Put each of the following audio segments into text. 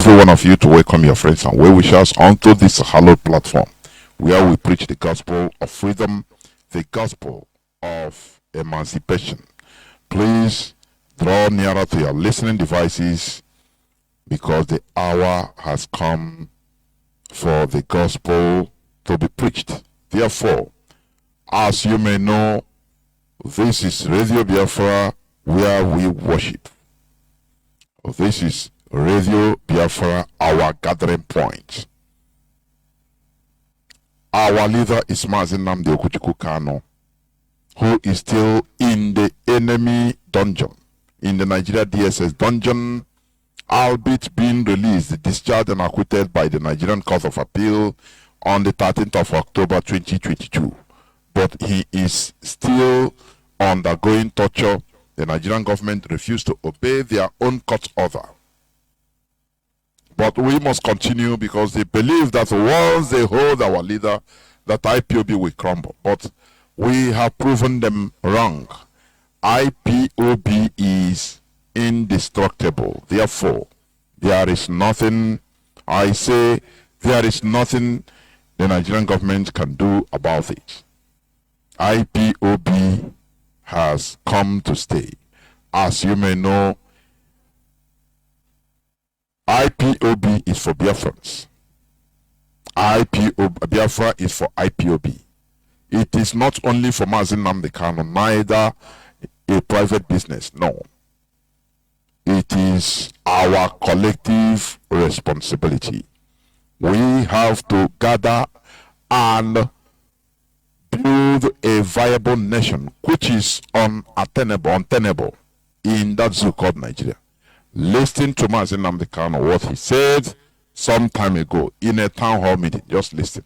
every one of you to welcome your friends and well-wishers onto this hallowed platform where we preach the gospel of freedom, the gospel of emancipation. Please draw nearer to your listening devices because the hour has come for the gospel to be preached. Therefore, as you may know, this is Radio Biafra where we worship. This is Radio Biafra, our gathering point. Our leader is Mazi Kano, who is still in the enemy dungeon, in the Nigeria DSS dungeon, albeit being released, discharged and acquitted by the Nigerian Court of Appeal on the 13th of October 2022. But he is still undergoing torture. The Nigerian government refused to obey their own court order. But we must continue because they believe that once they hold our leader, that IPOB will crumble. But we have proven them wrong. IPOB is indestructible. Therefore, there is nothing, I say, there is nothing the Nigerian government can do about it. IPOB has come to stay. As you may know, IPOB is for Biafrans. Biafra is for IPOB. It is not only for Mazi Nnamdi Kanu, neither a private business, no. It is our collective responsibility. We have to gather and build a viable nation which is untenable in that zoo called Nigeria. Listen to Mazi Nnamdi Kanu, what he said some time ago in a town hall meeting. Just listen.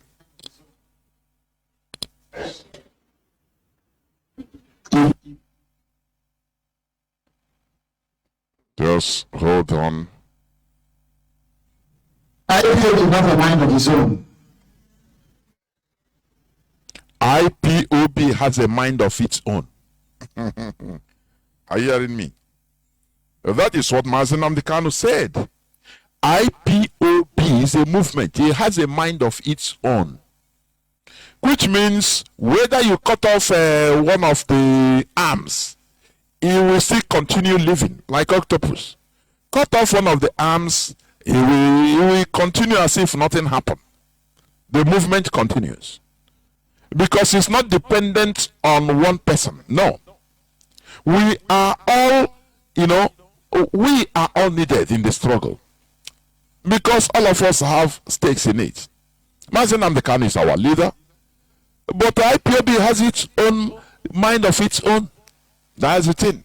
Just hold on. IPOB has a mind of its own. IPOB has a mind of its own. Are you hearing me? That is what Mazi Nnamdi Kanu said. IPOB is a movement. It has a mind of its own. Which means whether you cut off one of the arms, it will still continue living like octopus. Cut off one of the arms, it will continue as if nothing happened. The movement continues. Because it's not dependent on one person. No. We are all, we are all needed in the struggle. Because all of us have stakes in it. Mazi Nnamdi Kanu is our leader. But the IPOB has its own mind of its own. That's the thing.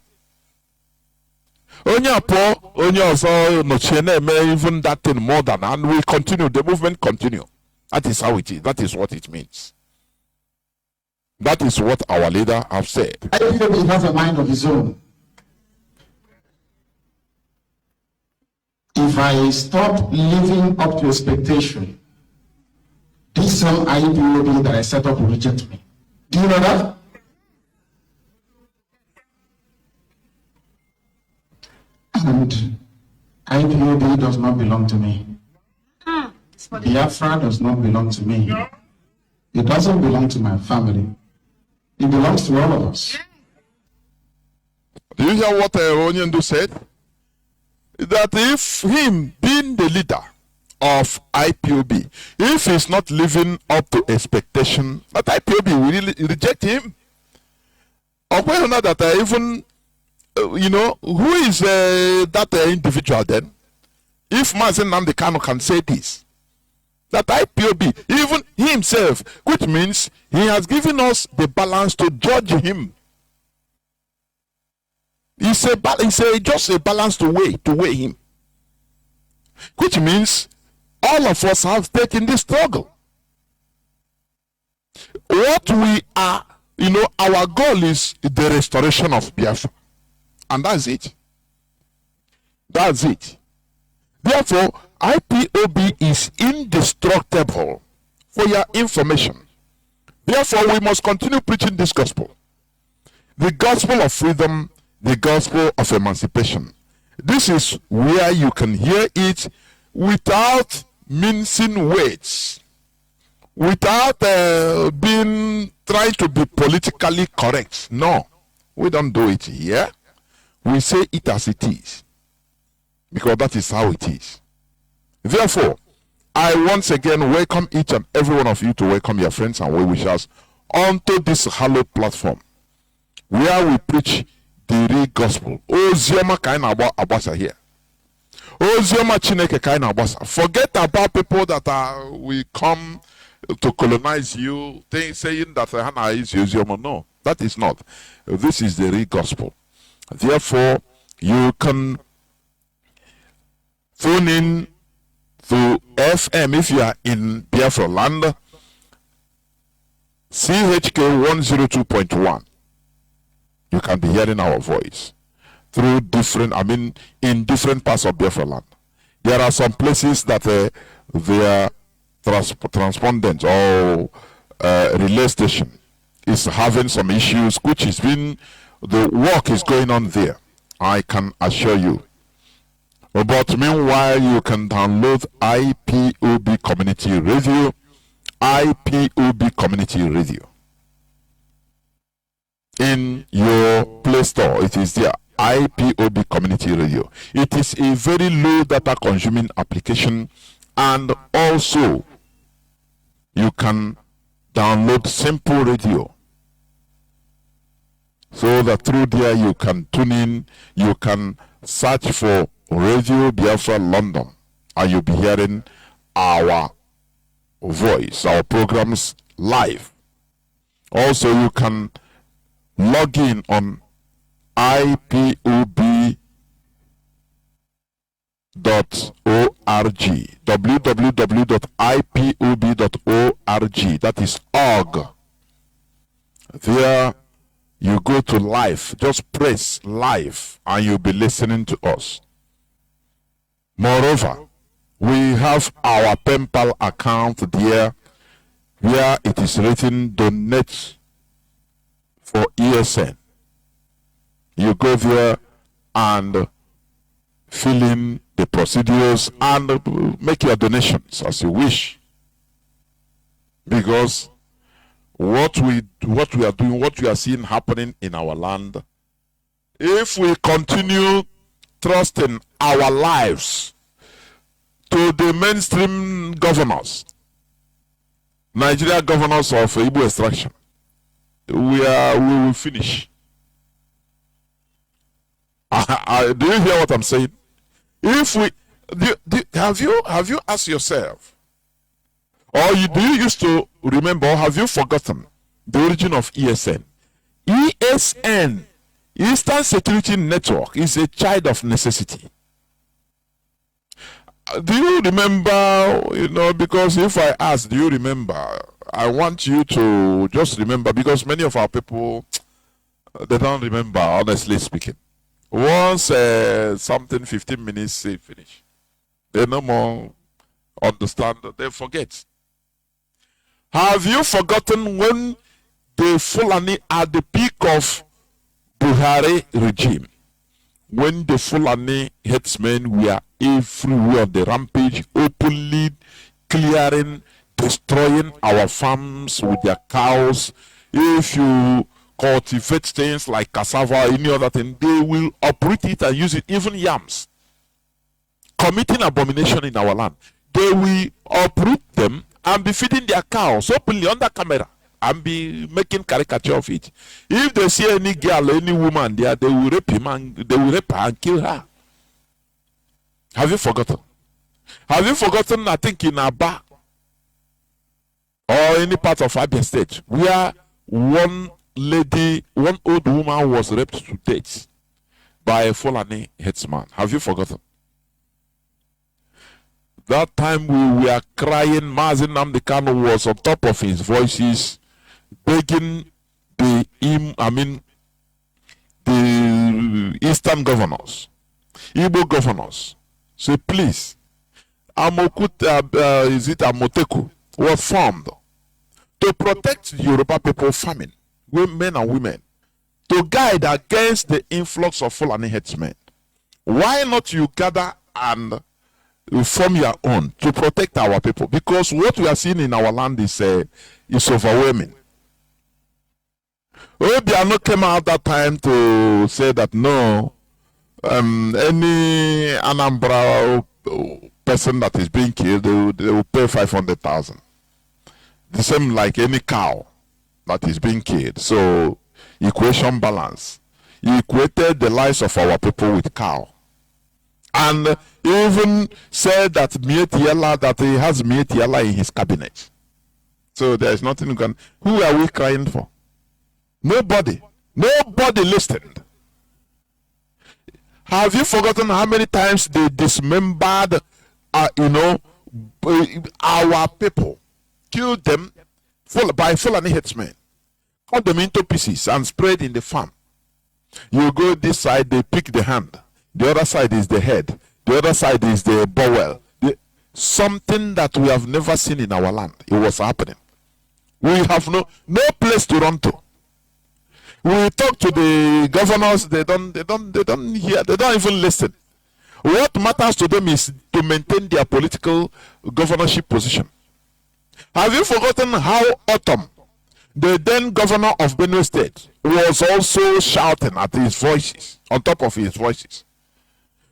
Onye apo, onye ozo no even that thing more than, and we continue. The movement continue. That is how it is. That is what it means. That is what our leader have said. IPOB has a mind of its own. If I stop living up to expectation, this same IPOB that I set up will reject me. Do you know that? And IPOB does not belong to me. Biafra does not belong to me. It doesn't belong to my family. It belongs to all of us. Do you hear what Onyendu said? That if him being the leader of IPOB, if he's not living up to expectation, that IPOB will really reject him. Or whether not that even, who is that individual then? If Mazi Nnamdi Kanu can say this, that IPOB, even himself, which means he has given us the balance to judge him. It's just a balance to weigh him. Which means all of us have taken this struggle. What we are, our goal is the restoration of Biafra. And that's it. That's it. Therefore, IPOB is indestructible. For your information. Therefore, we must continue preaching this gospel. The gospel of freedom, the gospel of emancipation. This is where you can hear it without mincing words, without trying to be politically correct. No, we don't do it here. We say it as it is, because that is how it is. Therefore, I once again welcome each and every one of you to welcome your friends and well-wishers onto this hallowed platform where we preach the real gospel. Ozioma kaina abasa here. Ozioma chineke kaina abasa. Forget about people that will come to colonize you, saying that Hana is Ozioma. No, that is not. This is the real gospel. Therefore, you can phone in to FM if you are in Biafra land, CHK 102.1. You can be hearing our voice through in different parts of Biafra land. There are some places that their transpondent or relay station is having some issues, which has been, the work is going on there, I can assure you. But meanwhile, you can download IPOB Community Radio, IPOB Community Radio. In your Play Store, it is there, IPOB Community Radio. It is a very low data consuming application, and also you can download Simple Radio, so that through there you can tune in, you can search for Radio Biafra London, and you'll be hearing our voice, our programs live. Also, you can log in on IPOB.org, www.ipob.org, that is org. There you go to live, just press live, and you'll be listening to us. Moreover, we have our PayPal account there, where it is written donate for ESN. You go there and fill in the procedures and make your donations as you wish. Because what we are doing, what we are seeing happening in our land, if we continue trusting our lives to the mainstream governors, Nigerian governors of Igbo extraction, we will finish. Do you hear what I'm saying? If we have you asked yourself, or do you used to remember, or have you forgotten the origin of ESN? ESN, Eastern Security Network, is a child of necessity. Do you remember, because if I ask, do you remember, I want you to just remember, because many of our people, they don't remember, honestly speaking. Once something 15 minutes, say finish. They no more understand, they forget. Have you forgotten when the Fulani at the peak of Buhari regime, when the Fulani headsmen were everywhere on the rampage, openly clearing, destroying our farms with their cows? If you cultivate things like cassava or any other thing, they will uproot it and use it, even yams. Committing abomination in our land. They will uproot them and be feeding their cows openly on the camera and be making caricature of it. If they see any girl, any woman there, they will rape him and they will rape her and kill her. Have you forgotten? Have you forgotten, I think, in Aba or any part of Abia State, where one old woman was raped to death by a Fulani headsman? Have you forgotten? That time we were crying. Mazi was on top of his voices, begging the Eastern governors, Igbo governors, say please, Amoteku was formed to protect the Yoruba people famine, men and women, to guide against the influx of Fulani headsmen. Why not you gather and form your own to protect our people, because what we are seeing in our land is overwhelming. Obiano came out that time to say that no, any Anambra person that is being killed, they will pay 500,000. The same like any cow that is being killed. So equation balance. He equated the lives of our people with cow. And even said that that he has Mietiela in his cabinet. So there is nothing you can. Who are we crying for? Nobody. Nobody listened. Have you forgotten how many times they dismembered, our people, killed them by Fulani headsmen, cut them into pieces and spread in the farm? You go this side, they pick the hand. The other side is the head. The other side is the bowel. Something that we have never seen in our land. It was happening. We have no place to run to. We talk to the governors, they don't hear, they don't even listen. What matters to them is to maintain their political governorship position. Have you forgotten how Autumn, the then governor of Benue State, was also shouting at his voices, on top of his voices,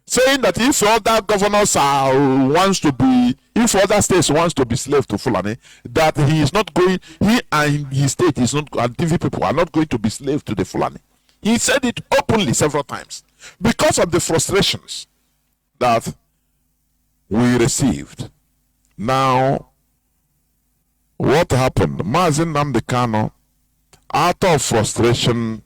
saying that if other governors if other states wants to be slave to Fulani, that he is not going, he and his state is not, and TV people are not going to be slave to the Fulani. He said it openly several times because of the frustrations that we received. Now, what happened? Mazi Nnamdi Kanu, out of frustration,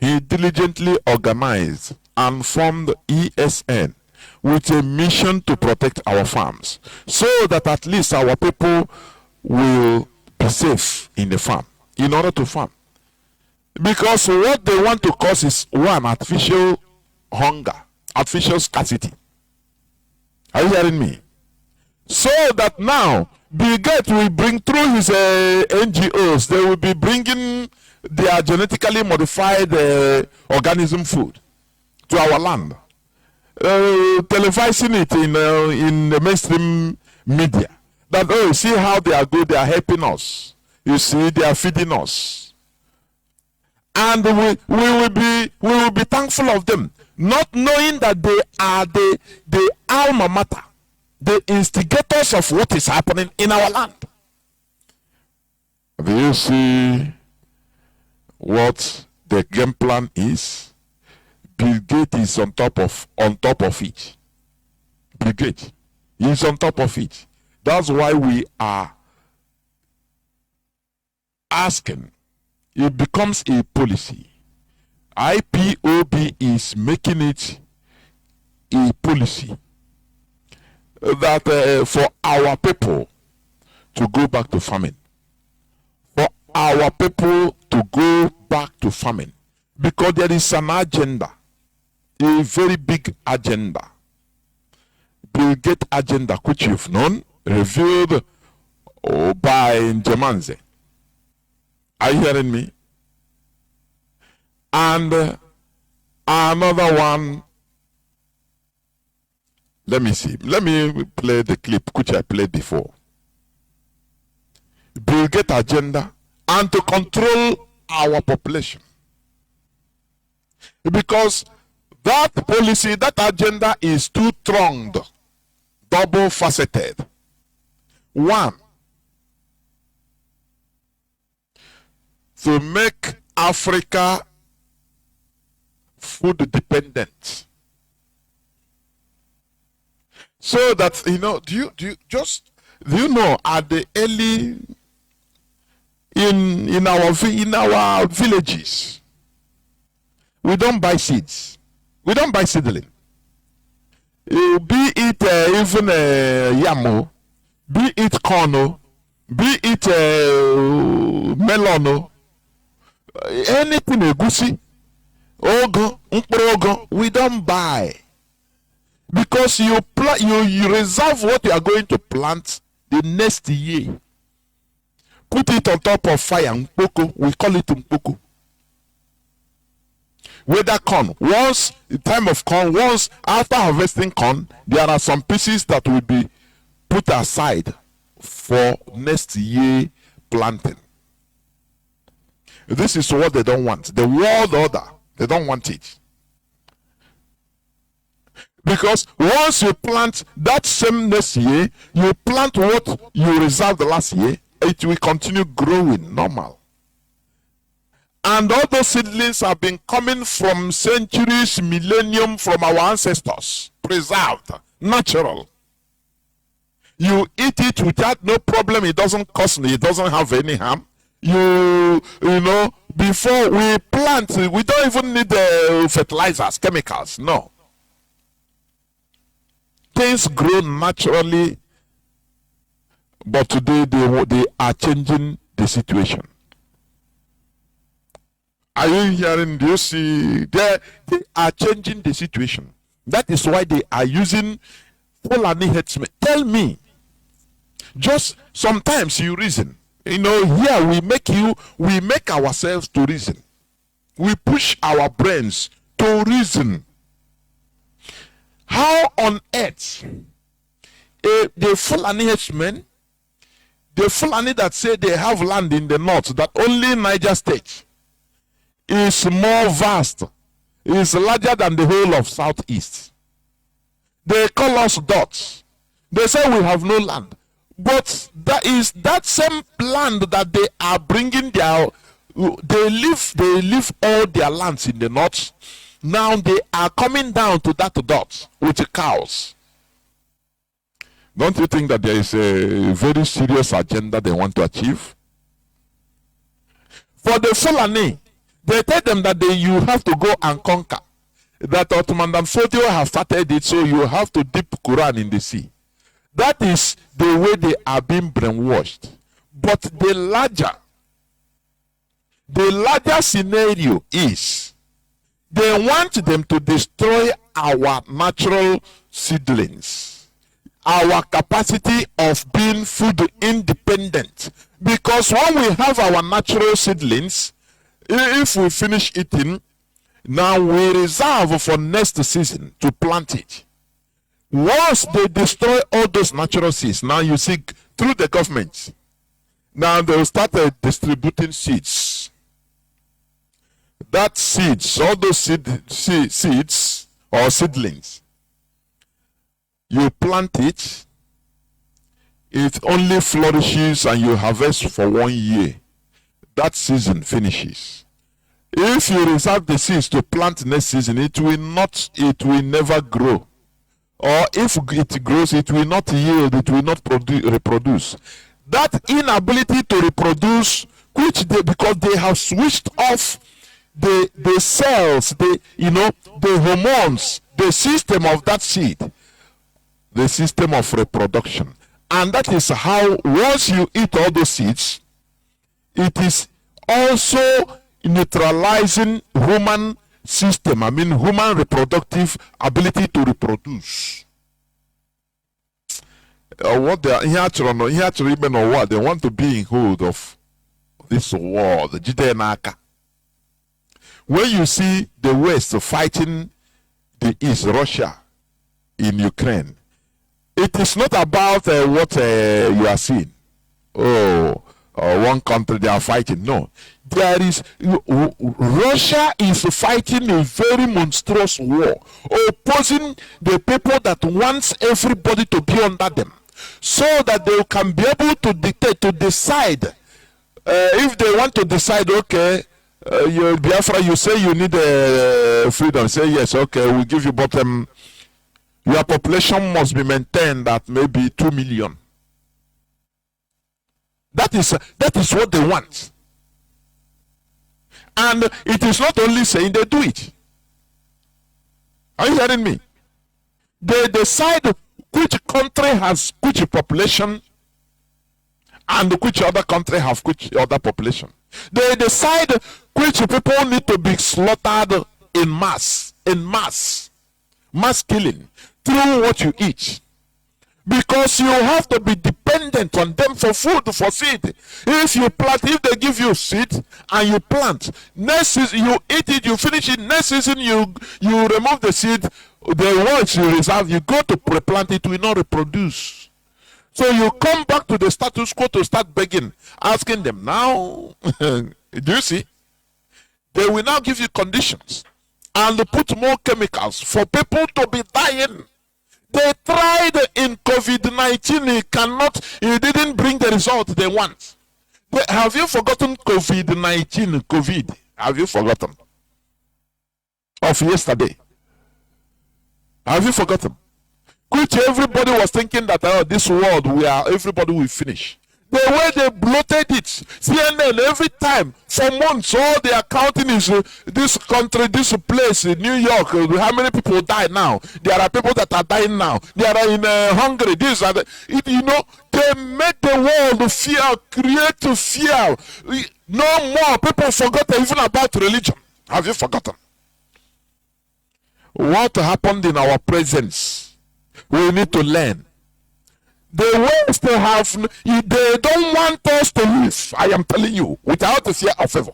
he diligently organized and formed ESN with a mission to protect our farms, so that at least our people will be safe in the farm, in order to farm. Because what they want to cause is, one, artificial hunger, artificial scarcity. Are you hearing me? So that now Bill Gates will bring through his NGOs, they will be bringing their genetically modified organism food to our land, televising it in the mainstream media. That, oh, see how they are good, they are helping us. You see, they are feeding us, and we will be thankful of them, not knowing that they are the alma mater, the instigators of what is happening in our land. Do you see what the game plan is? Bill Gates is on top of it. Bill Gates is on top of it. That's why we are asking. It becomes a policy. IPOB is making it a policy that for our people to go back to farming. For our people to go back to farming. Because there is an agenda, a very big agenda. Bill Gates agenda, which you've known, revealed by Njemanze. Are you hearing me? And another one, let me see. Let me play the clip which I played before. Bill Gates agenda, and to control our population. Because that policy, that agenda is two-pronged, double-faceted. One, to make Africa food dependent. So that, do you know at the early in our villages, we don't buy seeds. We don't buy seedling. Be it even yamo, be it corn, be it melon, anything egusi, ogo, we don't buy. Because you reserve what you are going to plant the next year. Put it on top of fire, mpoko. We call it mpoko. Whether corn, once the time of corn, once after harvesting corn, there are some pieces that will be put aside for next year planting. This is what they don't want. The world order, they don't want it. Because once you plant that same next year, you plant what you reserved last year, it will continue growing normal. And all those seedlings have been coming from centuries, millennium, from our ancestors, preserved, natural. You eat it without no problem. It doesn't cost me. It doesn't have any harm. You know, before we plant, we don't even need fertilizers, chemicals. No. Things grow naturally, but today they are changing the situation. Are you hearing? Do you see? They are changing the situation. That is why they are using Fulani headsmen. Tell me, just sometimes you reason. You know, here we make ourselves to reason. We push our brains to reason. How on earth the Fulani headsmen, the Fulani that say they have land in the north, that only Niger State is more vast, is larger than the whole of southeast. They call us dots. They say we have no land. But that is that same land that they are bringing their, they leave all their lands in the north. Now they are coming down to that dot with the cows. Don't you think that there is a very serious agenda they want to achieve? For the Fulani, they tell them that you have to go and conquer. That Ottoman and Fodio have started it, so you have to dip Quran in the sea. That is the way they are being brainwashed. But the larger scenario is they want them to destroy our natural seedlings, our capacity of being food independent. Because when we have our natural seedlings, if we finish eating, now we reserve for next season to plant it. Once they destroy all those natural seeds, now you see through the government, now they will start distributing seeds. That seeds, all those seeds or seedlings, you plant it, it only flourishes and you harvest for 1 year. That season finishes. If you reserve the seeds to plant next season, it will never grow. Or if it grows, it will not yield, it will not reproduce. That inability to reproduce, because they have switched off the cells, the hormones, the system of that seed, the system of reproduction. And that is how, once you eat all those seeds, it is also neutralizing human system, human reproductive ability to reproduce. What they are here to even know what they want to be in hold of this war, the Jidenaka. When you see the West fighting the East, Russia in Ukraine, it is not about what you are seeing. One country they are fighting. No, there is Russia is fighting a very monstrous war, opposing the people that wants everybody to be under them, so that they can be able to dictate, to decide. If they want to decide, okay, you Biafra, you say you need freedom. Say yes, okay, we'll give you, but your population must be maintained at maybe 2 million. That is what they want. And it is not only saying, they do it. Are you hearing me? They decide which country has which population and which other country have which other population. They decide which people need to be slaughtered in mass killing through what you eat. Because you have to be dependent dependent on them for food, for seed. If you plant, if they give you seed and you plant, next season you eat it, you finish it, next season you remove the seed, the ones you reserve, you go to replant it, will not reproduce. So you come back to the status quo to start begging, asking them, now, do you see? They will now give you conditions and put more chemicals for people to be dying. They tried in COVID-19, it didn't bring the result they want. Have you forgotten COVID-19, COVID? Have you forgotten? Of yesterday? Have you forgotten? Which everybody was thinking that this world, everybody will finish. The way they bloated it, CNN every time, for months, all they are counting is this country, this place, New York, how many people die now? There are people that are dying now. They are in Hungary, this and that. They make the world fear, create fear. No more. People forgot even about religion. Have you forgotten? What happened in our presence? We need to learn. The West they don't want us to live. I am telling you, without the fear of favor.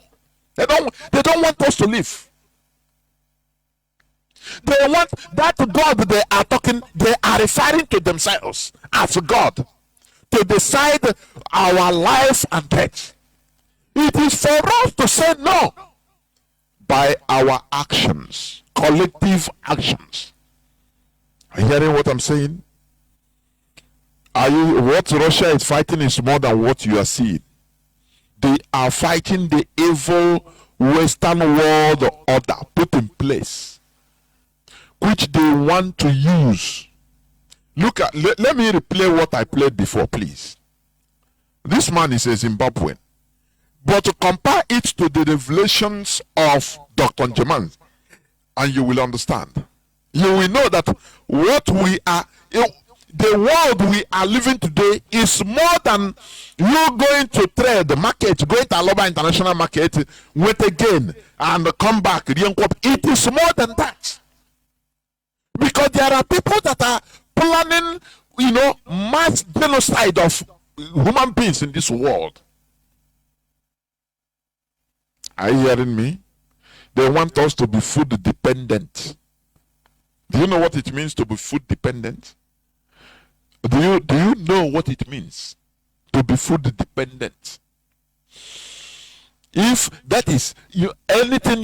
They don't want us to live. They want that God they are talking, they are referring to themselves as God to decide our life and death. It is for us to say no by our actions, collective actions. Are you hearing what I'm saying? What Russia is fighting is more than what you are seeing. They are fighting the evil Western world order put in place, which they want to use. Let me replay what I played before, please. This man is a Zimbabwean, but to compare it to the revelations of Dr. Njeman, and you will understand. You will know that what we are, the world we are living today is more than you going to trade the market, going to Aloba International Market, wait again and come back. It is more than that. Because there are people that are planning, mass genocide of human beings in this world. Are you hearing me? They want us to be food dependent. Do you know what it means to be food dependent? Do you know what it means to be food dependent? If that is anything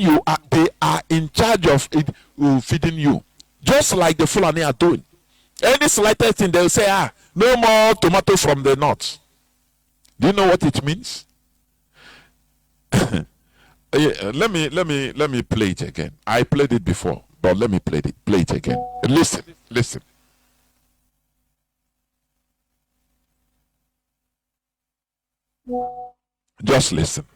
they are in charge of it, feeding you, just like the Fulani are doing. Any slightest thing they'll say, no more tomato from the north. Do you know what it means? Let me play it again. I played it before, but let me play it again. Listen. Just listen.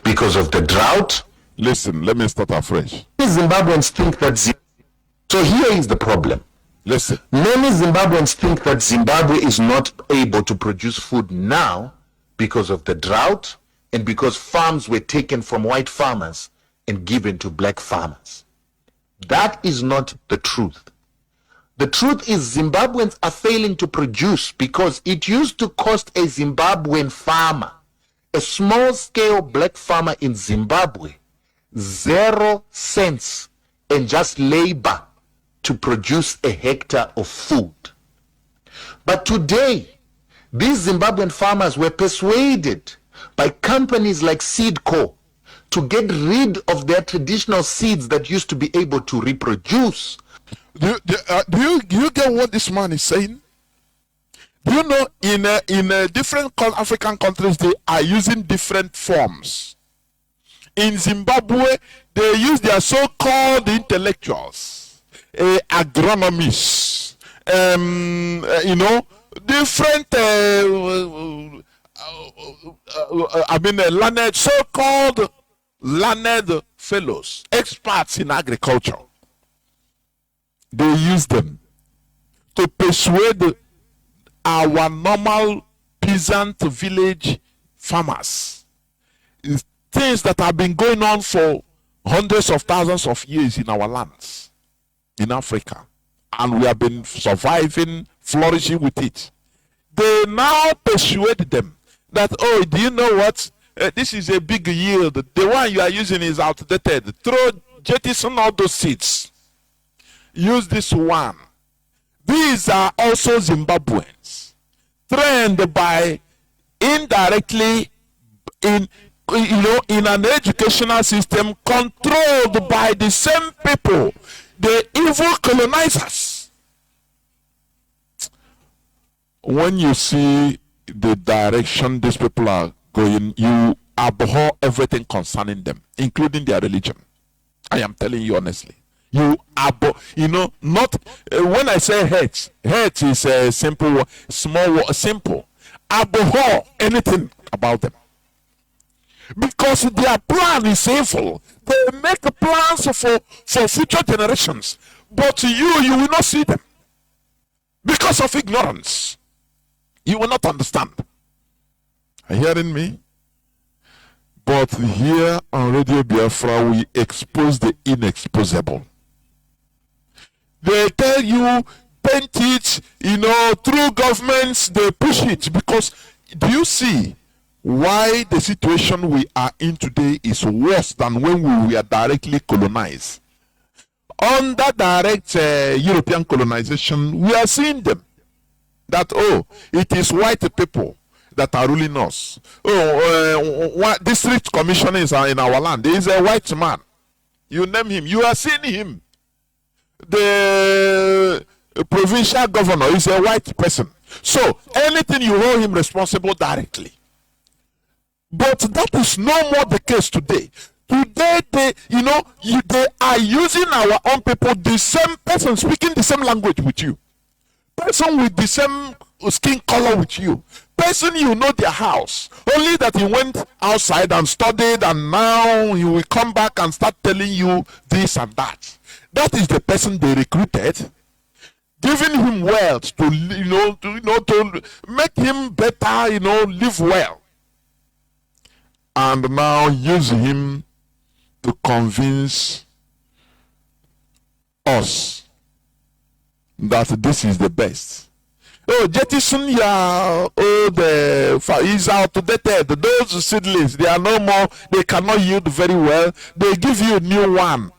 Because of the drought. Listen, let me start afresh. Zimbabweans think that so here is the problem. Listen. Many Zimbabweans think that Zimbabwe is not able to produce food now because of the drought and because farms were taken from white farmers and given to black farmers. That is not the truth. The truth is Zimbabweans are failing to produce because it used to cost a Zimbabwean farmer, a small-scale black farmer in Zimbabwe, 0 cents and just labor to produce a hectare of food. But today, these Zimbabwean farmers were persuaded by companies like Seedco to get rid of their traditional seeds that used to be able to reproduce. Do you get what this man is saying? Do you know in different African countries they are using different forms? In Zimbabwe, they use their so-called intellectuals, agronomists, different learned, so-called learned fellows, experts in agriculture. They use them to persuade our normal peasant village farmers. Things that have been going on for hundreds of thousands of years in our lands, in Africa, and we have been surviving, flourishing with it. They now persuade them that, oh, do you know what? This is a big yield. The one you are using is outdated. Jettison all those seeds. Use this one. These are also Zimbabweans, trained by indirectly in an educational system controlled by the same people, the evil colonizers. When you see the direction these people are going, you abhor everything concerning them, including their religion. I am telling you honestly. You abhor, not when I say hate is a simple word, small word, simple. Abhor anything about them. Because their plan is evil. They make plans for future generations. But you will not see them. Because of ignorance. You will not understand. Are you hearing me? But here on Radio Biafra, we expose the inexposable. They tell you, paint it, through governments, they push it. Because, do you see why the situation we are in today is worse than when we were directly colonized? Under direct European colonization, we are seeing them. That, it is white people that are ruling us. District commissioners are in our land. There is a white man. You name him. You are seeing him. The provincial governor is a white person. So, anything you hold him responsible directly. But that is no more the case today. Today, they are using our own people, the same person speaking the same language with you. Person with the same skin color with you. Person you know their house. Only that he went outside and studied, and now he will come back and start telling you this and that. That is the person they recruited, giving him wealth to to make him better, live well. And now use him to convince us that this is the best. Jettison is outdated. Those seedlings, they are no more, they cannot yield very well. They give you a new one.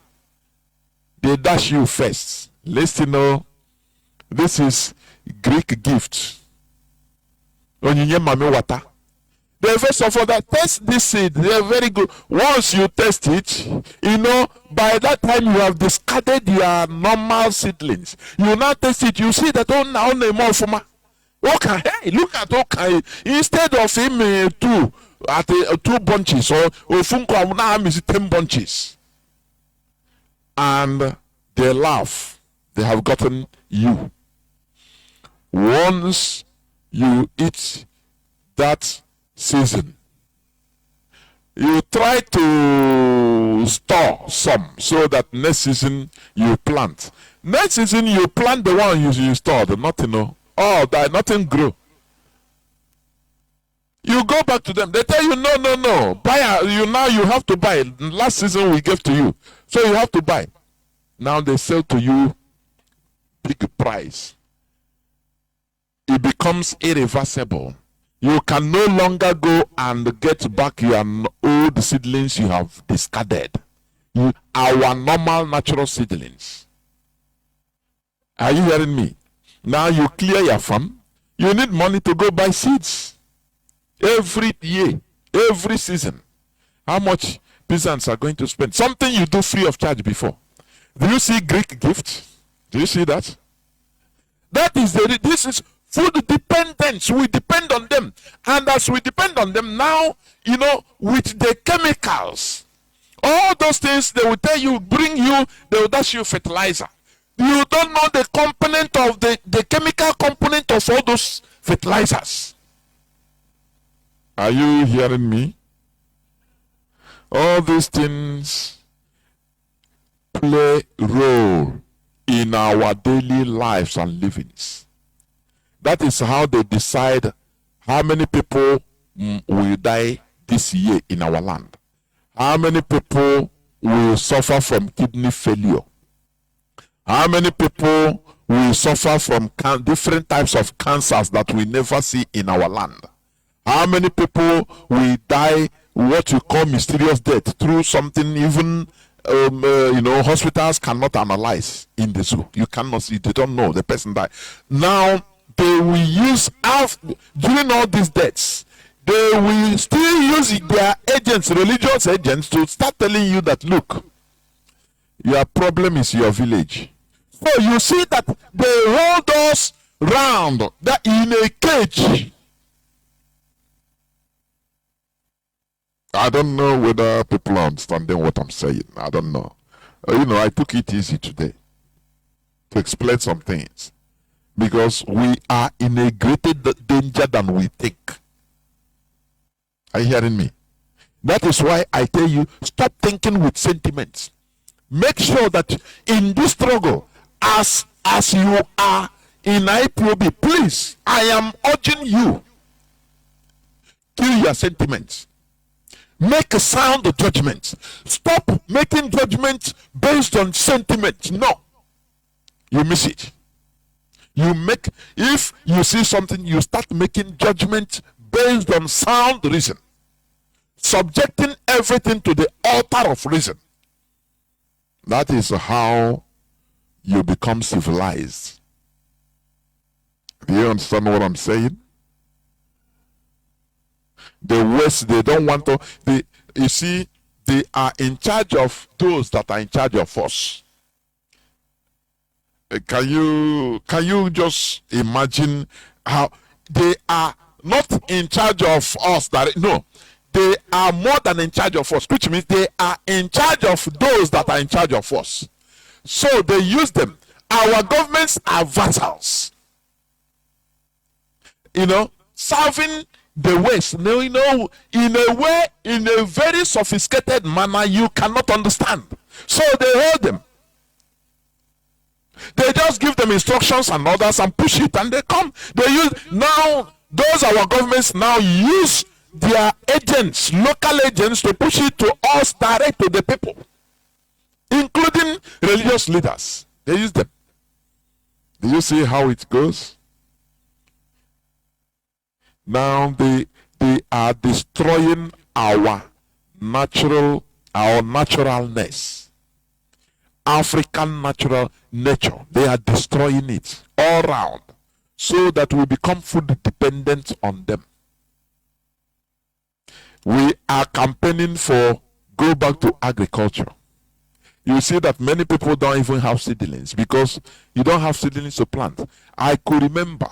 They dash you first. Listen, this is Greek gift. Onyinye mami wata. The first of all, that test this seed, they are very good. Once you test it, by that time you have discarded your normal seedlings. You now test it, you see that now more fuma. Okay, hey, look at okay. Instead of him two bunches or funko now is 10 bunches. And they laugh. They have gotten you. Once you eat that season, you try to store some so that next season you plant. Next season you plant the one you stored, nothing. Nothing grow. You go back to them. They tell you no. Buy you have to buy. Last season we gave to you, so you have to buy. Now they sell to you big price. It becomes irreversible. You can no longer go and get back your old seedlings you have discarded. Our normal natural seedlings. Are you hearing me? Now you clear your farm. You need money to go buy seeds. Every year, every season. How much peasants are going to spend? Something you do free of charge before. Do you see Greek gift? Do you see that? This is food dependence. We depend on them. And as we depend on them now, with the chemicals, all those things they will tell you, they will dash you fertilizer. You don't know the component of the chemical component of all those fertilizers. Are you hearing me? All these things play role in our daily lives and livings. That is how they decide how many people will die this year in our land. How many people will suffer from kidney failure? How many people will suffer from different types of cancers that we never see in our land? How many people will die what you call mysterious death through something even hospitals cannot analyze in the zoo? You cannot see, they don't know the person died. Now they will use during all these deaths, they will still use their agents, religious agents, to start telling you that, look, your problem is your village. So you see that they hold us round that in a cage. I don't know whether people are understanding what I'm saying. I don't know. I took it easy today to explain some things, because we are in a greater danger than we think. Are you hearing me? That is why I tell you, stop thinking with sentiments. Make sure that in this struggle, as you are in IPOB, please, I am urging you, kill your sentiments. Make a sound judgment. Stop making judgments based on sentiment. No, you miss it. If you see something, you start making judgment based on sound reason, subjecting everything to the altar of reason. That is how you become civilized. Do you understand what I'm saying? The West, they don't want to. You see, they are in charge of those that are in charge of us. Can you just imagine how they are not in charge of us? No, they are more than in charge of us, which means they are in charge of those that are in charge of us. So they use them. Our governments are vassals. Serving the West, in a way, in a very sophisticated manner you cannot understand. So they hold them. They just give them instructions and orders and push it, and they come. Those our governments now use their agents, local agents, to push it to us direct to the people, including religious leaders. They use them. Do you see how it goes? Now they are destroying our naturalness, African natural nature. They are destroying it all around, so that we become food dependent on them. We are campaigning for go back to agriculture. You see that many people don't even have seedlings, because you don't have seedlings to plant. I could remember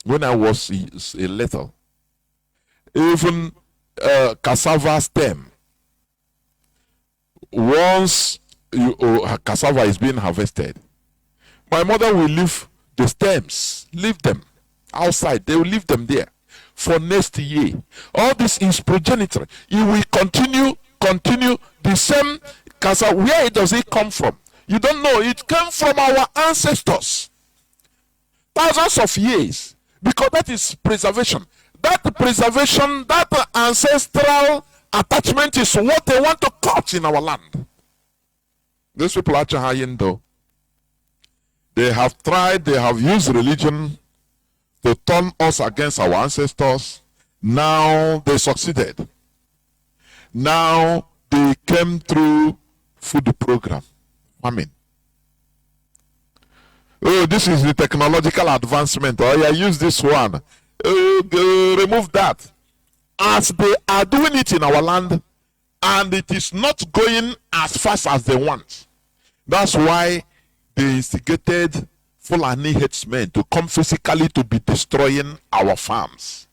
when I was a little, even cassava stem, once cassava is being harvested, my mother will leave the stems, leave them outside. They will leave them there for next year. All this is progenitor. It will continue the same cassava. Where does it come from? You don't know. It came from our ancestors, thousands of years, because that is preservation. That preservation, that ancestral attachment is what they want to cut in our land. These people are trying, though. They have tried, they have used religion to turn us against our ancestors. Now they succeeded. Now they came through food program, famine. Oh, this is the technological advancement. Oh, yeah, use this one. Remove that. As they are doing it in our land, and it is not going as fast as they want. That's why they instigated Fulani headsmen to come physically to be destroying our farms.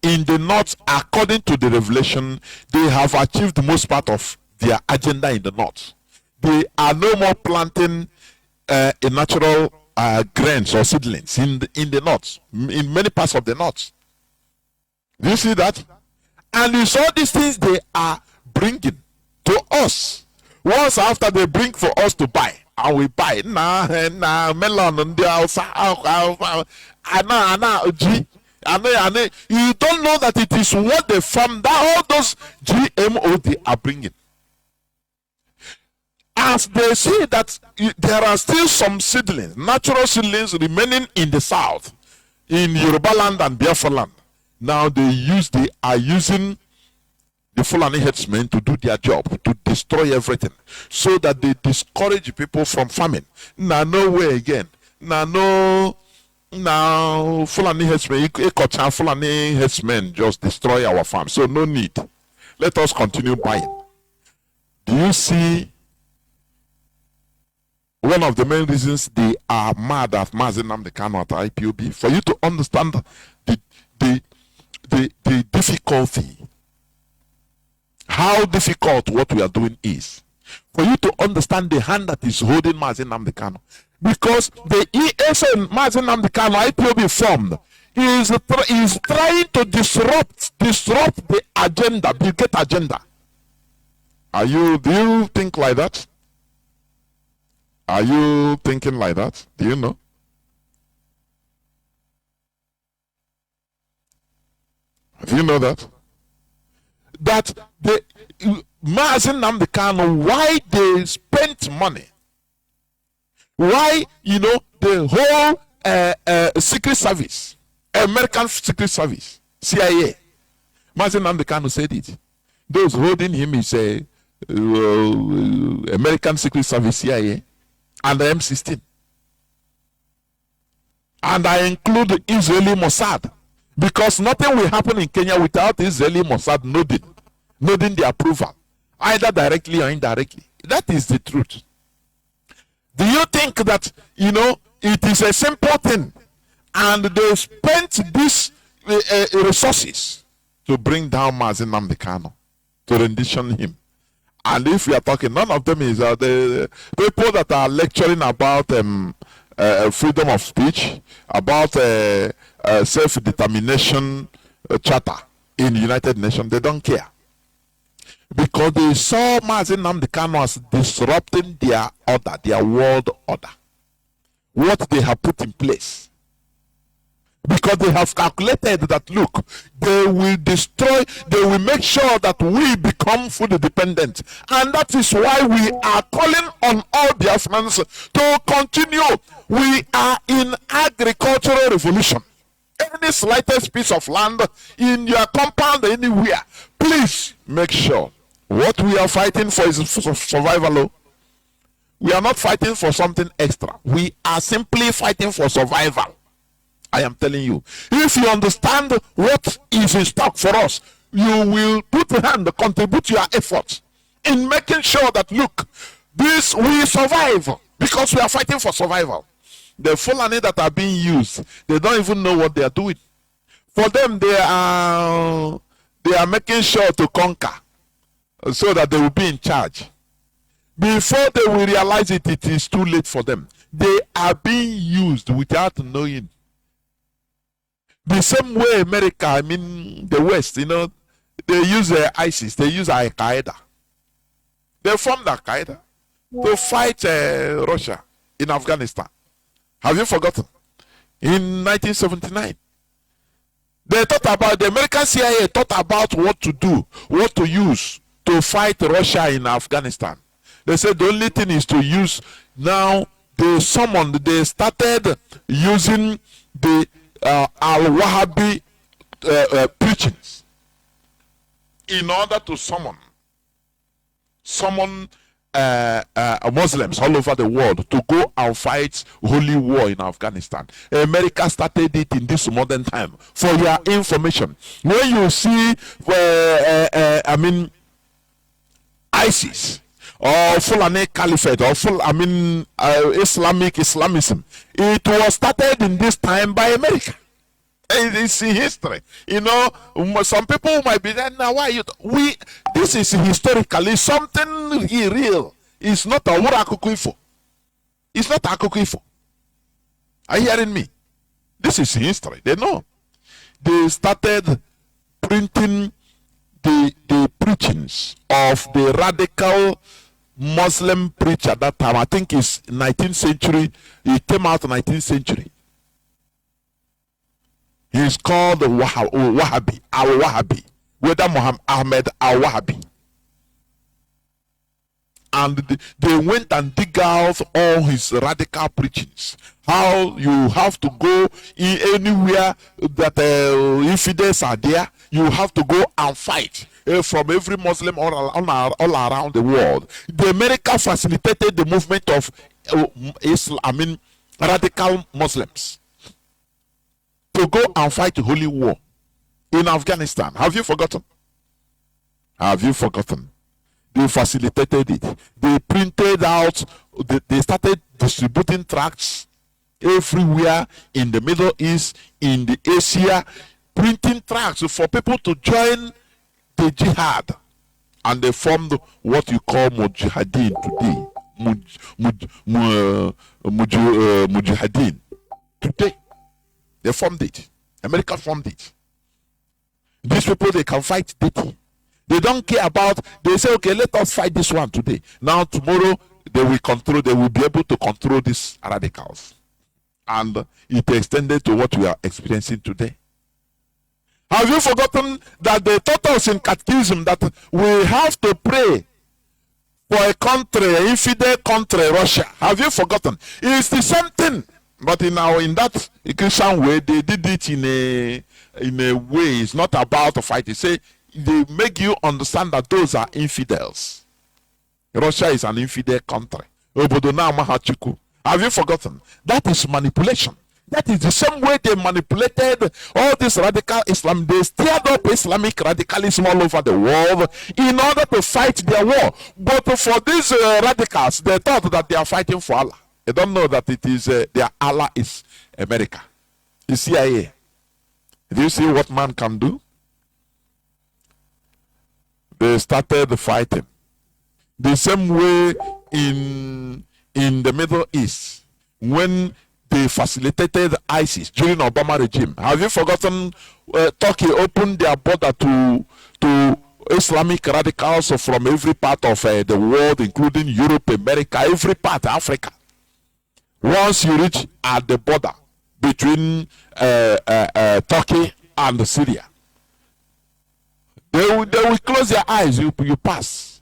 In the north, according to the revelation, they have achieved most part of their agenda in the north. They are no more planting a natural grains or seedlings in the north, in many parts of the north. Do you see that? And it's all these things they are bringing to us. Once after they bring for us to buy, and we buy melon and the you don't know that it is what they farm, that all those GMO they are bringing. as they see that there are still some seedlings, natural seedlings remaining in the south, in Yoruba land and Biafra land, now they are using the Fulani headsmen to do their job, to destroy everything, so that they discourage people from farming. Now, no way again. Now, Fulani headsmen just destroy our farm. So, no need. Let us continue buying. Do you see one of the main reasons they are mad at Mazi Nnamdi Kanu at IPOB? For you to understand the difficulty, how difficult what we are doing is, for you to understand the hand that is holding Mazi Nnamdi Kanu. Because the ESN Mazi Nnamdi Kanu IPOB formed is trying to disrupt the agenda, the get agenda. Do you think like that? Are you thinking like that? Do you know? Do you know that? That the Mazi Nnamdi Kanu, why they spent money, why the whole secret service, American secret service, CIA, Mazi Nnamdi Kanu said it. Those holding him is American secret service, CIA, and the M16, and I include the Israeli Mossad, because nothing will happen in Kenya without Israeli Mossad nodding the approval, either directly or indirectly. That is the truth. Do you think that it is a simple thing, and they spent these resources to bring down Mazi Nnamdi Kanu, to rendition him? And if we are talking, none of them is the people that are lecturing about freedom of speech, about self-determination charter in the United Nations. They don't care, because they saw Mazi Nnamdi Kanu as disrupting their order, their world order, what they have put in place. Because they have calculated that, look, they will destroy, they will make sure that we become food dependent. And that is why we are calling on all Biafrans to continue. We are in agricultural revolution. Any slightest piece of land in your compound, anywhere, please make sure what we are fighting for is survival. We are not fighting for something extra. We are simply fighting for survival. I am telling you, if you understand what is in stock for us, you will put your hand, contribute your efforts in making sure that, look, this we survive, because we are fighting for survival. The Fulani that are being used, they don't even know what they are doing. For them, they are making sure to conquer, so that they will be in charge. Before they will realize it, it is too late for them. They are being used without knowing. The same way America, the West, they use ISIS, they use Al Qaeda. They formed Al Qaeda to fight Russia in Afghanistan. Have you forgotten? In 1979, they thought about, the American CIA thought about what to do, what to use to fight Russia in Afghanistan. They said the only thing is to use. Now they started using the Al-Wahhabi preachings in order to summon Muslims all over the world to go and fight holy war in Afghanistan. America started it in this modern time. For your information, when you see ISIS or Fulani Caliphate or Islamism, it was started in this time by America. It's in history. Some people might be there now. This is historically something real. It's not a wurakukuifo. It's not akukuifo. Are you hearing me? This is history. They know. They started printing the preachings of the radical Muslim preacher that time. I think it's 19th century. He came out 19th century. He is called Wahhabi, Al-Wahhabi, whether Muhammad Ahmed Al-Wahhabi. and they went and dig out all his radical preachings. How you have to go in anywhere that infidels are there, you have to go and fight from every Muslim all around the world. The America facilitated the movement of radical Muslims to go and fight a holy war in Afghanistan. Have you forgotten? Have you forgotten? They facilitated it. They printed out, they started distributing tracts everywhere in the Middle East, in the Asia, printing tracts for people to join the jihad. And they formed what you call mujahideen today. Mujahideen. Today, they formed it. America formed it. These people, they can fight dirty. They don't care about, they say, okay, let us fight this one today. Now, tomorrow, they will be able to control these radicals. And it extended to what we are experiencing today. Have you forgotten that they taught us in catechism that we have to pray for a country, an infidel country, Russia? Have you forgotten? It's the same thing. But in that Christian way, they did it in a way. It's not about a fight. They say, they make you understand that those are infidels. Russia is an infidel country. Have you forgotten? That is manipulation. That is the same way they manipulated all this radical Islam. They stirred up Islamic radicalism all over the world in order to fight their war. But for these radicals, they thought that they are fighting for Allah. They don't know that it is their Allah is America. The CIA. Do you see what man can do? They started fighting. The same way in the Middle East, when they facilitated ISIS during Obama regime. Have you forgotten? Turkey opened their border to Islamic radicals from every part of the world, including Europe, America, every part, Africa. Once you reach at the border between Turkey and Syria, they will close their eyes, you pass.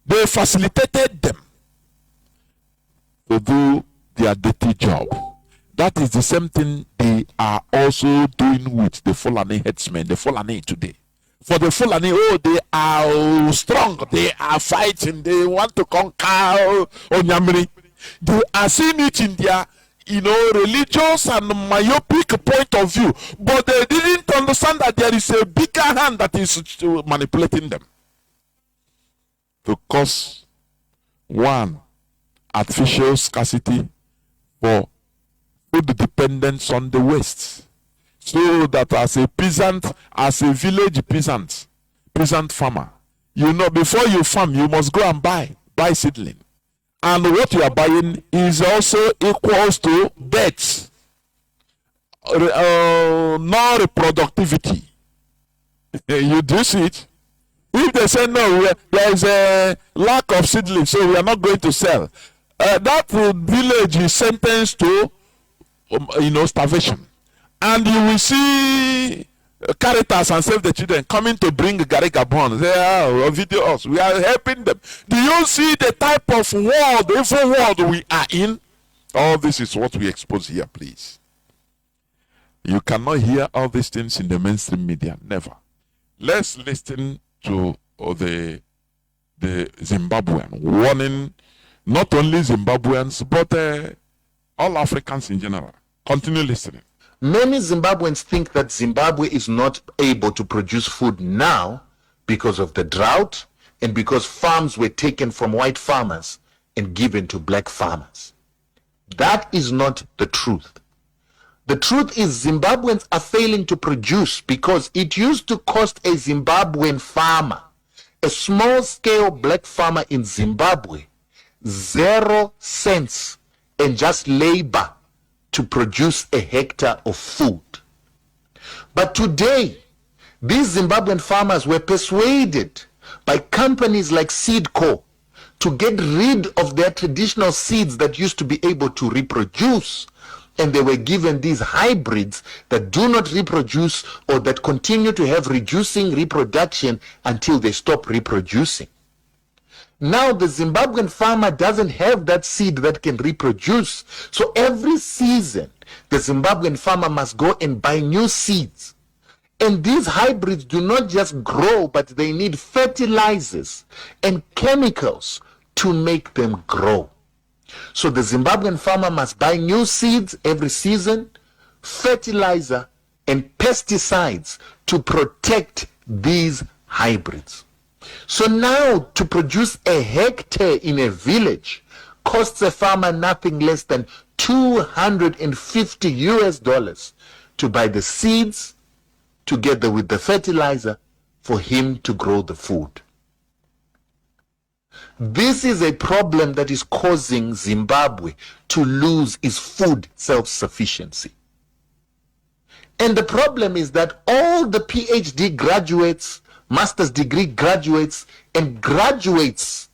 They facilitated them to do their dirty job. That is the same thing they are also doing with the Fulani headsmen, the Fulani today. For the Fulani, they are strong, they are fighting, they want to conquer Onyamiri. They are seeing it in their religious and myopic point of view, but they didn't understand that there is a bigger hand that is manipulating them to cause one, artificial scarcity for food dependence on the West, so that as a peasant, as a village peasant farmer, before you farm, you must go and buy seedling. And what you are buying is also equals to debt, non-reproductivity. You do see it? If they say no, there is a lack of seedlings, so we are not going to sell, that village is sentenced to starvation. And you will see Caritas and Save the Children coming to bring Gary Gabon. They are video us. We are helping them. Do you see the type of world, evil world we are in? All this is what we expose here, please. You cannot hear all these things in the mainstream media. Never. Let's listen to the Zimbabwean warning, not only Zimbabweans, but all Africans in general. Continue listening. Many Zimbabweans think that Zimbabwe is not able to produce food now because of the drought and because farms were taken from white farmers and given to black farmers. That is not the truth. The truth is Zimbabweans are failing to produce because it used to cost a Zimbabwean farmer, a small-scale black farmer in Zimbabwe, 0 cents and just labor to produce a hectare of food. But today, these Zimbabwean farmers were persuaded by companies like Seedco to get rid of their traditional seeds that used to be able to reproduce, and they were given these hybrids that do not reproduce or that continue to have reducing reproduction until they stop reproducing. Now the Zimbabwean farmer doesn't have that seed that can reproduce. So every season, the Zimbabwean farmer must go and buy new seeds. And these hybrids do not just grow, but they need fertilizers and chemicals to make them grow. So the Zimbabwean farmer must buy new seeds every season, fertilizer and pesticides to protect these hybrids. So now to produce a hectare in a village costs a farmer nothing less than $250 to buy the seeds together with the fertilizer for him to grow the food. This is a problem that is causing Zimbabwe to lose its food self-sufficiency. And the problem is that all the PhD graduates, master's degree graduates, and graduates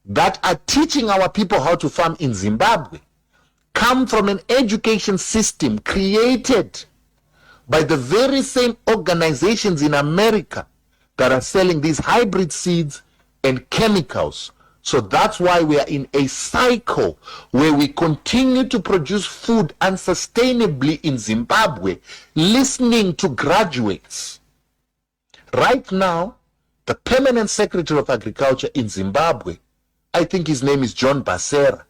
that are teaching our people how to farm in Zimbabwe come from an education system created by the very same organizations in America that are selling these hybrid seeds and chemicals. So that's why we are in a cycle where we continue to produce food unsustainably in Zimbabwe, listening to graduates. Right now, the permanent secretary of agriculture in Zimbabwe, I think his name is John Basera,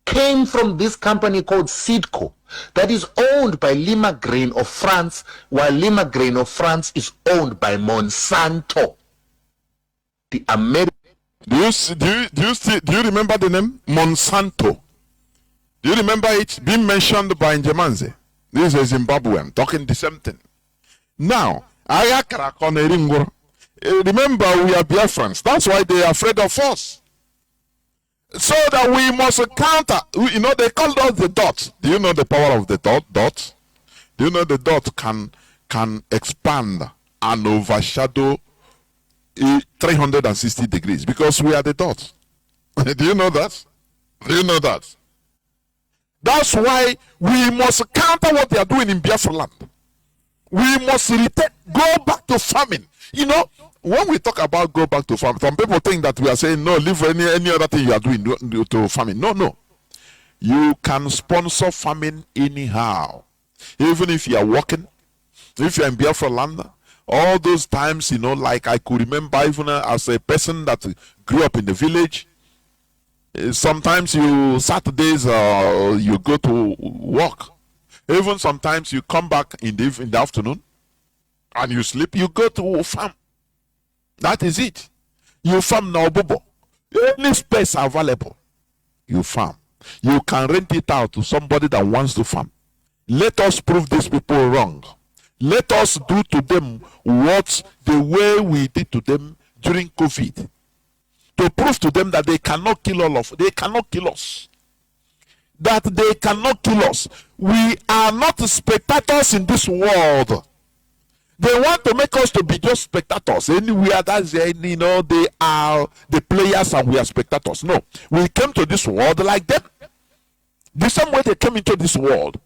came from this company called Seedco that is owned by Lima Grain of France, while Lima Grain of France is owned by Monsanto. The American. Do you remember the name Monsanto? Do you remember it being mentioned by Njemazi? This is a Zimbabwean talking the same thing. Now, remember we are Biafrans. That's why they are afraid of us. So that we must counter. You know, they call us the dot. Do you know the power of the dot? Do you know the dot can expand and overshadow 360 degrees because we are the dot. Do you know that? Do you know that? That's why we must counter what they are doing in Biafra land. We must go back to farming. You know, when we talk about go back to farming, some people think that we are saying no, leave any other thing you are doing to farming. No. You can sponsor farming anyhow. Even if you are working, if you are in Biafra land, all those times, you know, like I could remember even as a person that grew up in the village, sometimes Saturdays you go to work. Even sometimes you come back in the afternoon and you sleep, you go to farm. That is it. You farm now, Bobo. Any space available, you farm. You can rent it out to somebody that wants to farm. Let us prove these people wrong. Let us do to them what the way we did to them during COVID. To prove to them that they cannot kill they cannot kill us. That they cannot kill us. We are not spectators in this world. They want to make us to be just spectators. Anywhere that's you know, they are the players and we are spectators. No. We came to this world like them. The same way they came into this world.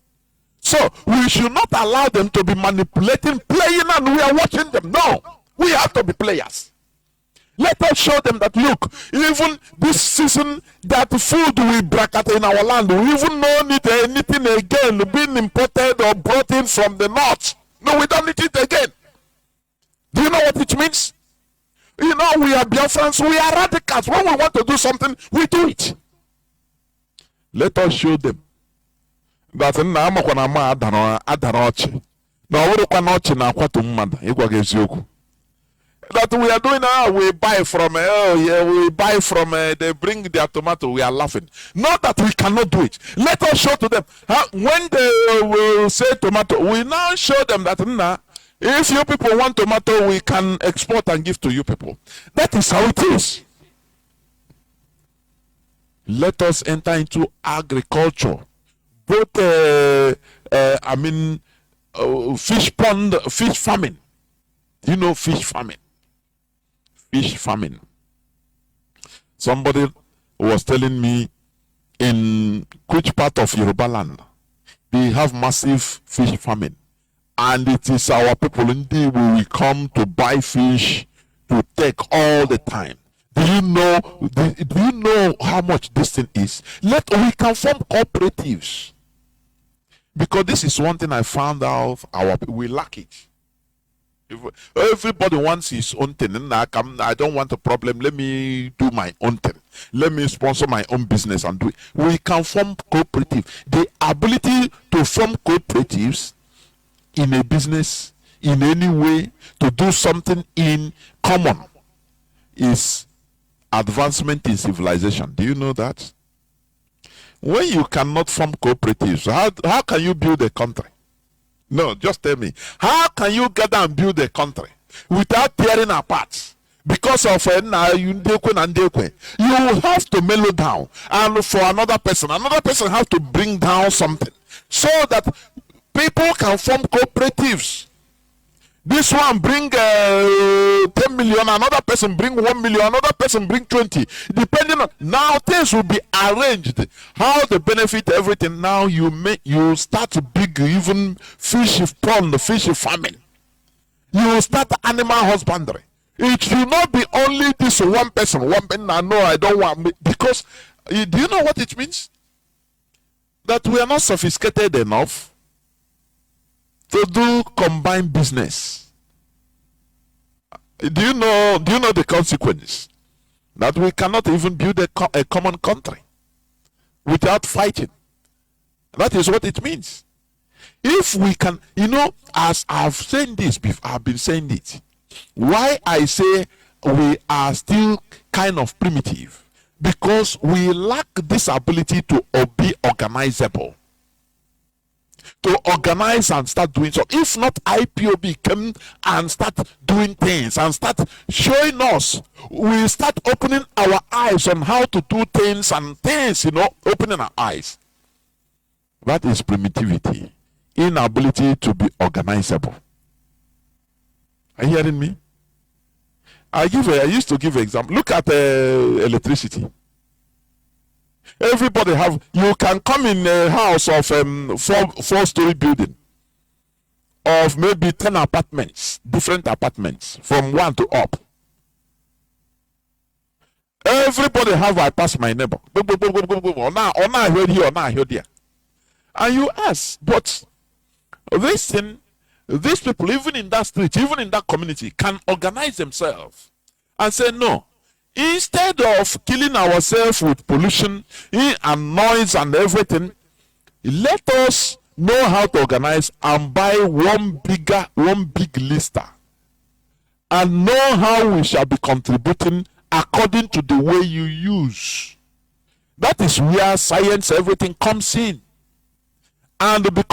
So we should not allow them to be manipulating, playing, and we are watching them. No, we have to be players. Let us show them that, look, even this season that food we bracket in our land, we even don't need anything again being imported or brought in from the north. No, we don't need it again. Do you know what it means? You know, we are Biafrans, we are radicals. When we want to do something, we do it. Let us show them that nna amakwa na ma adara ọchị na ọwụrụkwa na ọchị na akwatu mmadụ ịgwa gị eziokwu. That we are doing now, we buy from they bring their tomato, we are laughing. Not that we cannot do it. Let us show to them when they will say tomato, we now show them that if you people want tomato, we can export and give to you people. That is how it is. Let us enter into agriculture. Both fish pond, fish farming. You know, fish farming. Fish farming. Somebody was telling me in which part of Yoruba land they have massive fish farming, and it is our people indeed who will come to buy fish to take all the time. Do you know? Do you know how much this thing is? We can form cooperatives, because this is one thing I found out. We lack it. If everybody wants his own thing, and I don't want a problem. Let me do my own thing. Let me sponsor my own business and do it. We can form cooperative. The ability to form cooperatives in a business, in any way, to do something in common, is advancement in civilization. Do you know that? When you cannot form cooperatives, how can you build a country? No, just tell me. How can you gather and build a country without tearing apart? Because of you have to mellow down, and for another person has to bring down something, so that people can form cooperatives. This one bring 10 million, another person bring 1 million, another person bring 20. Depending on, now things will be arranged. How they benefit everything. Now you start big, even fish pond, fish farming. You start animal husbandry. It should not be only this one person. I know I don't want, because do you know what it means? That we are not sophisticated enough to do combined business. Do you know the consequence? That we cannot even build a common country without fighting. That is what it means. If we can, as I've said this before, I've been saying it. Why I say we are still kind of primitive? Because we lack this ability to be organizable. To organize and start doing so. If not, IPOB come and start doing things and start showing us. We start opening our eyes on how to do things and things, opening our eyes. That is primitivity. Inability to be organizable. Are you hearing me? I used to give an example. Look at electricity. Everybody you can come in a house of four-story building of maybe 10 apartments, different apartments, from 1 to up. Everybody I pass my neighbor. Or now I heard here, or now I heard there. And you ask, but these people, even in that street, even in that community, can organize themselves and say, no, instead of killing ourselves with pollution and noise and everything, let us know how to organize and buy one big lister and know how we shall be contributing according to the way you use. That is where science, everything comes in. And be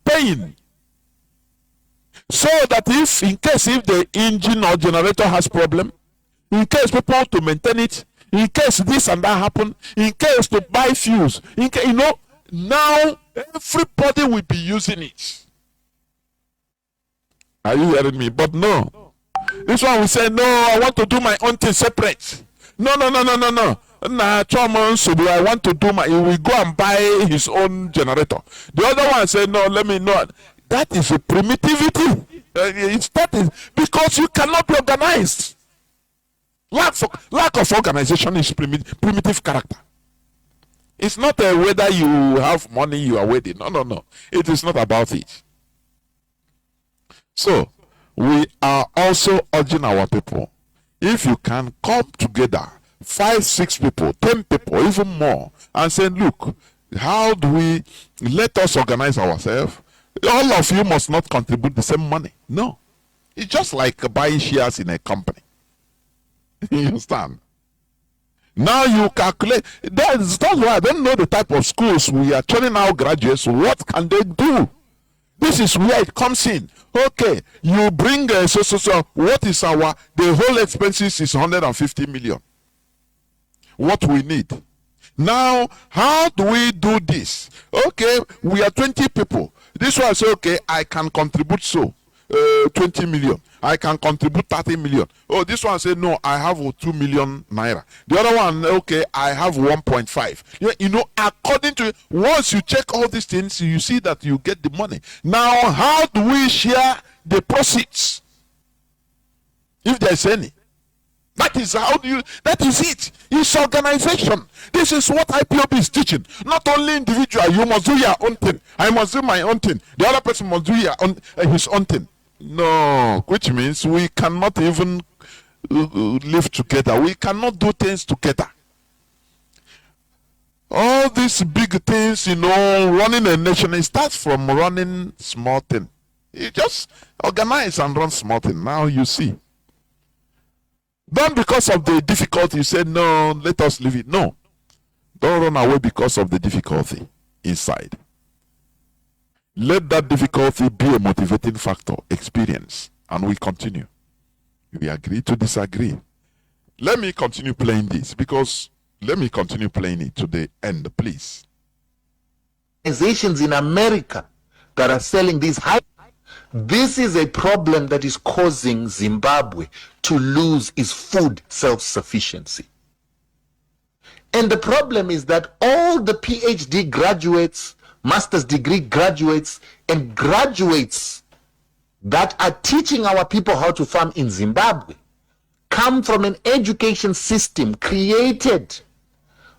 paying. So that in case the engine or generator has problem, in case people to maintain it, in case this and that happen, in case to buy fuels, now everybody will be using it. Are you hearing me? But no. This one will say, no, I want to do my own thing separate. No. Nah, I want to do he will go and buy his own generator. The other one say, no, let me know. That is a primitivity. Because you cannot be organized. Lack of organization is primitive character. It's not whether you have money, you are ready. No. It is not about it. So, we are also urging our people, if you can come together, 5, 6 people, 10 people, even more, and say, look, how do we, let us organize ourselves. All of you must not contribute the same money. No. It's just like buying shares in a company. You understand? Now you calculate. That's why I don't know the type of schools we are turning out graduates. What can they do? This is where it comes in. Okay, you bring so what is the whole expenses is 150 million. What we need. Now, how do we do this? Okay, we are 20 people. This one say, okay, I can contribute 20 million. I can contribute 30 million. Oh, this one say, no, I have 2 million naira. The other one, okay, I have 1.5. According to, once you check all these things, you see that you get the money. Now, how do we share the proceeds? If there's any. That is that is it. It's organization. This is what IPOB is teaching. Not only individual, you must do your own thing. I must do my own thing. The other person must do his own thing. No, which means we cannot even live together. We cannot do things together. All these big things, running a nation, it starts from running small thing. You just organize and run small thing. Now you see. Don't because of the difficulty, you say, no, let us leave it. No. Don't run away because of the difficulty inside. Let that difficulty be a motivating factor, experience, and we continue. We agree to disagree. Let me continue playing this because let me continue playing it to the end, please. Organizations in America that are selling these high. This is a problem that is causing Zimbabwe to lose its food self-sufficiency. And the problem is that all the PhD graduates, master's degree graduates, and graduates that are teaching our people how to farm in Zimbabwe come from an education system created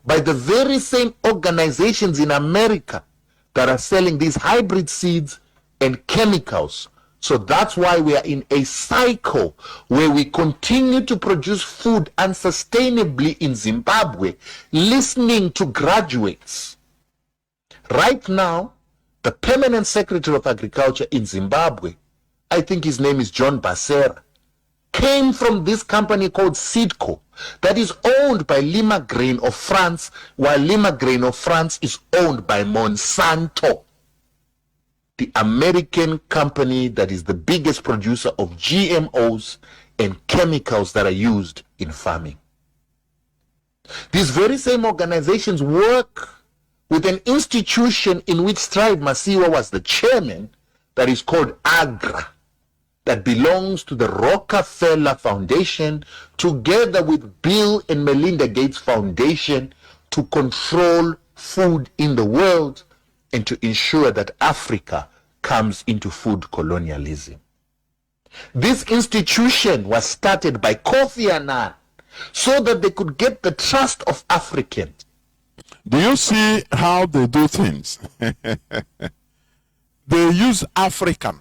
by the very same organizations in America that are selling these hybrid seeds and chemicals. So that's why we are in a cycle where we continue to produce food unsustainably in Zimbabwe, listening to graduates. Right now, the permanent secretary of agriculture in Zimbabwe, I think his name is John Basera, came from this company called Seedco that is owned by Lima Grain of France, while Lima Grain of France is owned by Monsanto, the American company that is the biggest producer of GMOs and chemicals that are used in farming. These very same organizations work with an institution in which Strive Masiwa was the chairman that is called AGRA, that belongs to the Rockefeller Foundation together with Bill and Melinda Gates Foundation to control food in the world and to ensure that Africa comes into food colonialism. This institution was started by Kofi Annan so that they could get the trust of Africans. Do you see how they do things? They use African.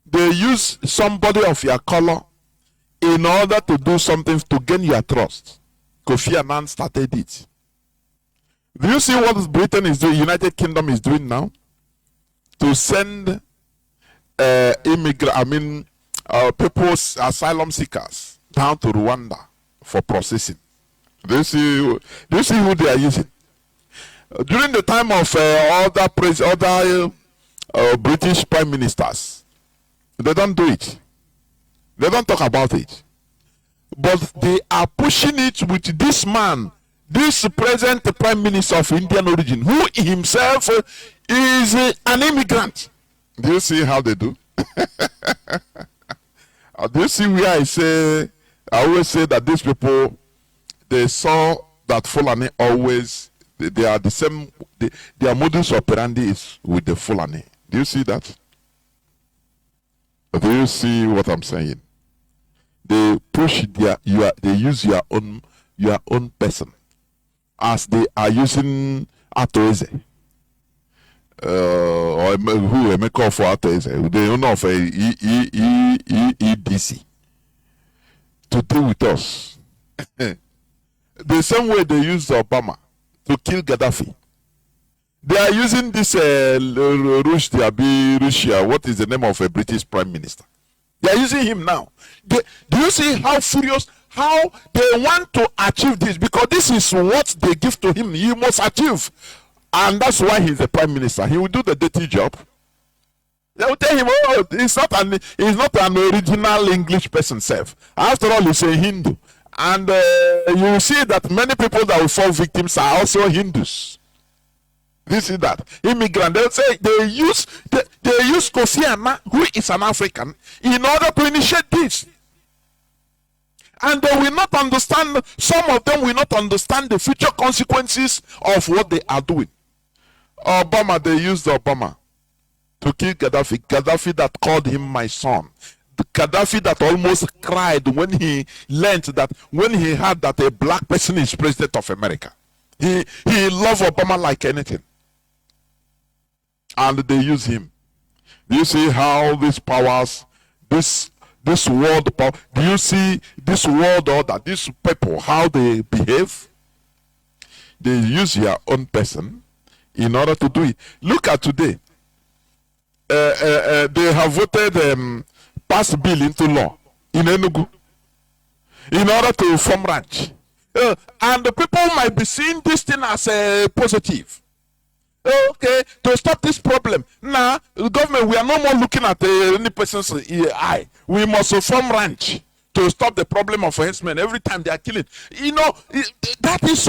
They use somebody of your color in order to do something to gain your trust. Kofi Annan started it. Do you see what Britain is doing, United Kingdom is doing now? To send people, asylum seekers down to Rwanda for processing. Do you see who they are using? During the time of other British prime ministers, they don't do it. They don't talk about it. But they are pushing it with this man, this present prime minister of Indian origin, who himself is an immigrant. Do you see how they do? Do you see where I always say that these people, they saw that Fulani always, they are the same, their modus operandi is with the Fulani. Do you see that? Do you see what I'm saying? They push they use your own person, as they are using Atoeze, or who may call for Atoeze, the owner of EDC, to deal with us. The same way they used Obama to kill Gaddafi. They are using this Russia. What is the name of a British prime minister? They are using him now. Do you see how furious, how they want to achieve this? Because this is what they give to him. He must achieve. And that's why he's the prime minister. He will do the dirty job. They will tell him, oh, he's not an original English person self. After all, he's a Hindu. And you will see that many people that will fall victims are also Hindus. This is that immigrant. They'll say they use Kofi Annan, who is an African, in order to initiate this. And they will not understand. Some of them will not understand the future consequences of what they are doing. Obama, they used Obama to kill Gaddafi. Gaddafi that called him my son. The Gaddafi that almost cried when he learned that, when he heard that a black person is president of America. He loved Obama like anything. And they use him. Do you see how these powers, this world power, do you see this world order, these people, how they behave? They use their own person in order to do it. Look at today. They have voted pass bill into law in Enugu in order to form ranch. And the people might be seeing this thing as a positive. Okay, to stop this problem. Now, the government, we are no more looking at any person's eye. We must form ranch to stop the problem of herdsmen every time they are killing. You know, that is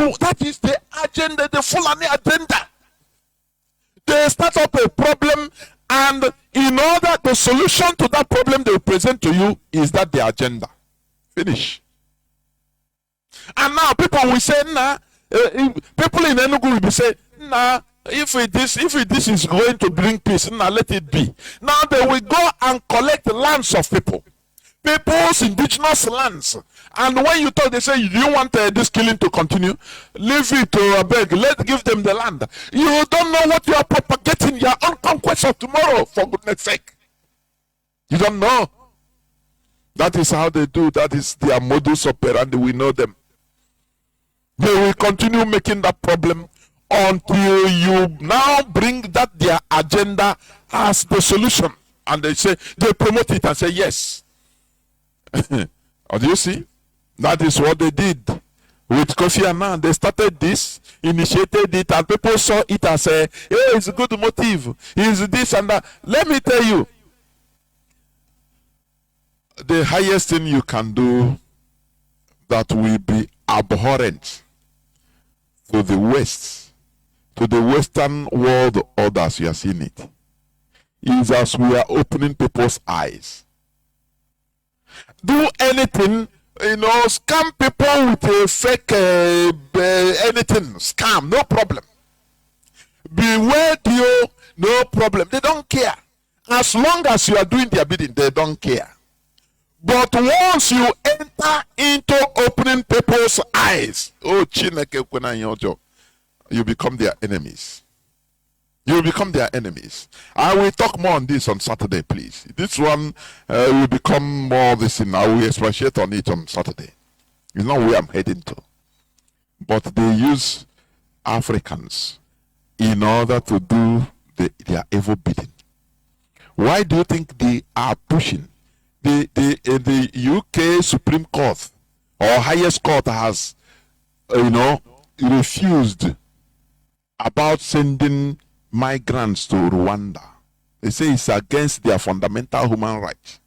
the agenda, the Fulani agenda. They start up a problem, and in order, the solution to that problem they will present to you is that the agenda. Finish. And now people will say, nah, people in Enugu will be saying, nah, if this is going to bring peace, now let it be. Now they will go and collect lands of people's indigenous lands. And when you talk, they say, do you want this killing to continue? Leave it to beg. Give them the land. You don't know what you are propagating, your own conquest of tomorrow, for goodness sake. You don't know. That is how they do. That is their modus operandi. We know them. They will continue making that problem until you now bring that their agenda as the solution. And they say, they promote it and say, yes. Oh, do you see? That is what they did with Kofi Annan. They started this, initiated it, and people saw it as a, hey, it's a good motive. It's this and that. Let me tell you, the highest thing you can do that will be abhorrent to the West, to the Western world orders, you are seeing it, is as we are opening people's eyes. Do anything, you know, scam people with a fake anything, scam, no problem. Beware you, no problem. They don't care. As long as you are doing their bidding, they don't care. But once you enter into opening people's eyes, oh, you become their enemies. You will become their enemies. I will talk more on this on Saturday, please. This one will become more this, and I will expatiate on it on Saturday. It's not where I'm heading to. But they use Africans in order to do their evil bidding. Why do you think they are pushing? The UK Supreme Court or highest court has, refused about sending migrants to Rwanda. They say it's against their fundamental human rights.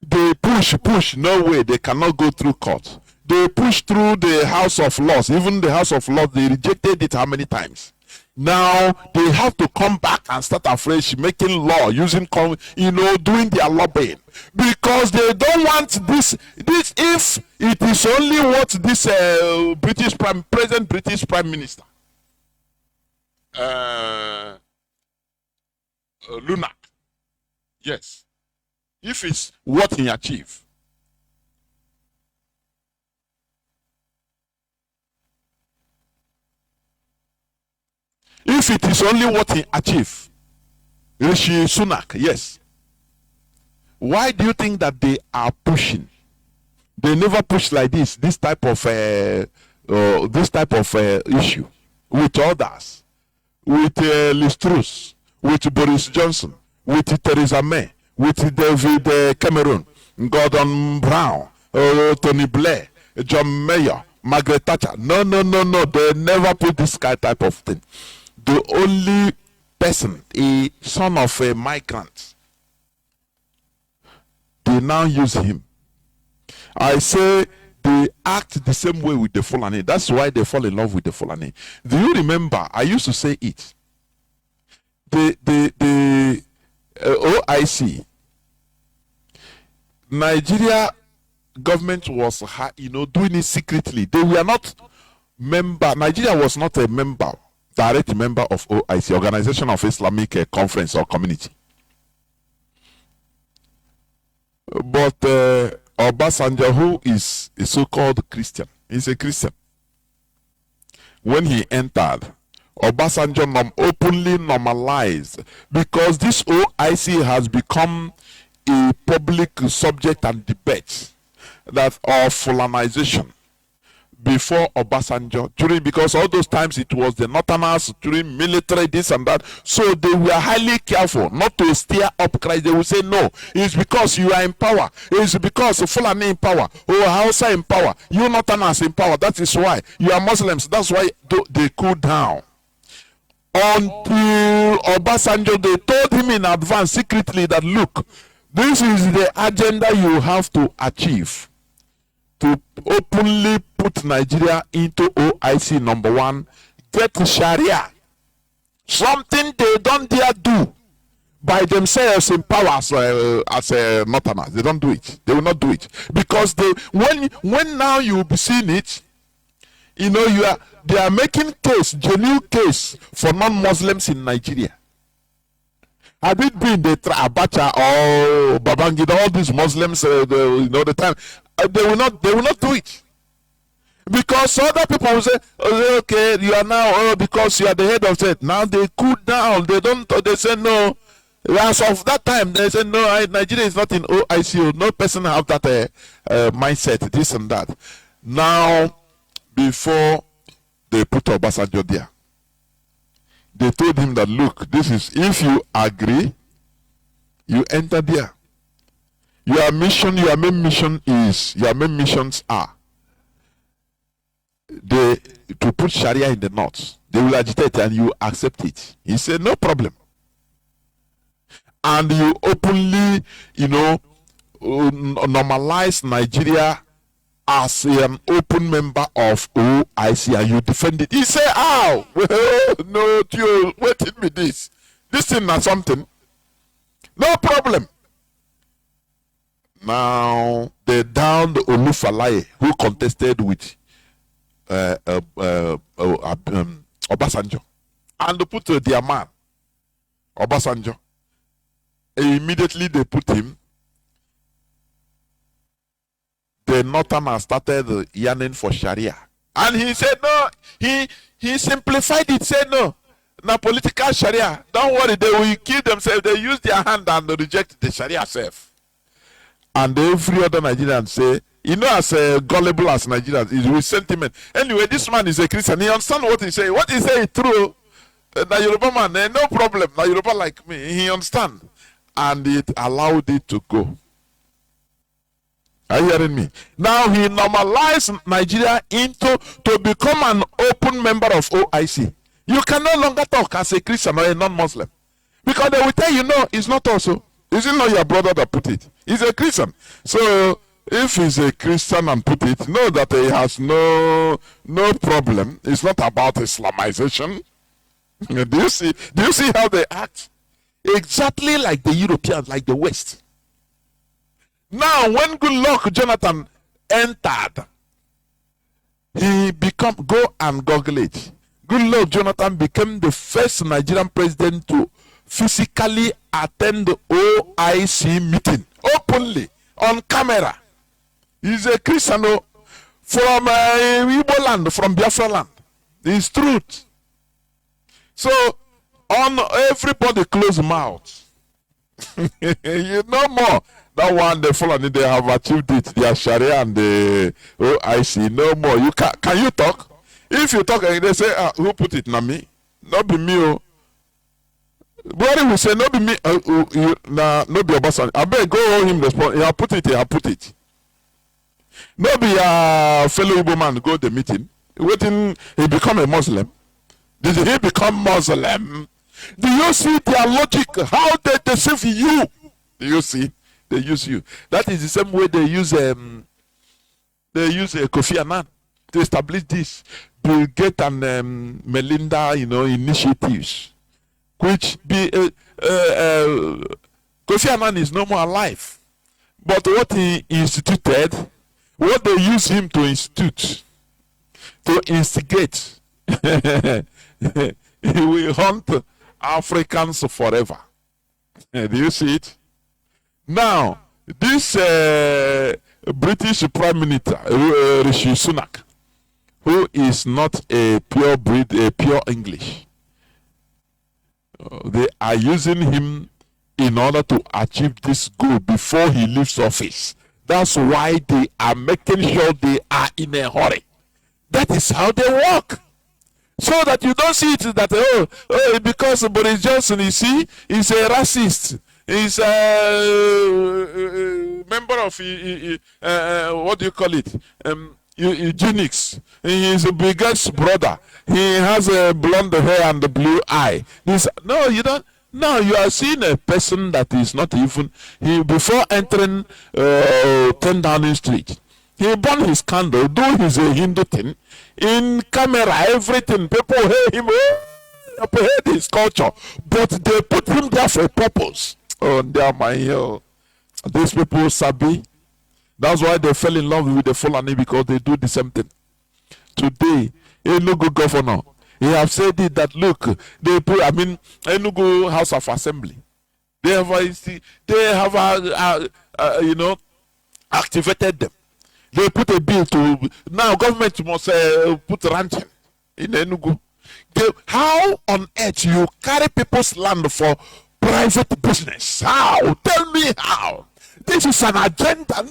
They push, no way, they cannot go through court. They push through the House of Laws. Even the House of Laws, they rejected it how many times? Now they have to come back and start afresh, making law, using, doing their lobbying, because they don't want this. If it is only what this present British Prime Minister, Lunak, yes, if it's what he achieved, if it is only what he achieved, Rishi Sunak, yes. Why do you think that they are pushing? They never push like this type of issue with others, with Liz Truss, with Boris Johnson, with Theresa May, with David Cameron, Gordon Brown, Tony Blair, John Mayer, Margaret Thatcher. No. They never put this type of thing. The only person, a son of a migrant, they now use him. I say they act the same way with the Fulani. That's why they fall in love with the Fulani. Do you remember? I used to say it. The OIC, Nigeria government was, doing it secretly. They were not member. Nigeria was not a member, direct member of OIC, Organization of Islamic Conference or Community. But Obasanjo, who is a so-called Christian, he's a Christian. When he entered, Obasanjo openly normalized, because this OIC has become a public subject and debate that of Fulanization before Obasanjo, because all those times it was the Northerners during military, this and that, so they were highly careful not to stir up Christ. They would say, no, it's because you are in power, it's because Fulani in power, or Hausa in power, you Northerners in power, that is why you are Muslims, that's why they cool down. Until Obasanjo, they told him in advance secretly that, look, this is the agenda you have to achieve, to openly put Nigeria into OIC, number one, get Sharia, something they don't dare do by themselves in power as Northerners. They don't do it. They will not do it, because when now you will be seeing it, you know, they are making genuine case for non-Muslims in Nigeria. Had it been the Abacha or Babangida, all these Muslims, the time, they will not do it, because other people will say, okay, you are now, because you are the head of state. Now they cool down. They say no. As of that time, they say no. Nigeria is not in OIC. No person have that mindset. This and that. Now, before they put Obasanjo there, they told him that, look, this is, if you agree, you enter there. Your main missions are to put Sharia in the north. They will agitate and you accept it. He said, no problem. And you openly, normalize Nigeria as an open member of OIC, and you defend it. He said, "Ow, no, you wait me this thing is something. No problem." Now they downed Olufalaye, who contested with Obasanjo, and put their man Obasanjo. Immediately they put him. The Northerners started yearning for Sharia, and he said no. He simplified it. Said no. Now political Sharia. Don't worry, they will kill themselves. They use their hand and reject the Sharia self. And every other Nigerian say, as gullible as Nigerians is with sentiment. Anyway, this man is a Christian. He understands what he say. What he say is true. The Yoruba man, no problem. The Yoruba like me, he understand, and it allowed it to go. Are you hearing me? Now he normalized Nigeria to become an open member of OIC. You can no longer talk as a Christian or a non-Muslim, because they will tell you, no, it's not also. Is it not your brother that put it? He's a Christian. So if he's a Christian and put it, know that he has no problem. It's not about Islamization. Do you see how they act? Exactly like the Europeans, like the West. Now, when Goodluck Jonathan entered, he go and Google it. Goodluck Jonathan became the first Nigerian president to physically attend the OIC meeting openly on camera. He's a Christian from Igbo land, from Biafra land. It's truth. So, on everybody close mouth. You know more. That one, the Fulani, they have achieved it. Their Sharia and the OIC. No more. You can you talk? If you talk, they say, who put it? Not me. Not be me. Brother will say, not be me. No be Obasanjo. I better go hold him respond. He put it. No be a fellow Igbo man go the meeting. Waiting, he become a Muslim. Did he become Muslim? Do you see their logic? How they deceive you? Do you see? They use you. That is the same way they use Kofi Annan to establish this Bill Gates and Melinda, initiatives, which Kofi Annan is no more alive. But what he instituted, what they use him to institute, to instigate, he will hunt Africans forever. Do you see it? Now, this British Prime Minister, Rishi Sunak, who is not a pure breed, a pure English, they are using him in order to achieve this goal before he leaves office. That's why they are making sure they are in a hurry. That is how they work. So that you don't see it that, because Boris Johnson, you see, is a racist. He's a member of, what do you call it? Eugenics. He is a biggest brother. He has a blonde hair and a blue eye. No, you don't. No, you are seeing a person that is not even. Before entering 10 Downing Street, he burned his candle, do his Hindu thing in camera, everything. People hate him, hate his culture, but they put him there for a purpose. Oh, these people sabi. That's why they fell in love with the Fulani, because they do the same thing. Today, Enugu governor, he have said it that look, Enugu House of Assembly, they have activated them. They put a bill to now government must put ranching in Enugu. How on earth you carry people's land for private business? How? Tell me how. This is an agenda.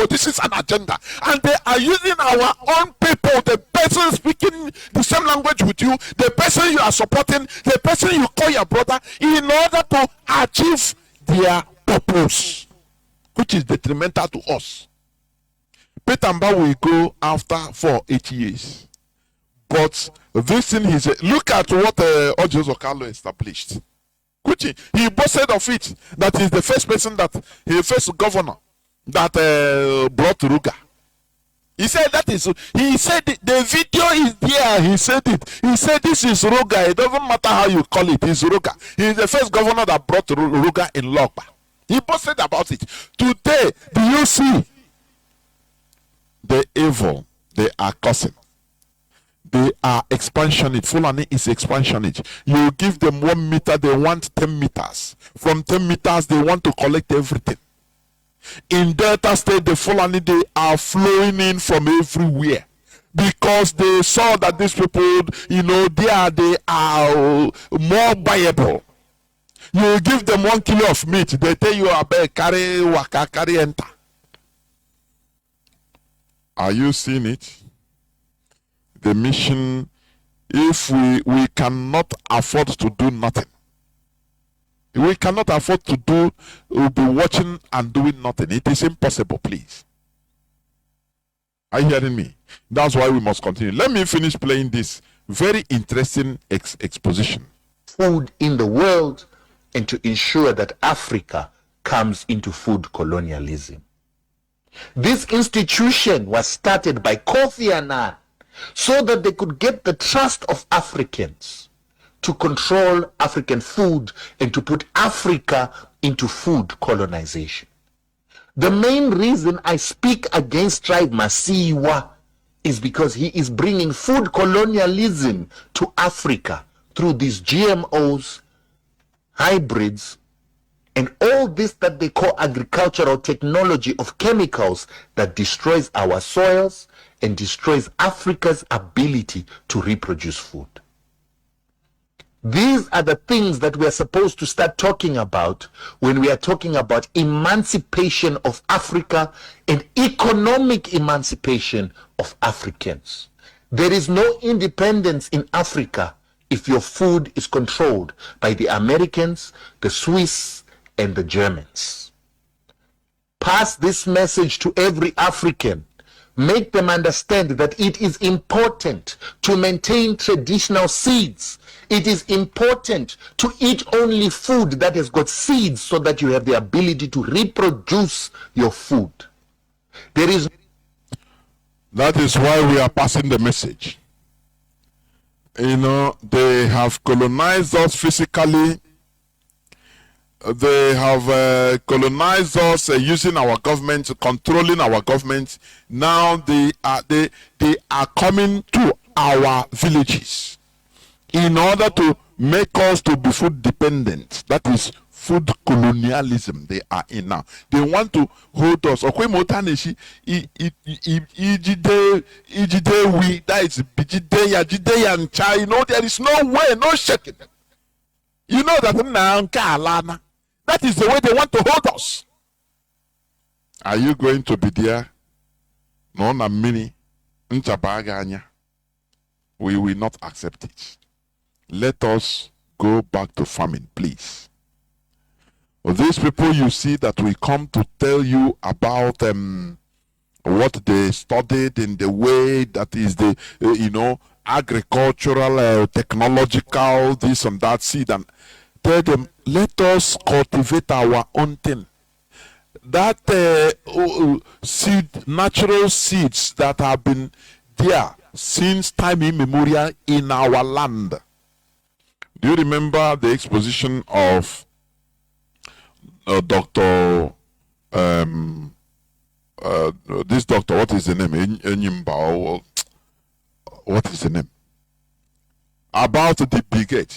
This is an agenda. And they are using our own people, the person speaking the same language with you, the person you are supporting, the person you call your brother, in order to achieve their purpose, which is detrimental to us. Peter Mba will go after for 8 years. But this thing is, look at what Ojo Zokalo established. He boasted of it, that he's the first person, that he first governor that brought Ruga. He said that is, he said the video is there, he said it. He said this is Ruga, it doesn't matter how you call it, it's Ruga. He's the first governor that brought Ruga in Logba. He boasted about it. Today, do you see the evil they are causing? They are expansionist. Fulani is expansionist. You give them 1 meter, they want 10 meters. From 10 meters, they want to collect everything. In Delta State, the Fulani, they are flowing in from everywhere, because they saw that these people, they are more viable. You give them 1 kilo of meat, they tell you about carry waka, carry enter. Are you seeing it? The mission, if we cannot afford to do nothing. We cannot afford to we'll be watching and doing nothing. It is impossible, please. Are you hearing me? That's why we must continue. Let me finish playing this very interesting exposition. Food in the world, and to ensure that Africa comes into food colonialism. This institution was started by Kofi Annan, so that they could get the trust of Africans to control African food and to put Africa into food colonization. The main reason I speak against tribe Masiwa is because he is bringing food colonialism to Africa through these GMOs, hybrids, and all this that they call agricultural technology of chemicals that destroys our soils and destroys Africa's ability to reproduce food. These are the things that we are supposed to start talking about when we are talking about emancipation of Africa and economic emancipation of Africans. There is no independence in Africa if your food is controlled by the Americans, the Swiss, and the Germans. Pass this message to every African. Make them understand that it is important to maintain traditional seeds. It is important to eat only food that has got seeds, so that you have the ability to reproduce your food. That is why we are passing the message. They have colonized us physically. They have colonized us using our government, controlling our government. Now they are coming to our villages in order to make us to be food dependent. That is food colonialism they are in now. They want to hold us. That is Bijideya and Chai. You know, there is no way, no shaking. You know that that is the way they want to hold us. Are you going to be there? No, na mini. We will not accept it. Let us go back to farming, please. These people you see that we come to tell you about what they studied in the way that is the agricultural, technological, this and that seed, and tell them, let us cultivate our own thing. That seed, natural seeds that have been there since time immemorial in our land. Do you remember the exposition of Dr. This doctor, what is the name? Enyimba, what is the name? About the brigade.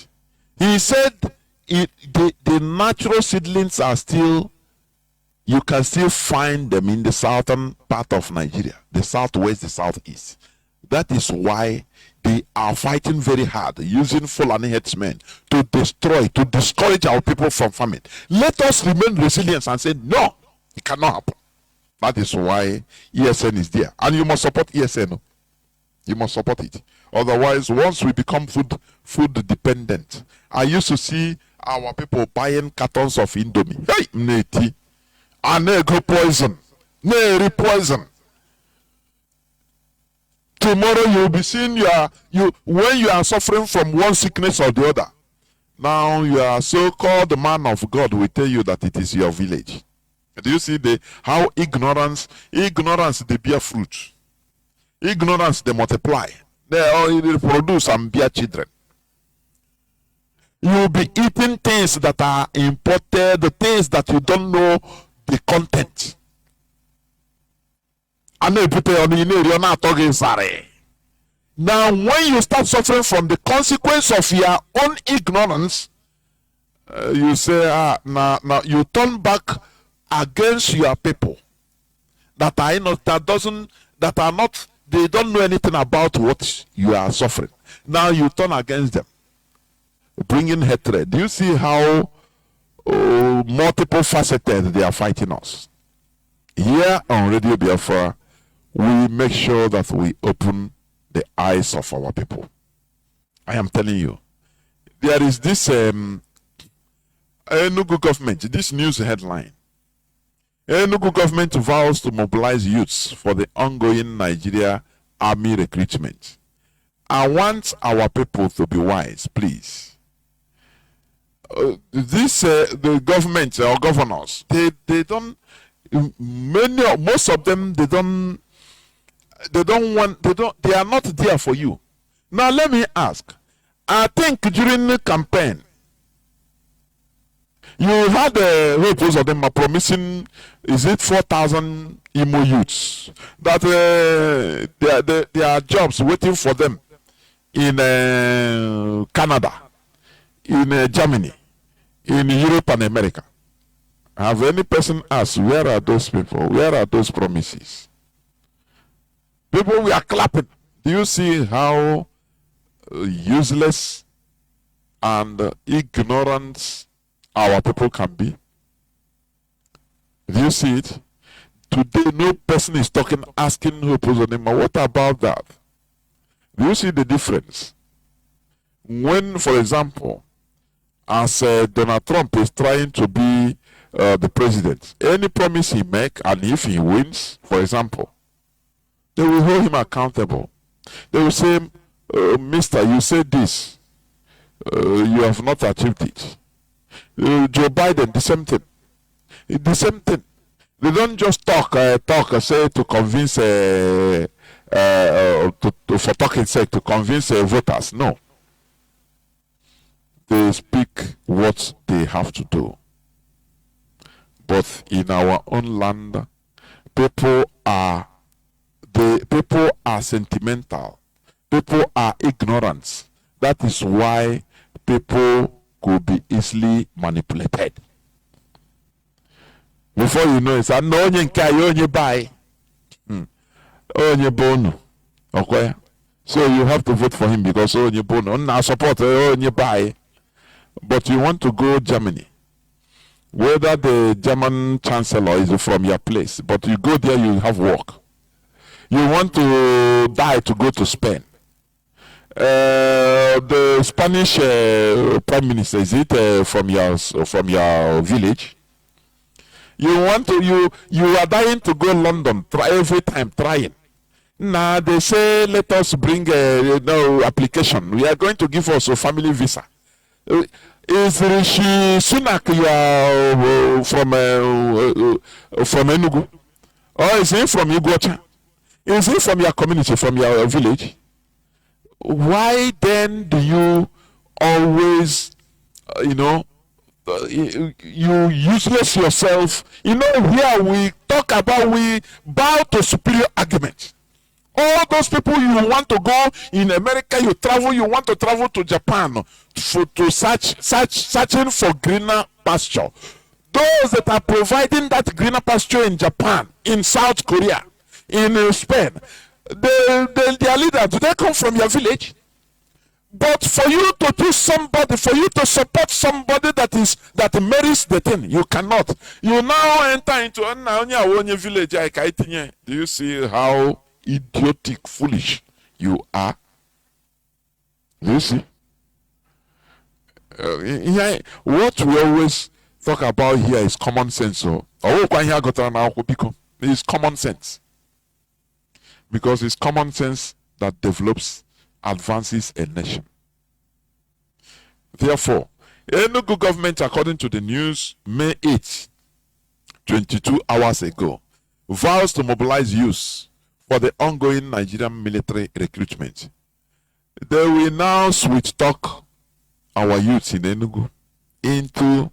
He said the natural seedlings are still, you can still find them in the southern part of Nigeria, the southwest, the southeast. That is why they are fighting very hard, using Fulani headsmen to destroy, to discourage our people from farming. Let us remain resilient and say, no, it cannot happen. That is why ESN is there. And you must support ESN. You must support it. Otherwise, once we become food dependent, I used to see our people buying cartons of Indomie. Hey, neti. And go poison. Poison. Tomorrow you will be seeing when you are suffering from one sickness or the other. Now you are so-called man of God will tell you that it is your village. Do you see how ignorance they bear fruit. Ignorance they multiply. They produce and bear children. You will be eating things that are imported, the things that you don't know the content. Now, when you start suffering from the consequence of your own ignorance, you say, now you turn back against your people that are not, they don't know anything about what you are suffering. Now you turn against them, bringing hatred. Do you see how multiple faceted they are fighting us? Here on Radio Biafra, we make sure that we open the eyes of our people. I am telling you, there is this Enugu government, this news headline. Enugu government vows to mobilize youths for the ongoing Nigeria army recruitment. I want our people to be wise, please. The government or governors, they don't, most of them, they are not there for you. Now let me ask, I think during the campaign you had reports of them are promising, is it 4,000 Imo youths that there are jobs waiting for them in Canada, in Germany, in Europe and America. Have any person asked, where are those people? Where are those promises? People, we are clapping. Do you see how useless and ignorant our people can be? Do you see it? Today, no person is asking who pulls on him. What about that? Do you see the difference? When, for example, as Donald Trump is trying to be the president, any promise he makes, and if he wins, for example, they will hold him accountable. They will say, Mister, you said this. You have not achieved it. Joe Biden, the same thing. The same thing. They don't just talk, say to convince, for talking sake, to convince voters. No. They speak what they have to do. But in our own land, people are sentimental. People are ignorant. That is why people could be easily manipulated. Before you know it, I know you can buy. Onye bono. Okay. So you have to vote for him because onye bono. Now support onye buy. But you want to go Germany. Whether the German chancellor is from your place, but you go there, you have work. You want to die to go to Spain. The Spanish prime minister, is it from your village? You want to you are dying to go London. Try every time trying. Now they say let us bring no application. We are going to give us a family visa. Is Rishi Sunak from Enugu, or is he from Iguacha? Is he from your community, from your village? Why then do you always, you useless yourself? Here we talk about, we bow to superior argument. All those people you want to go in America, you want to travel to Japan to searching for greener pasture. Those that are providing that greener pasture in Japan, in South Korea, in Spain, their leader, do they come from your village? But for you to choose somebody, for you to support somebody that merits the thing, you cannot. You now enter into a village. Do you see how idiotic, foolish you are? Do you see? What we always talk about here is common sense. It's common sense. Because it's common sense that develops, advances a nation. Therefore, Enugu government, according to the news, May 8, 22 hours ago, vows to mobilize youth for the ongoing Nigerian military recruitment. They will now switch talk our youths in Enugu into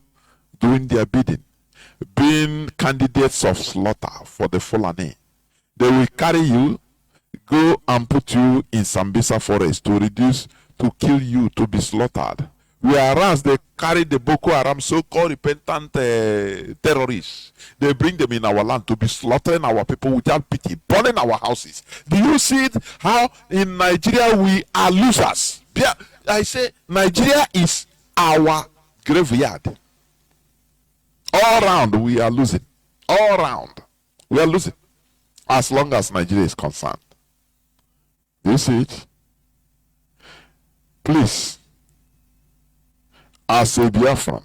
doing their bidding, being candidates of slaughter for the Fulani. They will carry you, go and put you in Sambisa forest to kill you, to be slaughtered. Whereas they carry the Boko Haram, so-called repentant terrorists, they bring them in our land to be slaughtering our people without pity, burning our houses. Do you see it? How in Nigeria we are losers? I say Nigeria is our graveyard. All round we are losing. All round we are losing. As long as Nigeria is concerned. Do you see it? Please, as a Biafran,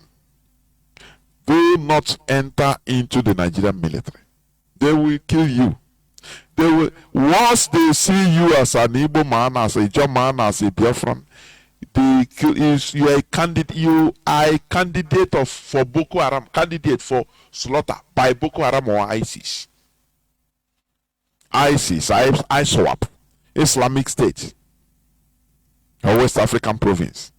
do not enter into the Nigerian military. They will kill you. They will, once they see you as an Igbo man, as a German, as a Biafran, you are a candidate for Boko Haram, candidate for slaughter by Boko Haram or ISIS. ISWAP, Islamic State, or West African province.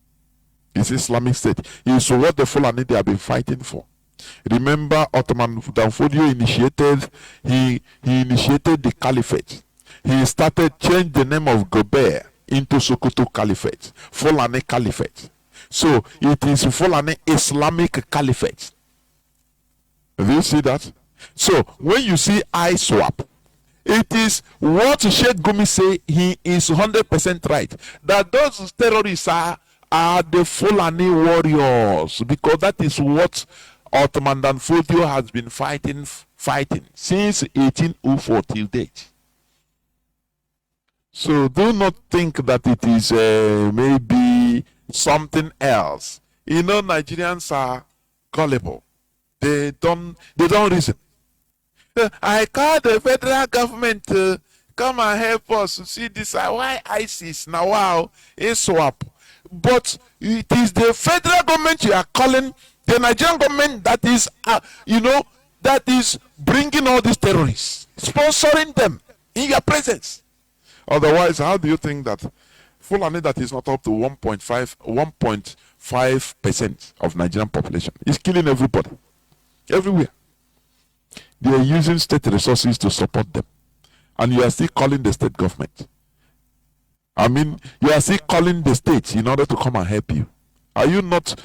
It's Islamic State. It's what the Fulani they have been fighting for. Remember, Ottoman Danfodio initiated the caliphate. He started change the name of Gober into Sokoto Caliphate, Fulani Caliphate. So it is Fulani Islamic Caliphate. Do you see that? So when you see ISWAP, it is what Sheikh Gumi say. He is 100% right that those terrorists are the Fulani warriors, because that is what Ottoman Danfodio has been fighting since 1804 till date. So do not think that it is maybe something else. Nigerians are gullible. They don't reason. I call the federal government to come and help us see this. Why ISIS now? Wow, it's swap. But it is the federal government you are calling, the Nigerian government that is, that is bringing all these terrorists, sponsoring them in your presence. Otherwise, how do you think that Fulani that is not up to 1.5% of Nigerian population is killing everybody, everywhere? They are using state resources to support them, and you are still calling the state government. I mean, you are still calling the state in order to come and help you. Are you not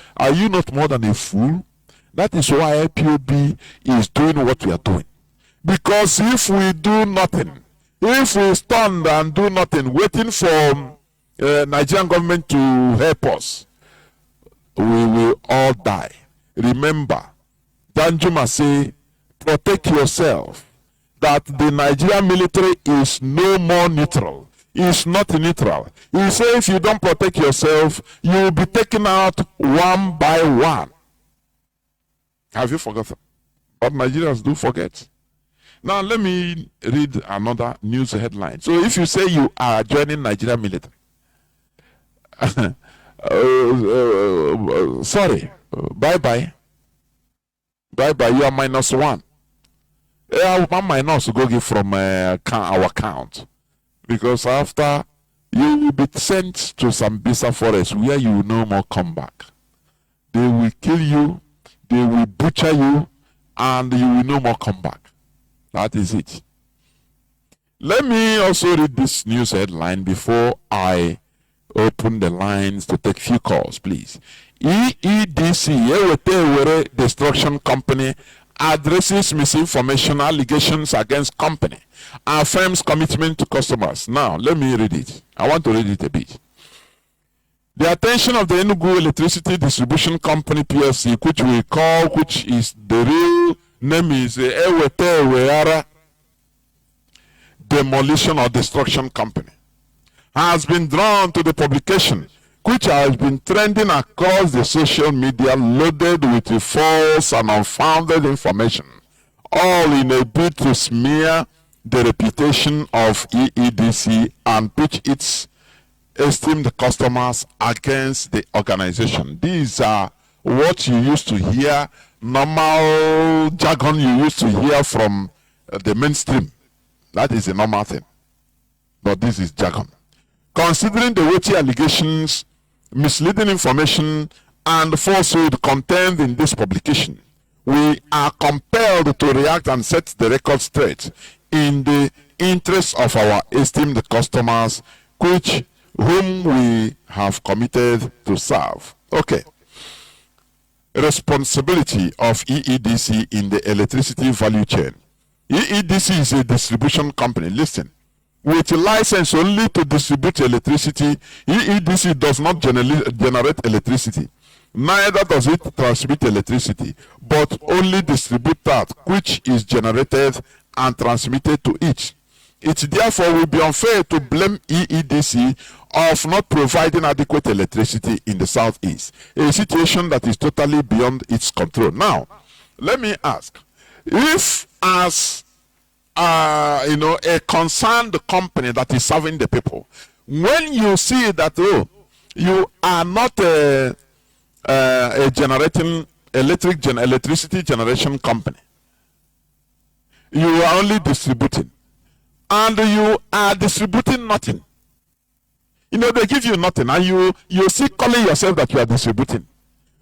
more than a fool? That is why IPOB is doing what we are doing. Because if we do nothing, if we stand and do nothing, waiting for Nigerian government to help us, we will all die. Remember, Danjuma say, protect yourself. That the Nigerian military is no more neutral. It's not neutral. He say if you don't protect yourself, you will be taken out one by one. Have you forgotten? But Nigerians do forget. Now let me read another news headline. So if you say you are joining Nigerian military, sorry, bye-bye. Bye-bye, you are -1. One minus go give from our account. Because after, you will be sent to Sambisa forest where you will no more come back. They will kill you, they will butcher you, and you will no more come back. That is it. Let me also read this news headline before I open the lines to take few calls, please. EEDC, Destruction Company, addresses misinformation allegations against company, affirms commitment to customers. Now, let me read it. I want to read it a bit. The attention of the Enugu Electricity Distribution Company PLC, which is the real name is Ewete Weara Demolition or Destruction Company, has been drawn to the publication, which has been trending across the social media, loaded with false and unfounded information, all in a bid to smear the reputation of EEDC and pitch its esteemed customers against the organization. These are what you used to hear, normal jargon you used to hear from the mainstream. That is a normal thing. But this is jargon. Considering the weighty allegations, misleading information, and falsehood contained in this publication, we are compelled to react and set the record straight in the interest of our esteemed customers, whom we have committed to serve. Okay. Responsibility of EEDC in the electricity value chain. EEDC is a distribution company. Listen. With a license only to distribute electricity, EEDC does not generate electricity. Neither does it transmit electricity, but only distribute that which is generated and transmitted to it. It therefore will be unfair to blame EEDC of not providing adequate electricity in the southeast, a situation that is totally beyond its control. Now, let me ask, if as a concerned company that is serving the people, when you see that you are not a generating electricity generation company, you are only distributing, and you are distributing nothing. They give you nothing, and you see calling yourself that you are distributing,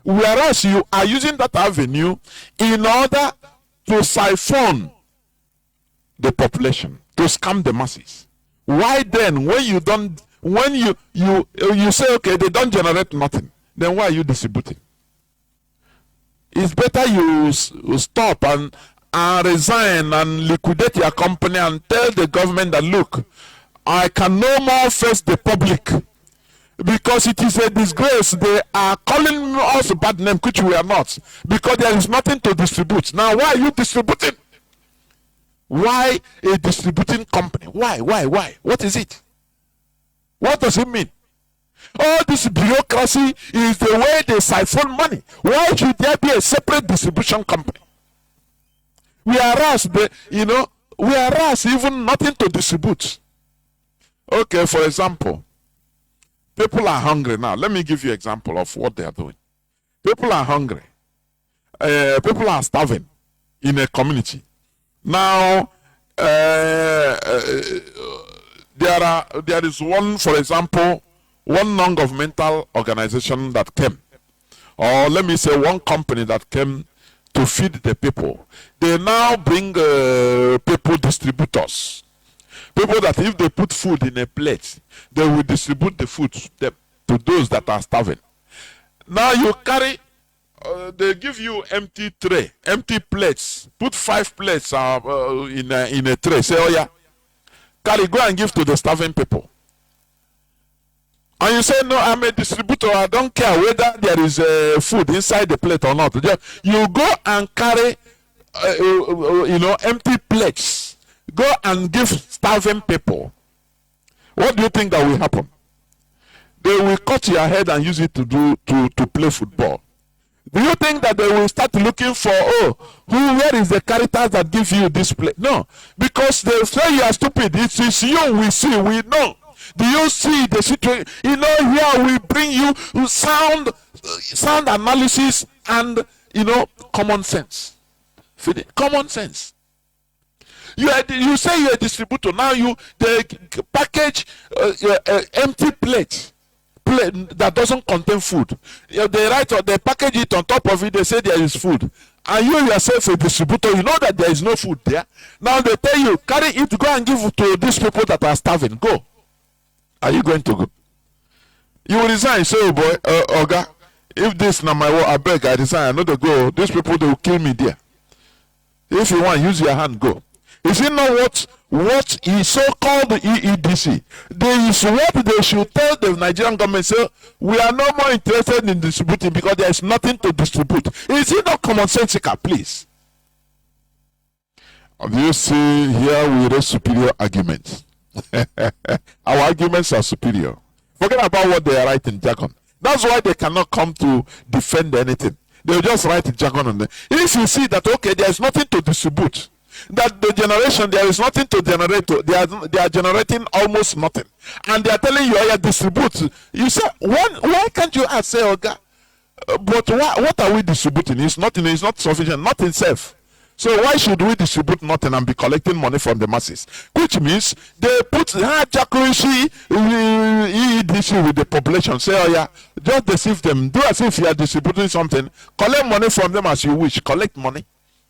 whereas you are using that avenue in order to siphon the population, to scam the masses. Why then, when you don't, when you say, okay, they don't generate nothing, then why are you distributing? It's better you stop and resign and liquidate your company and tell the government that, look, I can no more face the public because it is a disgrace. They are calling us a bad name, which we are not, because there is nothing to distribute. Now, why are you distributing? Why a distributing company? Why? What is it? What does it mean? All this bureaucracy is the way they siphon money. Why should there be a separate distribution company? Whereas even nothing to distribute. Okay, for example, people are hungry now. Let me give you an example of what they are doing. People are hungry. People are starving in a community. Now, there is one, for example, one non-governmental organization that came, or let me say one company that came to feed the people. They now bring people distributors. People that if they put food in a plate, they will distribute the food to those that are starving. Now you carry they give you empty tray, empty plates. Put 5 plates in a tray. Say, oh yeah, carry, go and give to the starving people. And you say, no, I'm a distributor. I don't care whether there is food inside the plate or not. You go and carry, empty plates. Go and give starving people. What do you think that will happen? They will cut your head and use it to play football. Do you think that they will start looking for, where is the characters that give you this plate? No, because they say you are stupid. It is you we see, we know. Do you see the situation? Here we bring you sound analysis and common sense. Common sense. You say you're a distributor. Now they package empty plate that doesn't contain food. They package it on top of it. They say there is food, and you yourself a distributor, you know that there is no food there. Now they tell you, carry it, go and give it to these people that are starving. Go. Are you going to go? You will resign. Say, oh boy, Oga, if this na my work, I beg, I resign. I know they go. These people, they will kill me there. If you want, use your hand, go. Is it not what is so-called EEDC? There is what they should tell the Nigerian government, say, we are no more interested in distributing because there is nothing to distribute. Is it not commonsensical, please? Do you see here we raise superior arguments? Our arguments are superior. Forget about what they write in jargon. That's why they cannot come to defend anything. They'll just write jargon on them. If you see that, okay, there is nothing to distribute, that the generation, there is nothing to generate, they are generating almost nothing, and they are telling you, I distribute. You say, why can't you ask, say, okay, but what are we distributing? It's nothing, it's not sufficient, not in self. So why should we distribute nothing and be collecting money from the masses? Which means they put EEDC with the population. Say, oh yeah, just deceive them. Do as if you are distributing something. Collect money from them as you wish. Collect money,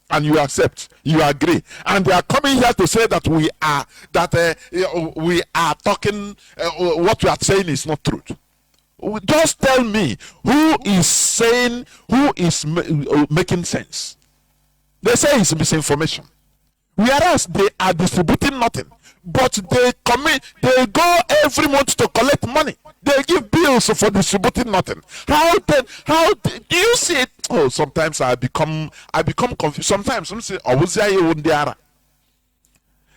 and you accept. You agree. And they are coming here to say that we are talking. What you are saying is not truth. Just tell me who is saying, who is making sense. They say it's misinformation, whereas they are distributing nothing, but they go every month to collect money. They give bills for distributing nothing. How do you see it? Oh, sometimes I become confused. Sometimes some say,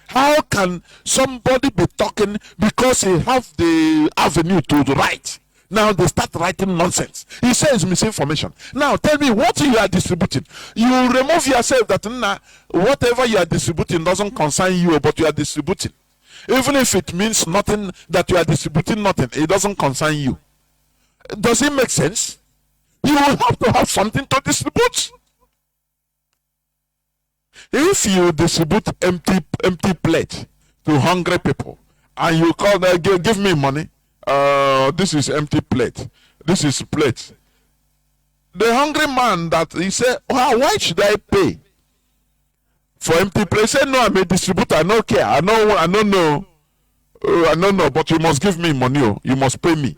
how can somebody be talking because he have the avenue to write? Now they start writing nonsense. He says misinformation. Now tell me what you are distributing. You remove yourself that whatever you are distributing doesn't concern you, but you are distributing. Even if it means nothing, that you are distributing nothing, it doesn't concern you. Does it make sense? You will have to have something to distribute. If you distribute empty plate to hungry people and you call them, give me money, this is empty plate, this is plate. The hungry man that he said, why should I pay for empty plate? He said, no, I'm a distributor, I don't care, I don't know, but you must give me money, you must pay me.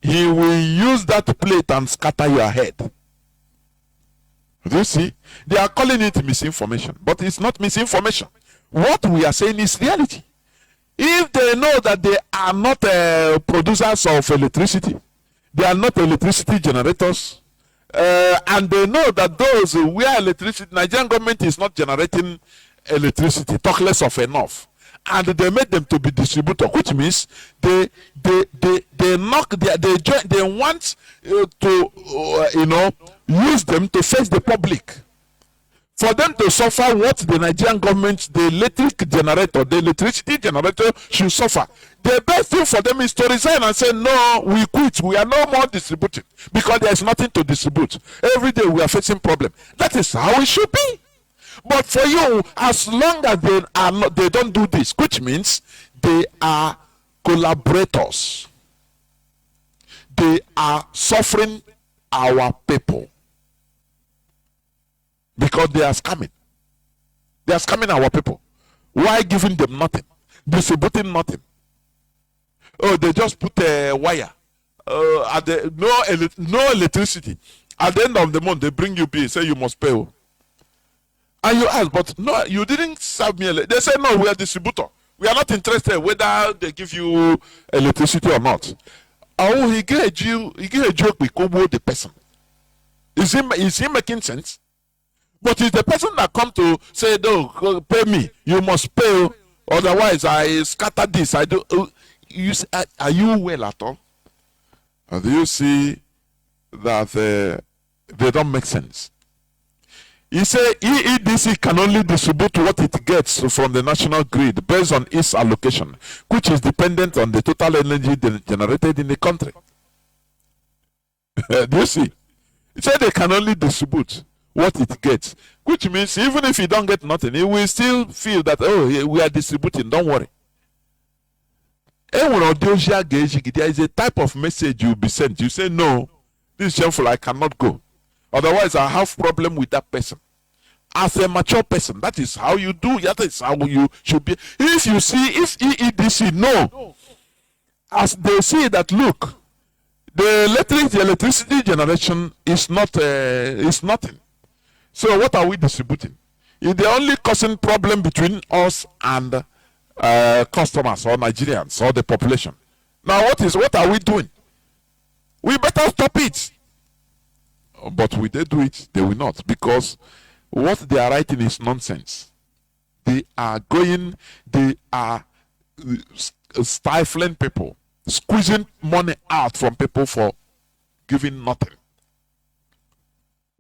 He will use that plate and scatter your head. Do you see? They are calling it misinformation, but it's not misinformation. What we are saying is reality. If they know that they are not producers of electricity, they are not electricity generators, and they know that those where electricity, Nigerian government is not generating electricity, talk less of enough, and they made them to be distributor, which means they want to use them to face the public. For them to suffer what the Nigerian government, the electricity generator should suffer. The best thing for them is to resign and say, no, we quit. We are no more distributing because there is nothing to distribute. Every day we are facing problems. That is how it should be. But for you, as long as they don't do this, which means they are collaborators. They are suffering our people. Because they are scamming. They are scamming our people. Why giving them nothing? Distributing nothing. Oh, they just put a wire. No electricity. At the end of the month, they bring you bill, say you must pay. And you ask, but no, you didn't serve me. They say, no, we are distributor. We are not interested whether they give you electricity or not. Oh, he gave a joke with the person. Is he making sense? But it's the person that come to say, no, pay me. You must pay. Otherwise, I scatter this. I do. You say, are you well at all? And do you see that they don't make sense? He said EEDC can only distribute what it gets from the national grid based on its allocation, which is dependent on the total energy generated in the country. Do you see? He said they can only distribute what it gets, which means even if you don't get nothing, you will still feel that, oh, we are distributing, don't worry. There is a type of message you will be sent. You say, no, this is shameful, I cannot go. Otherwise, I have problem with that person. As a mature person, that is how you do. That is how you should be. If you see, if EEDC know, as they see that, look, the electricity generation is not is nothing. So what are we distributing? If they're only causing problem between us and customers or Nigerians or the population. Now what are we doing? We better stop it. But will they do it? They will not, because what they are writing is nonsense. They are stifling people, squeezing money out from people for giving nothing.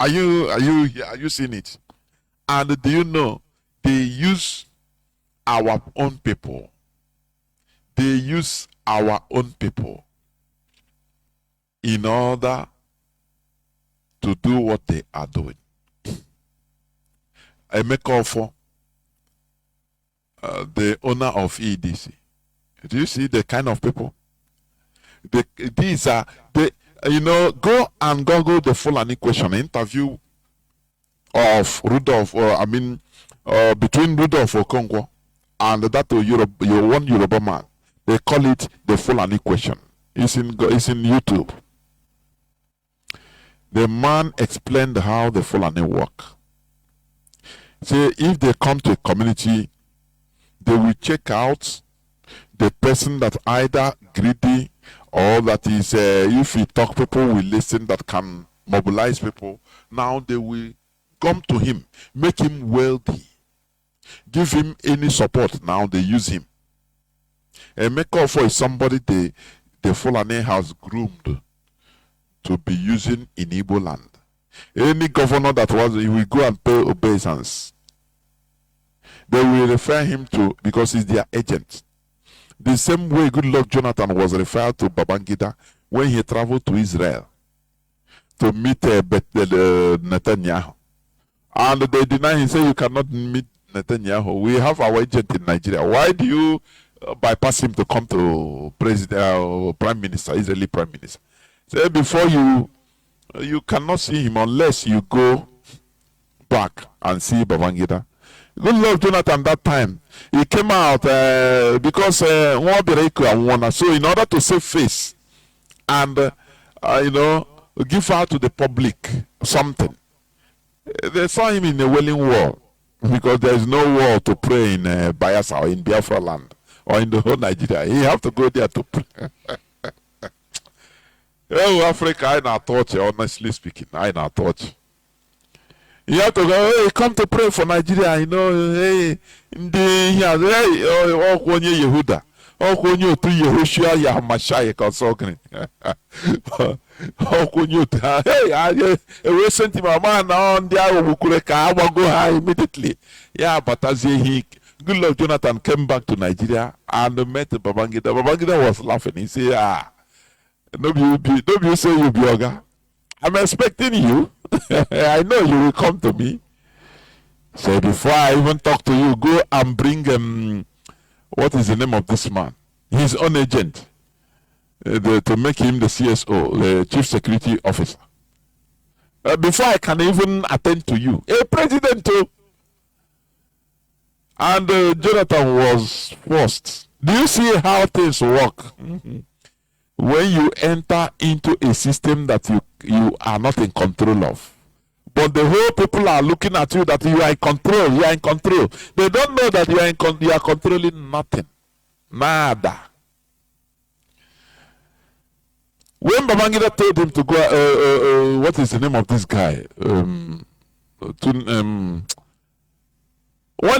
Are you seeing it? And do you know they use our own people? They use our own people in order to do what they are doing. I make call for the owner of EDC. Do you see the kind of people? These are the, go and Google the Fulani question interview of Rudolph, between Rudolph Okongwo and that one Yoruba man. They call it the Fulani question. It's in YouTube. The man explained how the Fulani work. Say, if they come to a community, they will check out the person that either greedy or that is, if he talk, people will listen, that can mobilize people. Now they will come to him, make him wealthy, give him any support. Now they use him. A maker for is somebody the Fulani has groomed to be using in Igbo land. Any governor that he will go and pay obeisance. They will refer him to, because he's their agent. The same way Goodluck Jonathan was referred to Babangida when he traveled to Israel to meet Netanyahu. And they deny him, say you cannot meet Netanyahu. We have our agent in Nigeria. Why do you bypass him to come to Prime Minister, Israeli Prime Minister? Say before you cannot see him unless you go back and see Babangida. Goodluck Jonathan that time, he came out because so in order to save face and give out to the public something, they saw him in a wailing wall, because there is no wall to pray in Bayelsa or in Biafra land or in the whole Nigeria. He have to go there to pray. Oh, Africa, I not touch, honestly speaking, I not touch. You have to go, hey, come to pray for Nigeria, hey, Yehuda. Okunyo to Yehoshua Yahamashai consulting. Okunyo, hey, we sent him a man on the Awukureka, I will go high immediately. Yeah, but as he Goodluck Jonathan came back to Nigeria and met Babangida. Babangida was laughing. He said, no, you say you be Oga. I'm expecting you. I know you will come to me. So before I even talk to you, go and bring what is the name of this man? His own agent, to make him the CSO, the Chief Security Officer. Before I can even attend to you, a president too. And Jonathan was forced. Do you see how things work? when you enter into a system that you are not in control of. But the whole people are looking at you that you are in control, you are in control. They don't know that you are controlling nothing. Nada. When Babangida told him to go, what is the name of this guy? When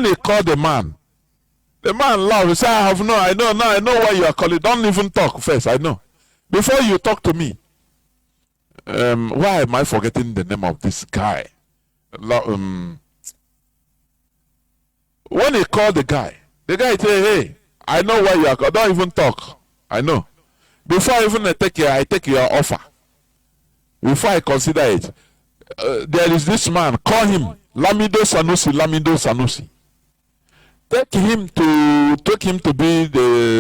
he called the man laughed. He said, I know why you are calling. Don't even talk first, I know. Before you talk to me, why am I forgetting the name of this guy? When he called the guy said, hey, I know why you are calling. Don't even talk. I know. Before I even take your offer. Before I consider it, there is this man, call him Lamido Sanusi. Take him to be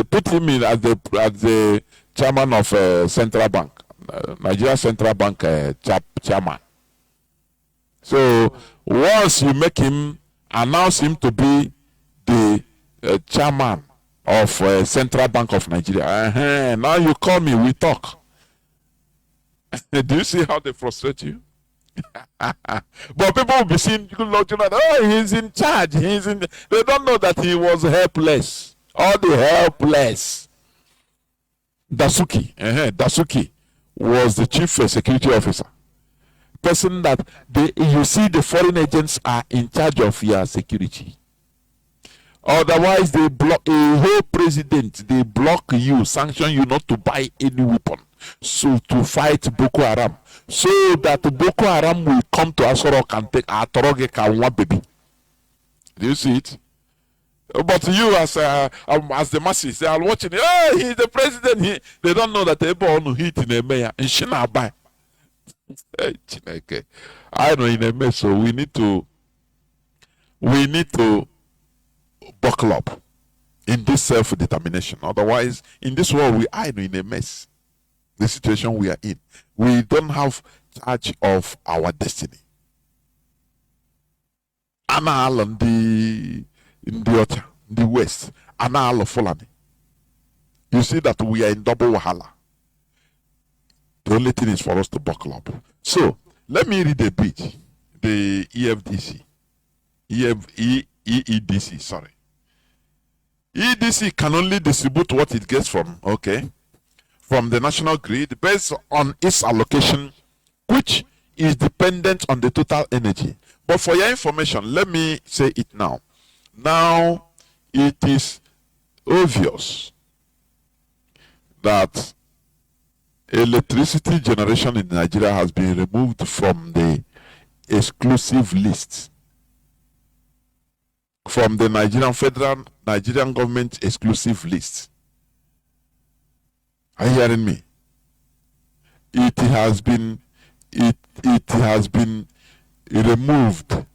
put him in as the chairman of Central Bank, Nigeria Central Bank chairman. So once you announce him to be the chairman of Central Bank of Nigeria, now you call me, we talk. Do you see how they frustrate you? But people will be seeing, oh, he's in charge. They don't know that he was helpless. All the helpless. Dasuki was the chief security officer. Person that you see the foreign agents are in charge of your security. Otherwise, they block a whole president. They block you, sanction you not to buy any weapon. So to fight Boko Haram. So that Boko Haram will come to Asorok and take Atoroge Kawa baby. Do you see it? But you as the masses, they are watching. Oh, he's the president. They don't know that they born hit in a mayor and Shina buy. I know in a mess, so we need to buckle up in this self-determination. Otherwise, in this world we are in a mess. The situation we are in, we don't have charge of our destiny. Anal in the west, Anal of Fulani. You see that we are in double wahala. The only thing is for us to buckle up. So let me read a bit. The EEDC, sorry. EDC can only distribute what it gets from the national grid based on its allocation, which is dependent on the total energy. But for your information, let me say it now. Now, it is obvious that electricity generation in Nigeria has been removed from the exclusive list, from the Nigerian government exclusive list. Are you hearing me? It has been removed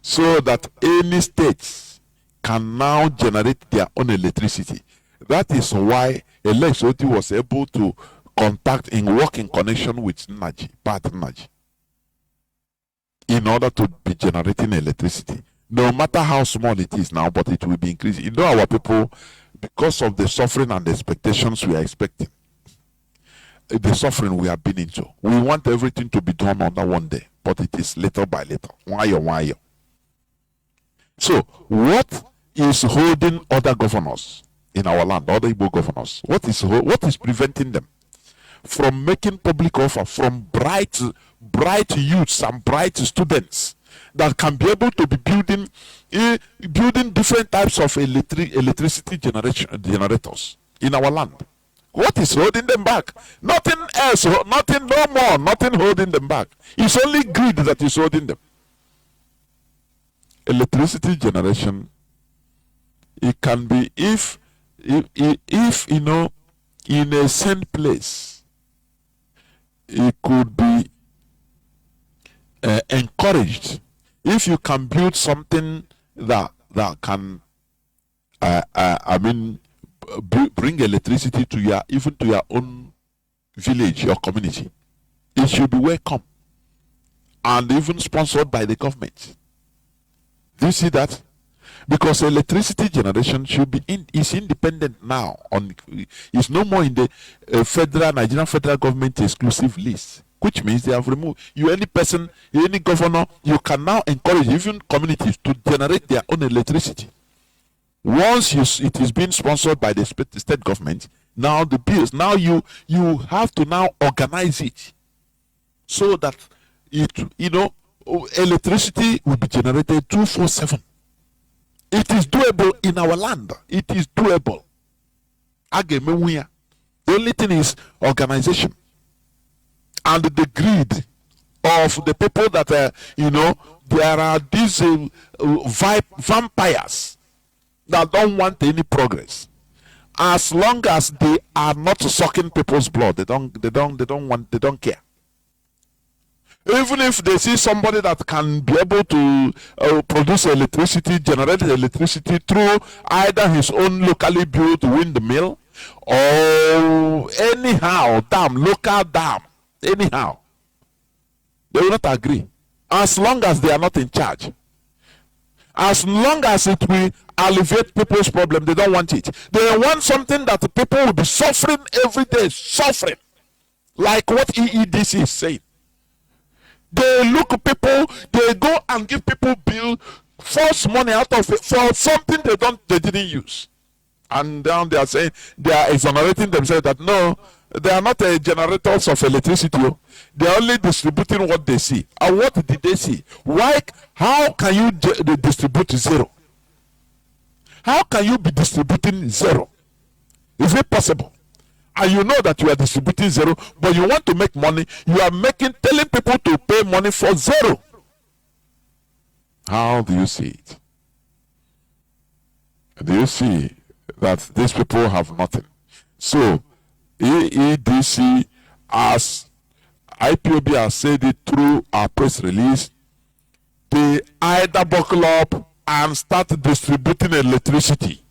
so that any states can now generate their own electricity. That is why Elexoti was able to work in connection with Bad Naji, in order to be generating electricity. No matter how small it is now, but it will be increasing. You know, our people, because of the suffering and the expectations we are expecting, the suffering we have been into, we want everything to be done under one day, but it is little by little. Why? So, what is holding other governors in our land, other Igbo governors? What is preventing them from making public offer from bright youths and bright students that can be able to be building different types of electricity generators in our land? What is holding them back? Nothing else, nothing holding them back. It's only greed that is holding them. Electricity generation, it can be if you know, in a same place, it could be encouraged. If you can build something that can bring electricity to even to your own village, your community, it should be welcome and even sponsored by the government. Do you see that? because electricity generation should be is independent now. It's no more in the Nigerian federal government exclusive list, which means they have removed you. Any person, any governor, you can now encourage even communities to generate their own electricity. Once it is being sponsored by the state government, now the bills, now you have to now organize it so that electricity will be generated 24/7. It is doable in our land. It is doable. The only thing is organization and the greed of the people that there are these vampires that don't want any progress. As long as they are not sucking people's blood, they don't care. Even if they see somebody that can be able to produce electricity, generate electricity through either his own locally built windmill or local dam, anyhow, they will not agree. As long as they are not in charge. As long as it will alleviate people's problem, they don't want it. They want something that the people will be suffering every day, suffering. Like what EEDC is saying. They look at people, they go and give people bill, force money out of it for something they didn't use. And then they are saying, they are exonerating themselves that no, they are not generators of electricity. They are only distributing what they see. And what did they see? Why? How can you distribute zero? How can you be distributing zero? Is it possible? And you know that you are distributing zero, but you want to make money. You are telling people to pay money for zero. How do you see it? Do you see that these people have nothing? So, EEDC, as IPOB has said it through our press release, they either buckle up and start distributing electricity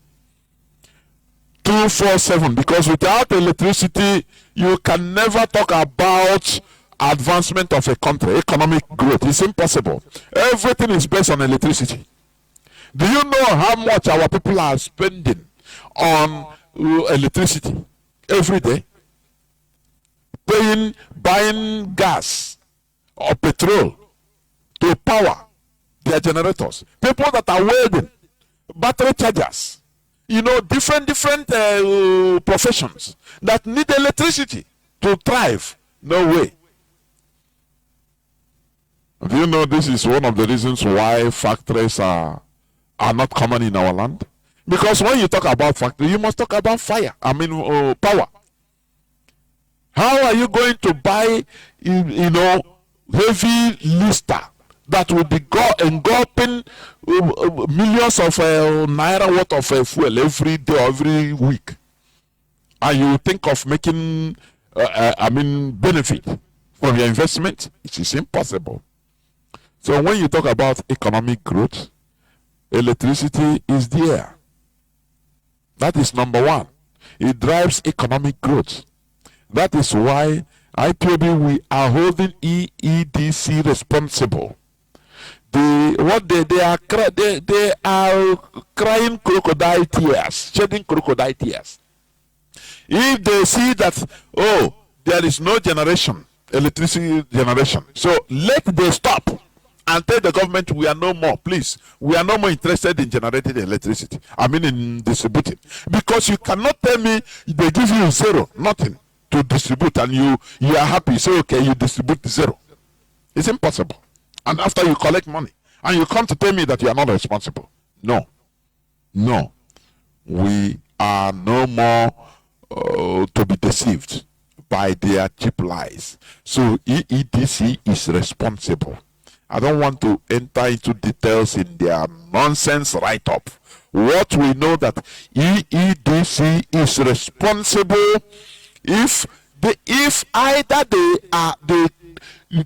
24/7, because without electricity, you can never talk about advancement of a country, economic growth. It's impossible. Everything is based on electricity. Do you know how much our people are spending on electricity every day? Buying gas or petrol to power their generators. People that are welding, battery chargers, different professions that need electricity to thrive. No way. Do you know this is one of the reasons why factories are not common in our land? Because when you talk about factory, you must talk about power. How are you going to buy, heavy lister that will be engulfing millions of naira worth of fuel every day or every week? And you think of making, benefit from your investment? It is impossible. So when you talk about economic growth, electricity is there. That is number one. It drives economic growth. That is why IPOB, we are holding EEDC responsible. They are crying crocodile tears, shedding crocodile tears. If they see that, there is no electricity generation, so let them stop and tell the government, we are no more, please. We are no more interested in generating electricity. In distributing. Because you cannot tell me they give you zero, nothing to distribute, and you are happy. So, okay, you distribute zero. It's impossible. And after you collect money, and you come to tell me that you are not responsible. No. We are no more to be deceived by their cheap lies. So EEDC is responsible. I don't want to enter into details in their nonsense write-up. What we know that EEDC is responsible if either they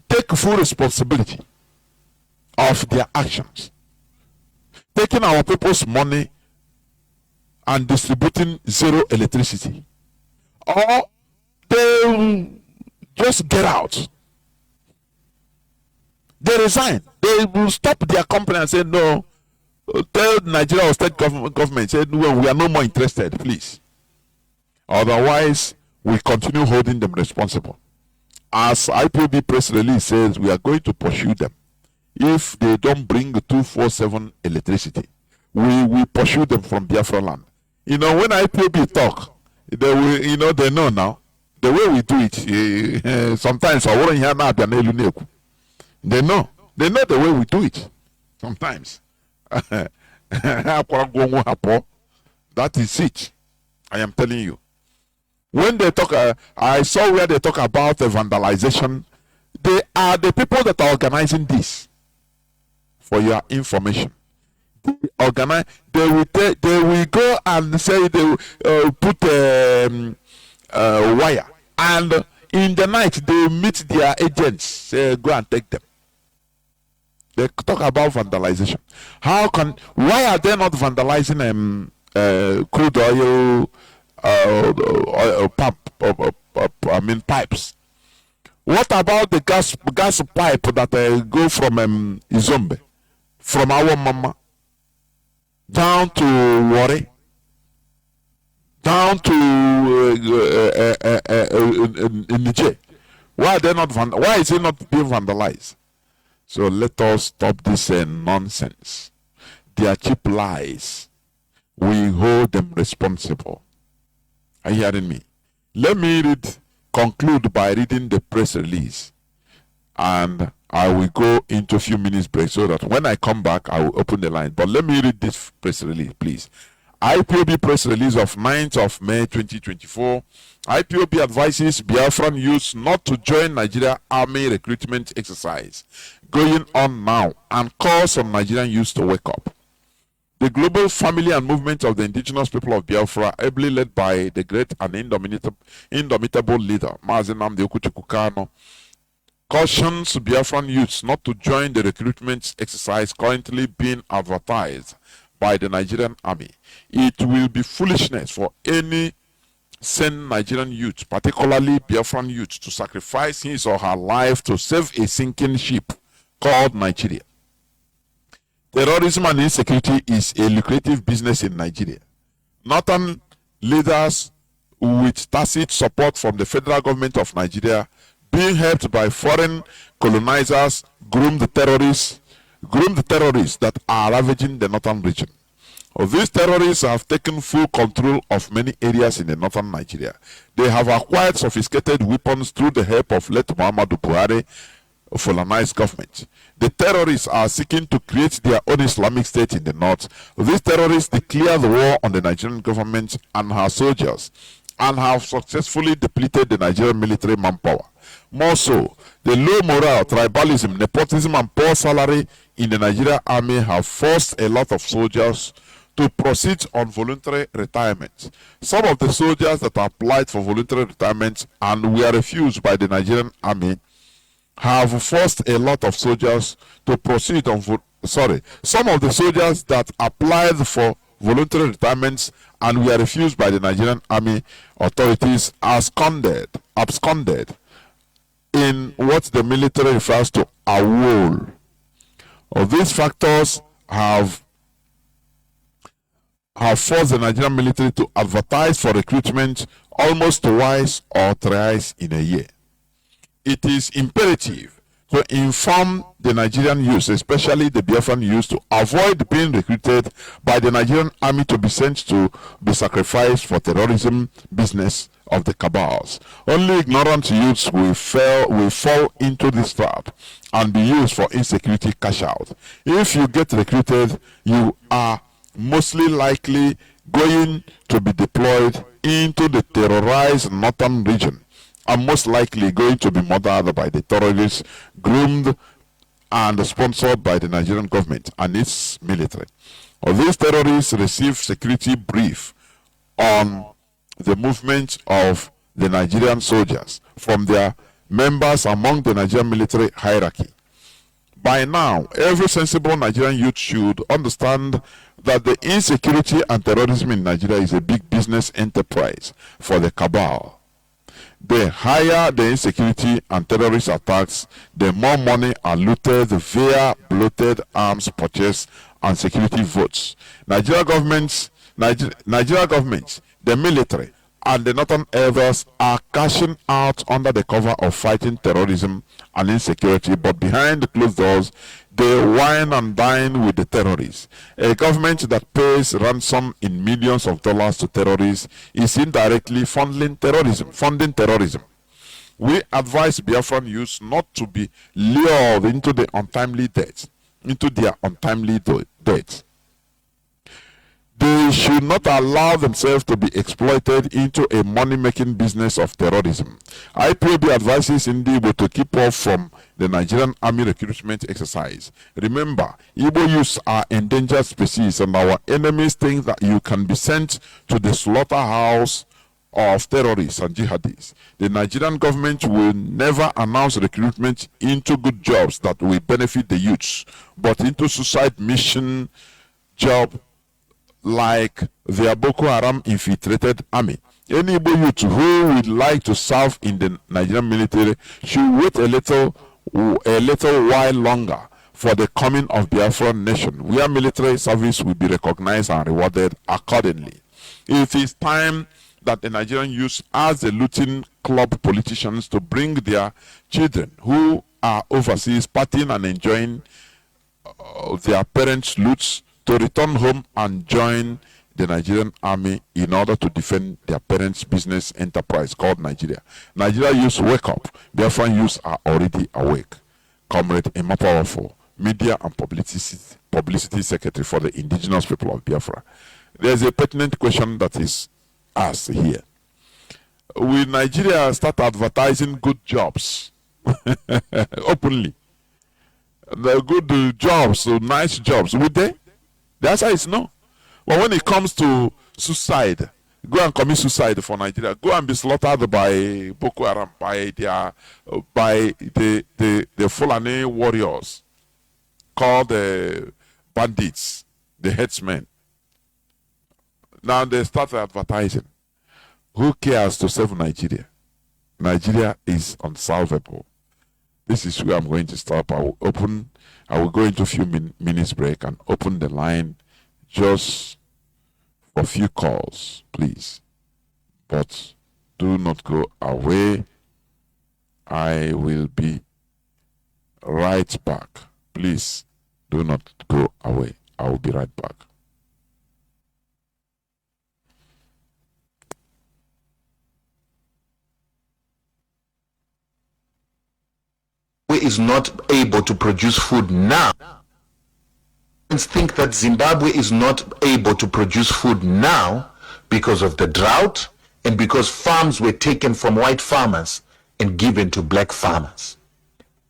take full responsibility of their actions, taking our people's money and distributing zero electricity, or they just get out. They resign. They will stop their company and say, no, tell Nigeria or state government, said, well, we are no more interested, please. Otherwise, we continue holding them responsible. As IPOB press release says, we are going to pursue them. If they don't bring 247 electricity, we will pursue them from Biafra land. You know, when IPOB talk, they will, you know, they know now. The way we do it, sometimes I won't hear now. They know the way we do it. Sometimes. That is it. I am telling you. When they talk, I saw where they talk about the vandalization. They are the people that are organizing this. For your information, they organize. They will go and say they will put wire, and in the night they meet their agents. Say go and take them. They talk about vandalization. Why are they not vandalizing crude oil pump? Pipes. What about the gas pipe that go from Izombe, from our mama down to Warri, down to Niger? Why are they not? Why is it not being vandalized? So let us stop this nonsense. They are cheap lies. We hold them responsible. Are you hearing me? Let me conclude by reading the press release, and I will go into a few minutes break so that when I come back I will open the line. But let me read this press release, please. IPOB press release of 9th of May 2024. IPOB advises Biafran youths not to join Nigeria army recruitment exercise going on now and calls on Nigerian youths to wake up. The global family and movement of the indigenous people of Biafra, ably led by the great and indomitable leader, Mazi Kano, cautions Biafran youths not to join the recruitment exercise currently being advertised by the Nigerian army. It will be foolishness for any sane Nigerian youth, particularly Biafran youth, to sacrifice his or her life to save a sinking ship called Nigeria. Terrorism and insecurity is a lucrative business in Nigeria. Northern leaders with tacit support from the federal government of Nigeria, being helped by foreign colonizers, groom the terrorists that are ravaging the northern region. These terrorists have taken full control of many areas in the northern Nigeria. They have acquired sophisticated weapons through the help of late Muhammadu Buhari Fulani's government. The terrorists are seeking to create their own Islamic state in the north. These terrorists declared war on the Nigerian government and her soldiers and have successfully depleted the Nigerian military manpower. More so, the low morale, tribalism, nepotism, and poor salary in the Nigerian army have forced a lot of soldiers to proceed on voluntary retirement. Some of the soldiers that applied for voluntary retirement and were refused by the Nigerian army have forced a lot of soldiers to proceed on some of the soldiers that applied for voluntary retirements and were refused by the Nigerian army authorities absconded in what the military refers to a wall. These factors have forced the Nigerian military to advertise for recruitment almost twice or thrice in a year. It is imperative to inform the Nigerian youth, especially the Biafran youth, to avoid being recruited by the Nigerian army to be sent to be sacrificed for terrorism business of the cabals. Only ignorant youths will fall into this trap and be used for insecurity cash out. If you get recruited, you are mostly likely going to be deployed into the terrorized northern region, and most likely going to be murdered by the terrorists groomed and sponsored by the Nigerian government and its military. These terrorists receive security brief on the movement of the Nigerian soldiers from their members among the Nigerian military hierarchy. By now, every sensible Nigerian youth should understand that the insecurity and terrorism in Nigeria is a big business enterprise for the cabal. The higher the insecurity and terrorist attacks, the more money are looted via bloated arms purchase and security votes. Nigeria governments, the military, and the northern areas are cashing out under the cover of fighting terrorism and insecurity, but behind the closed doors, they wine and dine with the terrorists. A government that pays ransom in millions of dollars to terrorists is indirectly funding terrorism. We advise Biafran youth not to be lured into their untimely death. They should not allow themselves to be exploited into a money-making business of terrorism. IPOB advises Igbo to keep off from the Nigerian army recruitment exercise. Remember, Igbo youths are endangered species, and our enemies think that you can be sent to the slaughterhouse of terrorists and jihadists. The Nigerian government will never announce recruitment into good jobs that will benefit the youths, but into suicide mission job like their Boko Haram infiltrated army. Any Igbo youth who would like to serve in the Nigerian military should wait a little while longer for the coming of Biafran nation, where military service will be recognized and rewarded accordingly. It is time that the Nigerian youth ask the looting club politicians to bring their children who are overseas partying and enjoying their parents' loots to return home and join the Nigerian army in order to defend their parents' business enterprise called Nigeria. Nigeria youth, wake up. Biafran youths are already awake. Comrade Emma, Media and Publicity Secretary for the Indigenous People of Biafra. There's a pertinent question that is asked here. Will Nigeria start advertising good jobs openly? The good jobs, so nice jobs, would they? The answer is no. But when it comes to suicide, go and commit suicide for Nigeria. Go and be slaughtered by Boko Haram, by the Fulani warriors called the bandits, the headsmen. Now they start advertising. Who cares to save Nigeria? Nigeria is unsolvable. This is where I'm going to stop. I will go into a few minutes break and open the line just for a few calls, please. But do not go away. I will be right back. Please do not go away. I will be right back. Is not able to produce food now. Think that Zimbabwe is not able to produce food now because of the drought and because farms were taken from white farmers and given to black farmers.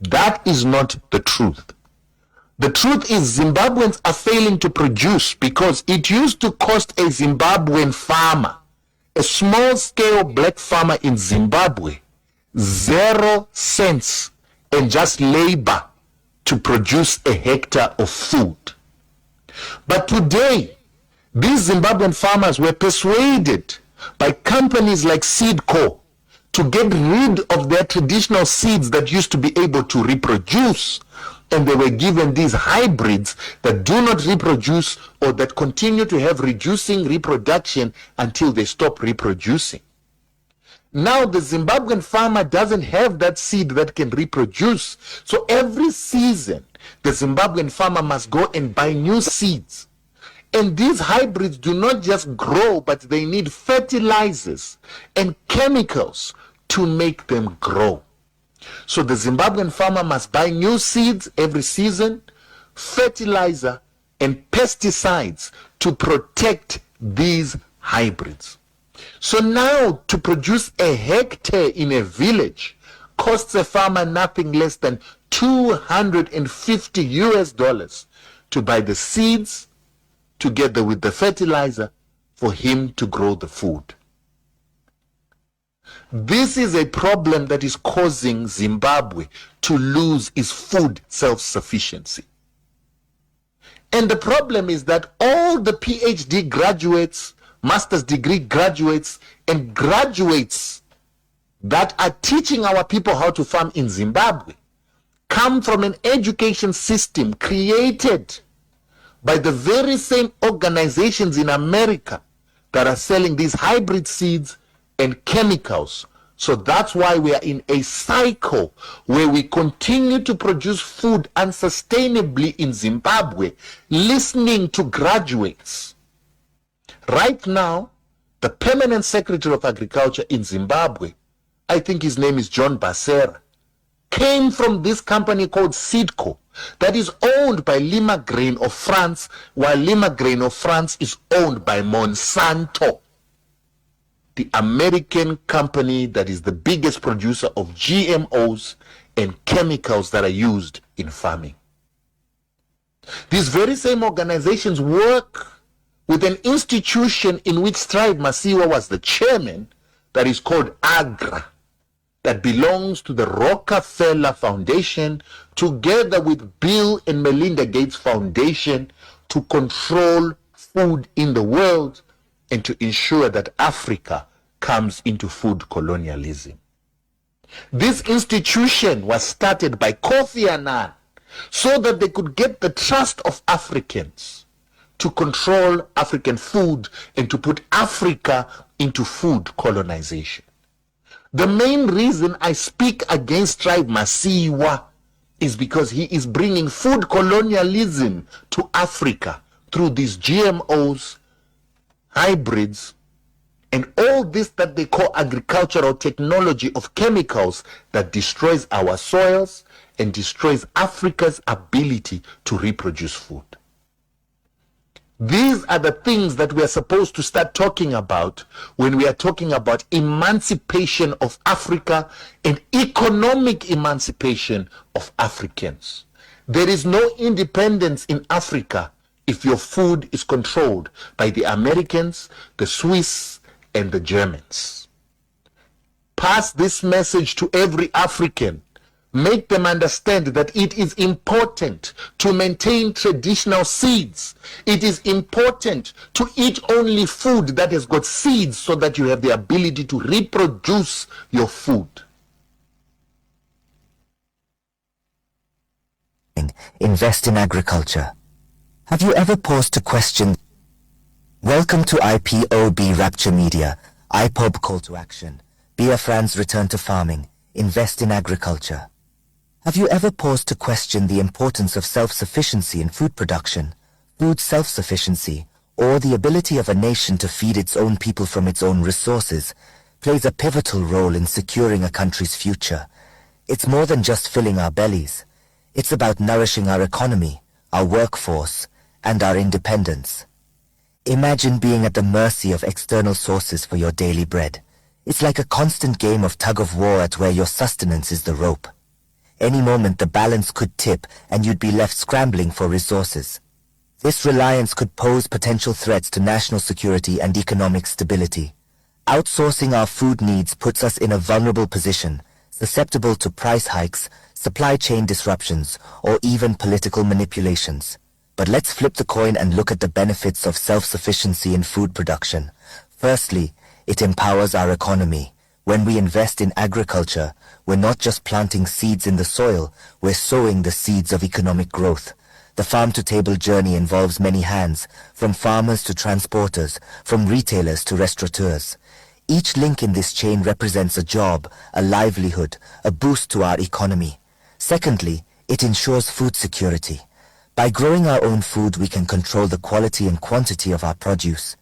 That is not the truth. The truth is Zimbabweans are failing to produce because it used to cost a Zimbabwean farmer, a small-scale black farmer in Zimbabwe, 0 cents and just labor to produce a hectare of food. But today, these Zimbabwean farmers were persuaded by companies like Seedco to get rid of their traditional seeds that used to be able to reproduce, and they were given these hybrids that do not reproduce or that continue to have reducing reproduction until they stop reproducing. Now the Zimbabwean farmer doesn't have that seed that can reproduce. So every season, the Zimbabwean farmer must go and buy new seeds. And these hybrids do not just grow, but they need fertilizers and chemicals to make them grow. So the Zimbabwean farmer must buy new seeds every season, fertilizer and pesticides to protect these hybrids. So now to produce a hectare in a village costs a farmer nothing less than $250 to buy the seeds together with the fertilizer for him to grow the food. This is a problem that is causing Zimbabwe to lose its food self-sufficiency. And the problem is that all the PhD graduates, master's degree graduates, and graduates that are teaching our people how to farm in Zimbabwe come from an education system created by the very same organizations in America that are selling these hybrid seeds and chemicals. So that's why we are in a cycle where we continue to produce food unsustainably in Zimbabwe, listening to graduates. Right now, the permanent secretary of agriculture in Zimbabwe, I think his name is John Basera, came from this company called Seedco that is owned by Lima Grain of France, while Lima Grain of France is owned by Monsanto, the American company that is the biggest producer of GMOs and chemicals that are used in farming. These very same organizations work with an institution in which Stride Masiwa was the chairman, that is called AGRA, that belongs to the Rockefeller Foundation, together with Bill and Melinda Gates Foundation, to control food in the world and to ensure that Africa comes into food colonialism. This institution was started by Kofi Annan so that they could get the trust of Africans to control African food and to put Africa into food colonization. The main reason I speak against Tribe Masiwa is because he is bringing food colonialism to Africa through these GMOs, hybrids, and all this that they call agricultural technology of chemicals that destroys our soils and destroys Africa's ability to reproduce food. These are the things that we are supposed to start talking about when we are talking about emancipation of Africa and economic emancipation of Africans. There is no independence in Africa if your food is controlled by the Americans, the Swiss, and the Germans. Pass this message to every African. Make them understand that it is important to maintain traditional seeds. It is important to eat only food that has got seeds so that you have the ability to reproduce your food. Invest in agriculture. Have you ever paused to question? Welcome to IPOB Rapture Media, IPOB Call to Action, Biafran's Return to Farming, Invest in Agriculture. Have you ever paused to question the importance of self-sufficiency in food production, food self-sufficiency, or the ability of a nation to feed its own people from its own resources, plays a pivotal role in securing a country's future? It's more than just filling our bellies. It's about nourishing our economy, our workforce, and our independence. Imagine being at the mercy of external sources for your daily bread. It's like a constant game of tug-of-war at where your sustenance is the rope. Any moment the balance could tip and you'd be left scrambling for resources. This reliance could pose potential threats to national security and economic stability. Outsourcing our food needs puts us in a vulnerable position, susceptible to price hikes, supply chain disruptions, or even political manipulations. But let's flip the coin and look at the benefits of self-sufficiency in food production. Firstly, it empowers our economy. When we invest in agriculture, we're not just planting seeds in the soil, we're sowing the seeds of economic growth. The farm-to-table journey involves many hands, from farmers to transporters, from retailers to restaurateurs. Each link in this chain represents a job, a livelihood, a boost to our economy. Secondly, it ensures food security. By growing our own food, we can control the quality and quantity of our produce.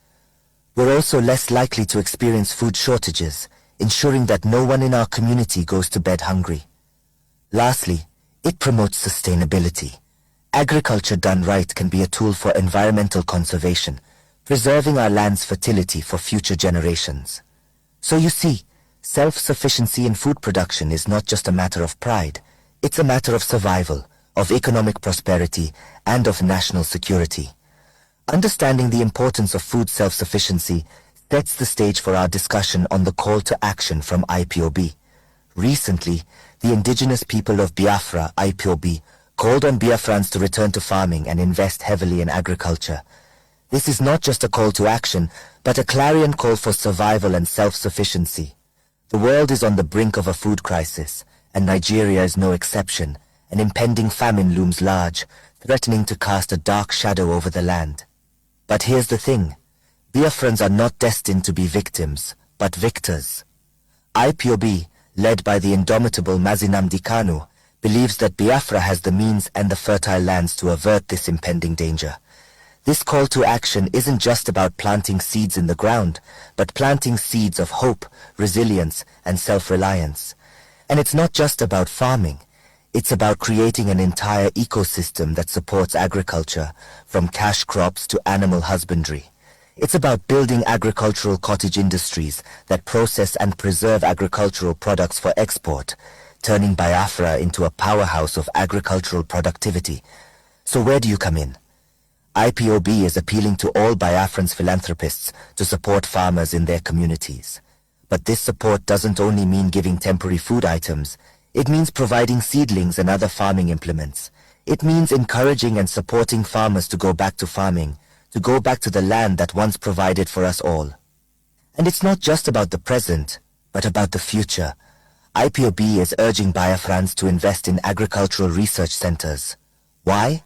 We're also less likely to experience food shortages, ensuring that no one in our community goes to bed hungry. Lastly, it promotes sustainability. Agriculture done right can be a tool for environmental conservation, preserving our land's fertility for future generations. So you see, self-sufficiency in food production is not just a matter of pride, it's a matter of survival, of economic prosperity, and of national security. Understanding the importance of food self-sufficiency sets the stage for our discussion on the call to action from IPOB. Recently, the Indigenous People of Biafra, IPOB, called on Biafrans to return to farming and invest heavily in agriculture. This is not just a call to action, but a clarion call for survival and self-sufficiency. The world is on the brink of a food crisis, and Nigeria is no exception. An impending famine looms large, threatening to cast a dark shadow over the land. But here's the thing. Biafrans are not destined to be victims, but victors. IPOB, led by the indomitable Mazi believes that Biafra has the means and the fertile lands to avert this impending danger. This call to action isn't just about planting seeds in the ground, but planting seeds of hope, resilience, and self-reliance. And it's not just about farming. It's about creating an entire ecosystem that supports agriculture, from cash crops to animal husbandry. It's about building agricultural cottage industries that process and preserve agricultural products for export, turning Biafra into a powerhouse of agricultural productivity. So where do you come in? IPOB is appealing to all Biafrans philanthropists to support farmers in their communities. But this support doesn't only mean giving temporary food items. It means providing seedlings and other farming implements. It means encouraging and supporting farmers to go back to farming, to go back to the land that once provided for us all. And it's not just about the present, but about the future. IPOB is urging Biafrans to invest in agricultural research centers. Why?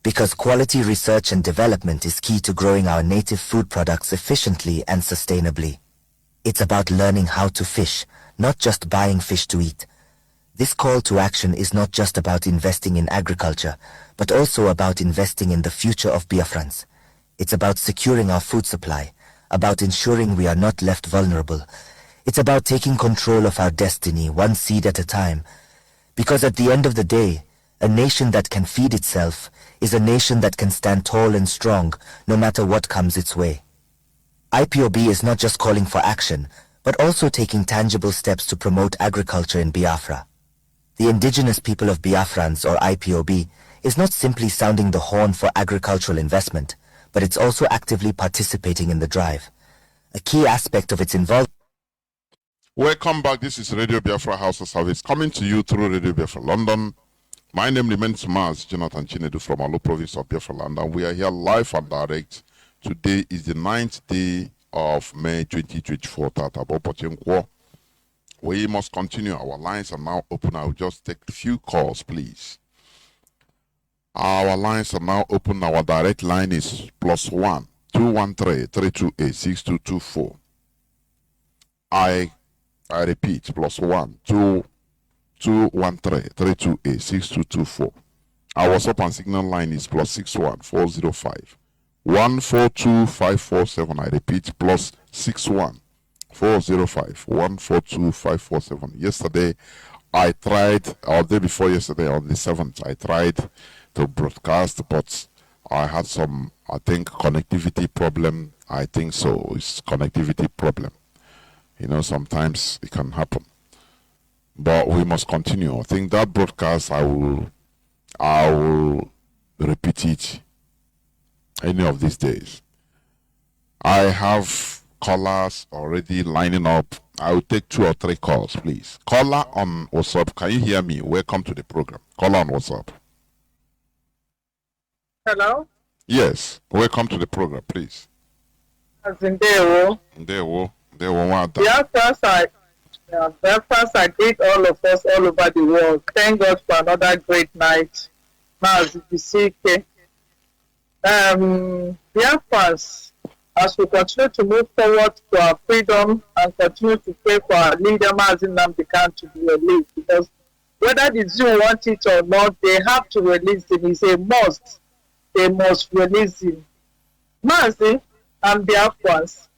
Because quality research and development is key to growing our native food products efficiently and sustainably. It's about learning how to fish, not just buying fish to eat. This call to action is not just about investing in agriculture, but also about investing in the future of Biafrans. It's about securing our food supply, about ensuring we are not left vulnerable. It's about taking control of our destiny, one seed at a time. Because at the end of the day, a nation that can feed itself is a nation that can stand tall and strong, no matter what comes its way. IPOB is not just calling for action, but also taking tangible steps to promote agriculture in Biafra. The Indigenous People of Biafrans, or IPOB, is not simply sounding the horn for agricultural investment, but it's also actively participating in the drive. A key aspect of its involvement. Welcome back. This is Radio Biafra House of Service coming to you through Radio Biafra London. My name remains Mazi Jonathan Chinedu from Alo province of Biafra land, and we are here live and direct. Today is the 9th day of May 2024. We must continue. Our lines are now open. I will just take a few calls, please. Our lines are now open. Our direct line is +1 213 328 6224. I repeat, +1 213 328 6224. Our WhatsApp and Signal line is +61 405 142 547. I repeat, +61 405 142 547. Yesterday, I tried, or the day before yesterday, on the 7th, I tried to broadcast, but I had some, I think, connectivity problem. I think so. It's connectivity problem. You know, sometimes it can happen. But we must continue. I think that broadcast, I will repeat it any of these days. I have callers already lining up. I will take 2 or 3 calls, please. Caller on WhatsApp, can you hear me? Welcome to the program. Caller on WhatsApp. Hello? Yes, welcome to the program, please. As in Dewo. First, I greet all of us all over the world. Thank God for another great night. Mazi, Biafrans, as we continue to move forward to our freedom and continue to pray for our leader, Mazi Nnamdi Kanu, to be released, because whether the zoo want it or not, they have to release him. It's a must. They must release him. Mazi and Biafrans,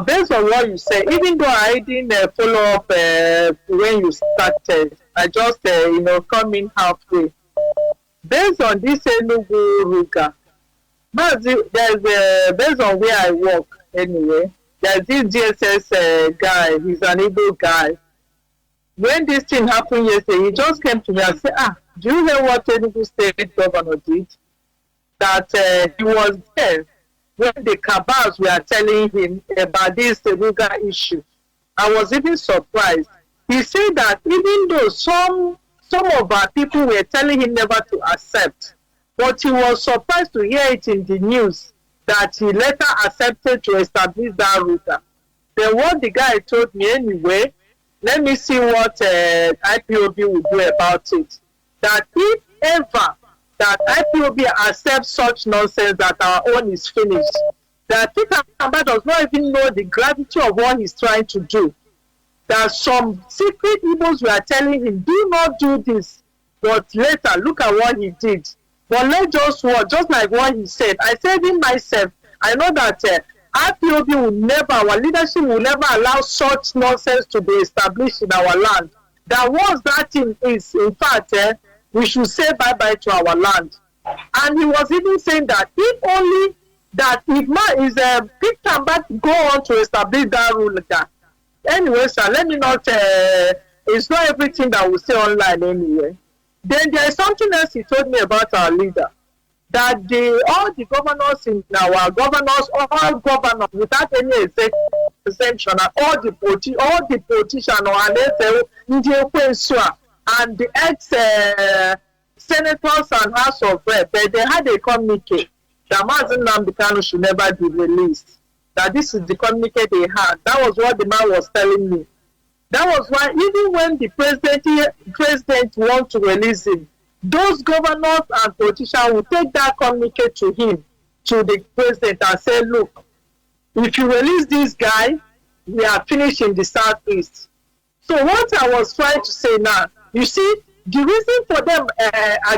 based on what you say, even though I didn't follow up when you started, I just come in halfway. Based on this Enugu Ruga, Mazi, there's based on where I work anyway, there's this GSS guy. He's an Igbo guy. When this thing happened yesterday, he just came to me and said, do you hear what Enugu State Governor did? That he was there when the cabals were telling him about this Ruga issue. I was even surprised. He said that even though some of our people were telling him never to accept, but he was surprised to hear it in the news that he later accepted to establish that Ruga. Then what the guy told me anyway, let me see what IPOB will do about it. That if ever that IPOB accepts such nonsense that our own is finished, that Peter Mbah does not even know the gravity of what he's trying to do. That some secret Igbos were telling him, do not do this. But later, look at what he did. But let's just watch, just like what he said. I said in myself, I know that IPOB will never, our leadership will never allow such nonsense to be established in our land. That once that thing is, in fact, we should say bye-bye to our land. And he was even saying that if only that if Peter Mbah go on to establish that rule like that. Anyway, sir, let me not, it's not everything that we say online anyway. Then there is something else he told me about our leader. That all the governors in our governors, all governors without any exemption, and all the politicians and the ex-senators and House of Reps, they had a communique that Mazi Nnamdi Kanu should never be released. That this is the communique they had. That was what the man was telling me. That was why even when the president wants to release him, those governors and politicians will take that communique to him, to the president, and say, look, if you release this guy, we are finished in the southeast. So what I was trying to say now, you see, the reason for them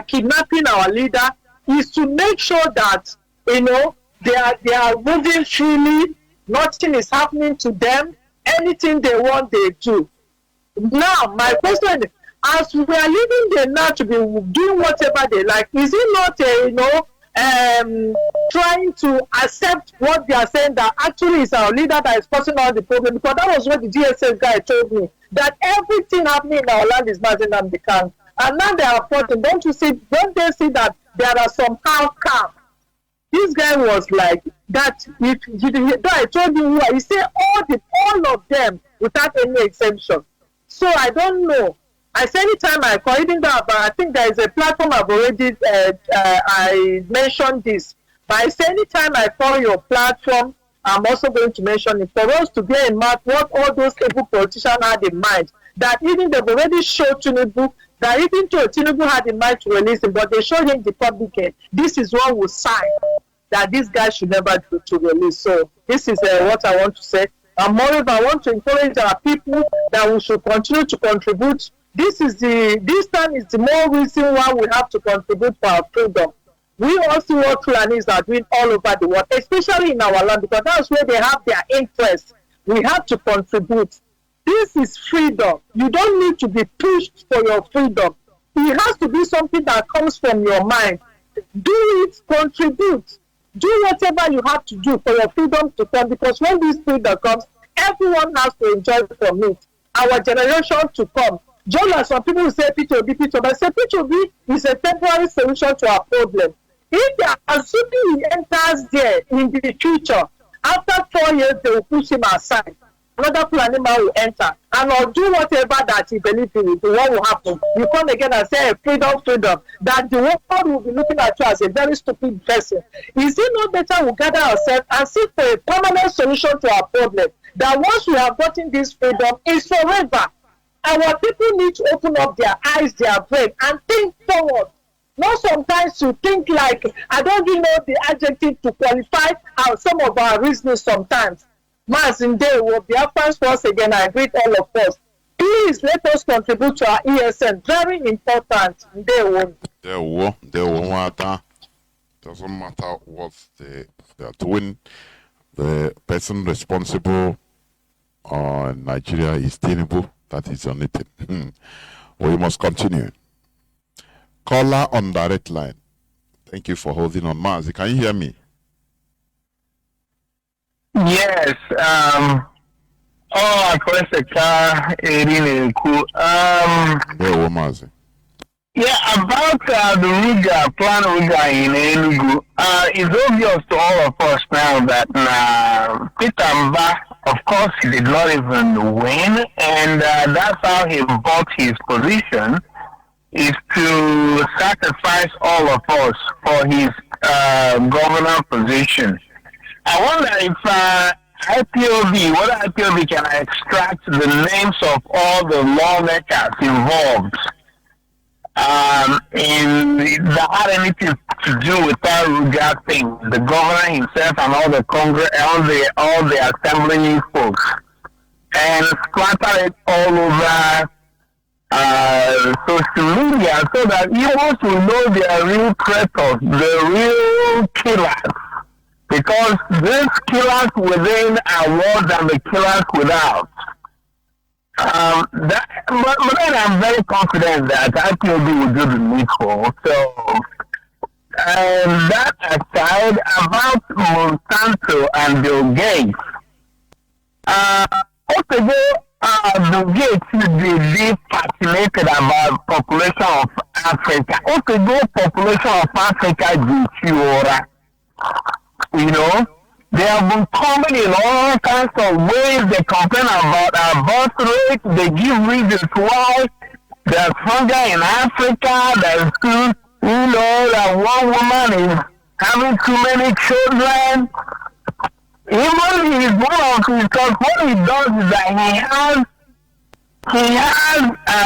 kidnapping our leader is to make sure that, you know, they are moving freely, nothing is happening to them, anything they want, they do. Now, my question is, as we are leaving them now to be doing whatever they like, is it not, trying to accept what they are saying that actually is our leader that is causing all the problem? Because that was what the DSS guy told me, that everything happening in our land is Mazi Nnamdi Kanu. And now they are plotting. Don't they see that there are some house camps? This guy was like that. I told you, he said all of them without any exemption. So I don't know. I say anytime I call, even though I think there is a platform I've already I mentioned this. But I say anytime I call your platform, I'm also going to mention it for us to bear in mind what all those able politicians had in mind. That even they've already showed Chinedu, that even Tinubu had in mind to release him, but they showed him the public. This is what we sign, that this guy should never do to release. So this is what I want to say. And moreover, I want to encourage our people that we should continue to contribute. This time is the more reason why we have to contribute for our freedom. We all see what Fulanis are doing all over the world, especially in our land, because that's where they have their interest. We have to contribute. This is freedom. You don't need to be pushed for your freedom. It has to be something that comes from your mind. Do it, contribute. Do whatever you have to do for your freedom to come, because when this freedom comes, everyone has to enjoy from it. Our generation to come. Just like some people say P2B, I say P2B is a temporary solution to our problem. If they are assuming he enters there in the future, after 4 years they will push him aside. Another planning man will enter and will do whatever that he believes in will do. What will happen? You come again and say freedom, that the world will be looking at you as a very stupid person. Is it not better we gather ourselves and seek for a permanent solution to our problem? That once we have gotten this freedom, it's forever. Our people need to open up their eyes, their brain, and think forward. Not sometimes to think like, I don't even know the adjective to qualify some of our reasons sometimes. Mazi Ndewo, Biafrans once again, I greet all of us. Please let us contribute to our ESN. Very important. Ndewo. Doesn't matter what they are doing. The person responsible in Nigeria is Tinubu. That is on it. We must continue. Caller on direct line. Thank you for holding on. Mazi, can you hear me? Yes. I press the car. Mazi. Yeah, about the plan Ruga in Enugu. It's obvious to all of us now that Peter Mbah, of course, he did not even win, and that's how he bought his position, is to sacrifice all of us for his governor position. I wonder if IPOB, whether IPOB can extract the names of all the lawmakers involved in that had anything to do with that Ruga thing, the governor himself and all the Congress, all the assembly folks, and splatter it all over social media so that Igbos will know their real predators, the real killers. Because these killers within are worse than the killers without. But then I'm very confident that IPOB will do the needful. So, that aside, about Monsanto and Bill Gates, also, Bill Gates should be fascinated about population of Africa. Also, the population of Africa is you know, they have been coming in all kinds of ways. They complain about our birth rate. They give reasons why there's hunger in Africa. There's too, that one woman is having too many children. Even he's one of his, because what he does is that he has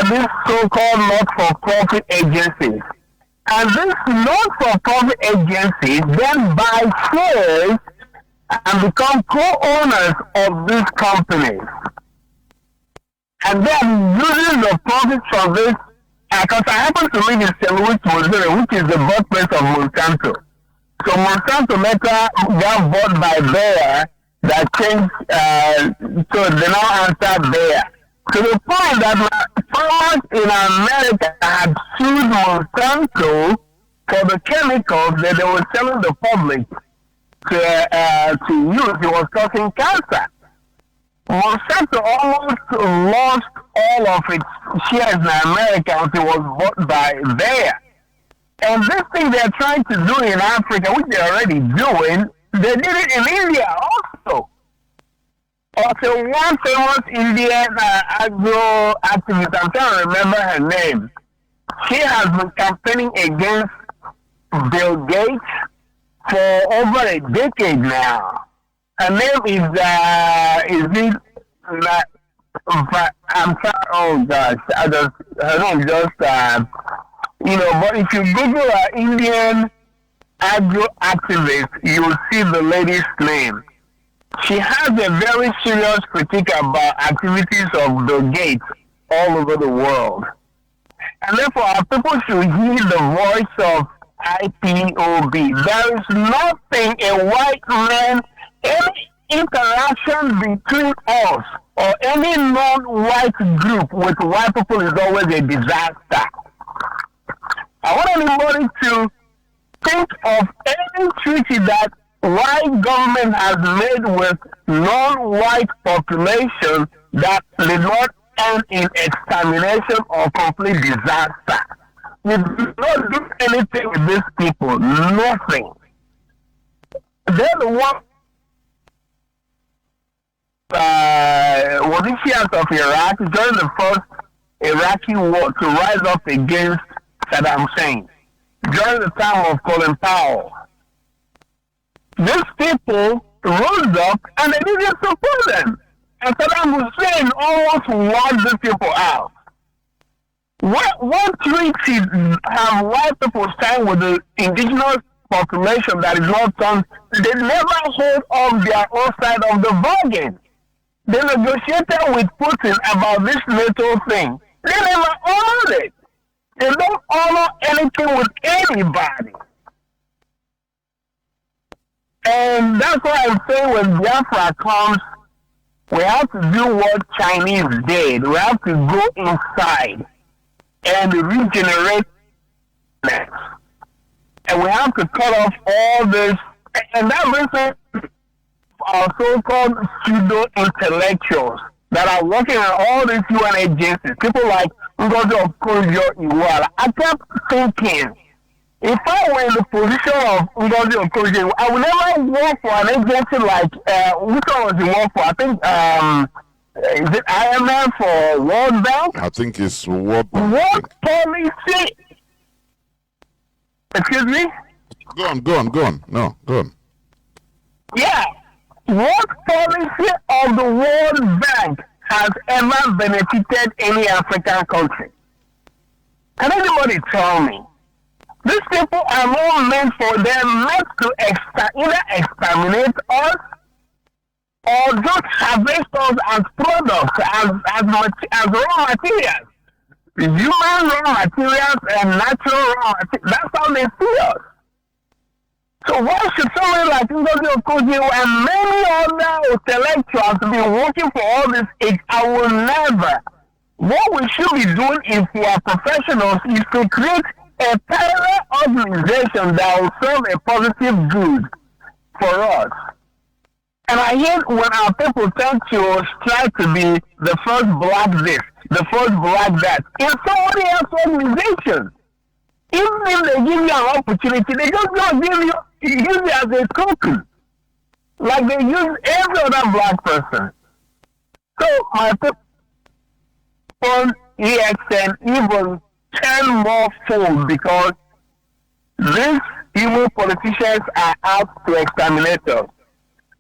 this so-called not-for-profit agencies. And these not-for-profit agencies then buy shares and become co-owners of these companies. And then using the profits from this, because I happen to live in St. Louis, Missouri, which is the birthplace of Monsanto. So Monsanto later got bought by Bayer that changed, so they now answer Bayer. To the point that farmers in America had sued Monsanto for the chemicals that they were selling the public to use. It was causing cancer. Monsanto almost lost all of its shares in America until it was bought by Bayer. And this thing they're trying to do in Africa, which they're already doing, they did it in India also. Also, one famous Indian agro activist, I'm trying to remember her name, she has been campaigning against Bill Gates for over a decade now. Her name is I'm sorry, oh gosh, her name is just, but if you Google Indian agro activist, you will see the lady's name. She has a very serious critique about activities of Bill Gates all over the world. And therefore, our people should hear the voice of IPOB. There is nothing a white man, any interaction between us or any non-white group with white people is always a disaster. I want anybody to think of any treaty that white government has made with non-white population that did not end in extermination or complete disaster. We do not do anything with these people, nothing. They're the one militias of Iraq during the first Iraqi war to rise up against Saddam Hussein during the time of Colin Powell. These people rose up and they didn't support them. And Saddam Hussein almost wiped these people out. What treaties have white people signed with the indigenous population that is not done? They never hold up their own side of the bargain. They negotiated with Putin about this NATO thing. They never honored it. They don't honor anything with anybody. And that's why I'm saying when Biafra comes, we have to do what Chinese did. We have to go inside and regenerate next. And we have to cut off all this. And that brings us our so-called pseudo-intellectuals that are working on all these UN agencies. People like Ngozi Okonjo-Iweala. I kept thinking, if I were in the position of Ngozi Okonjo, I would never work for an agency like, which one was he work for? I think, is it IMF or World Bank? I think it's World Bank. What policy? Excuse me? Go on. No, go on. Yeah. What policy of the World Bank has ever benefited any African country? Can anybody tell me? These people are not meant for them not to either exterminate us or just harvest us as products, as raw materials. Human raw materials and natural raw materials. That's how they see us. So why should somebody like Ngozi Okonjo and many other intellectuals be working for all this? I will never. What we should be doing if we are professionals is to create a parallel organization that will serve a positive good for us. And I hate when our people tend to strive to be the first black this, the first black that. In somebody else's organization, even if they give you an opportunity, they just don't give you as a token, like they use every other black person. So my people on EXN even 10 more fold because these evil politicians are out to exterminate us.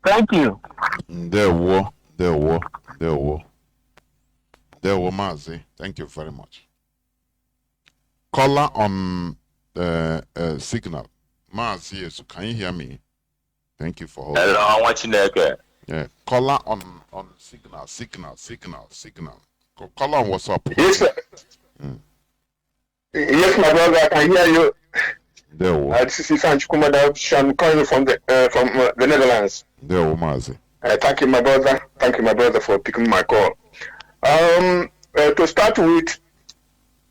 Thank you. There were Mazi. Thank you very much. Caller on signal. Mazi, so can you hear me? Thank you for holding. Hello, I'm watching that. Yeah. Caller on signal. Caller on WhatsApp. Yes, sir. Yes, my brother, I can hear you. There were. This is Isan Chukwumada. I'm calling from the Netherlands. There were Mazi. Thank you, my brother. Thank you, my brother, for picking my call. To start with,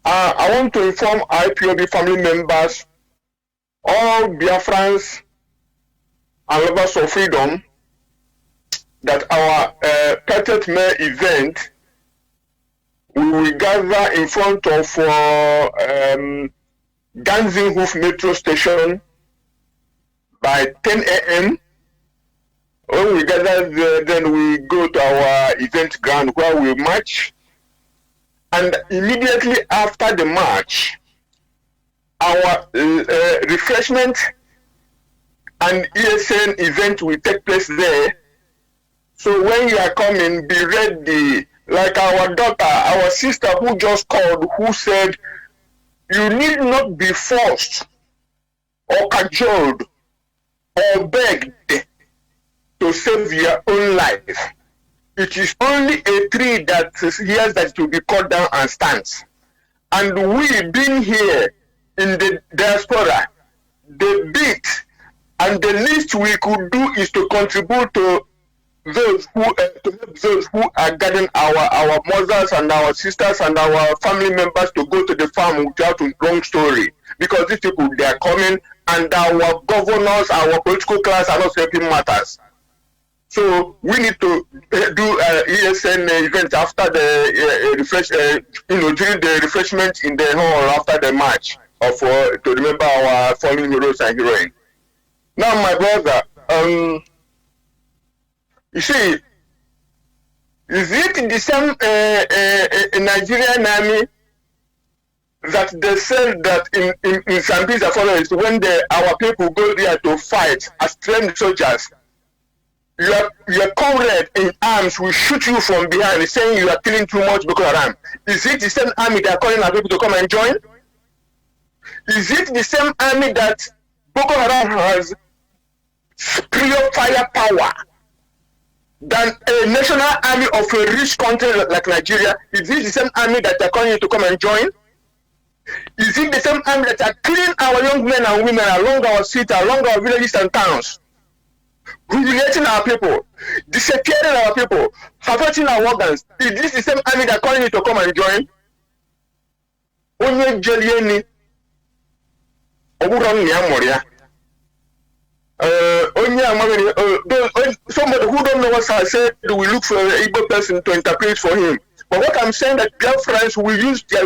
I want to inform IPOB family members, all Biafrans and lovers of freedom, that our 30th May event, we will gather in front of Ganzinhof metro station by 10 a.m. When we gather there, then we go to our event ground where we march. And immediately after the march, our refreshment and ESN event will take place there. So when you are coming, be ready. Like our daughter, our sister who just called, who said, you need not be forced or cajoled or begged to save your own life. It is only a tree that hears that it will be cut down and stands. And we being here in the diaspora, the bit and the least we could do is to contribute to those who are guarding our mothers and our sisters and our family members to go to the farm without a long story. Because these people, they are coming and our governors, our political class are not helping matters. So we need to do ESN event after the during the refreshment in the hall after the march of to remember our fallen heroes and heroines. Now, my brother, you see, is it the same Nigerian army that they said that in Sambisa Forest when our people go there to fight as trained soldiers? Your comrade in arms will shoot you from behind, saying you are killing too much Boko Haram. Is it the same army that are calling our people to come and join? Is it the same army that Boko Haram has superior firepower than a national army of a rich country like Nigeria? Is it the same army that are calling you to come and join? Is it the same army that are killing our young men and women along our streets, along our villages and towns? Humiliating our people, disappearing our people, harvesting our organs. Is this the same army that calling you to come and join? Onye Jelieni, Oburon Niamoria. Somebody who don't know what I said, we look for an Igbo person to interpret for him. But what I'm saying that Biafrans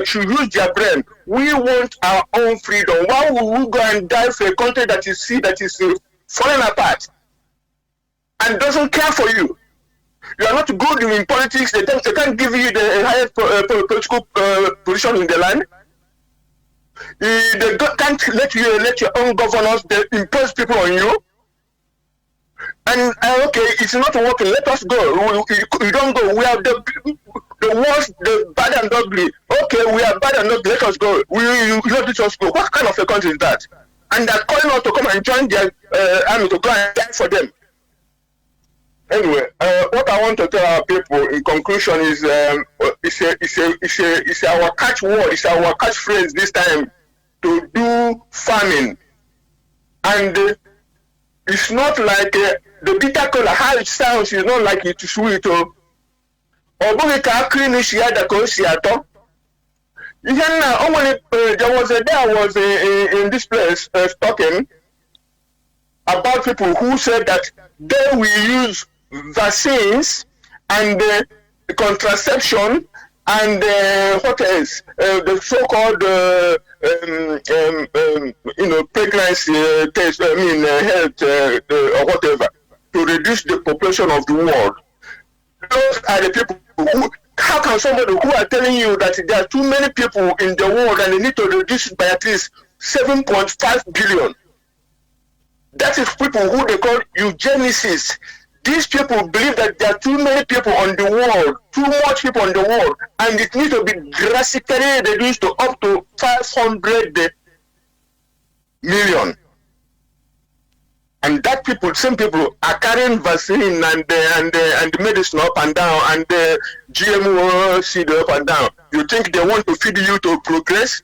should use their brain. We want our own freedom. Why would we go and die for a country that is falling apart and doesn't care for you? You are not good in politics. They can't give you the highest political position in the land. They can't let you elect your own governors. They impose people on you. And okay, it's not working. Let us go. We don't go. We are the worst, the bad and ugly. Okay, we are bad and ugly. Let us go. You let us go. What kind of a country is that? And they're calling us to come and join their army to go and die for them. Anyway, what I want to tell our people in conclusion is, it's our catchword, it's our catchphrase this time to do farming, and it's not like the bitter color, how it sounds is not like it's sweet. There was a day I was in this place talking about people who said that they will use vaccines and contraception and what else? The so-called pregnancy test, health or whatever, to reduce the population of the world. Those are the people who. How can somebody who are telling you that there are too many people in the world and they need to reduce it by at least 7.5 billion? That is people who they call eugenicists. These people believe that there are too many people on the world, too much people on the world, and it needs to be drastically reduced to up to 500 million. And that people, some people are carrying vaccine and medicine up and down, and GMO seed up and down. You think they want to feed you to progress?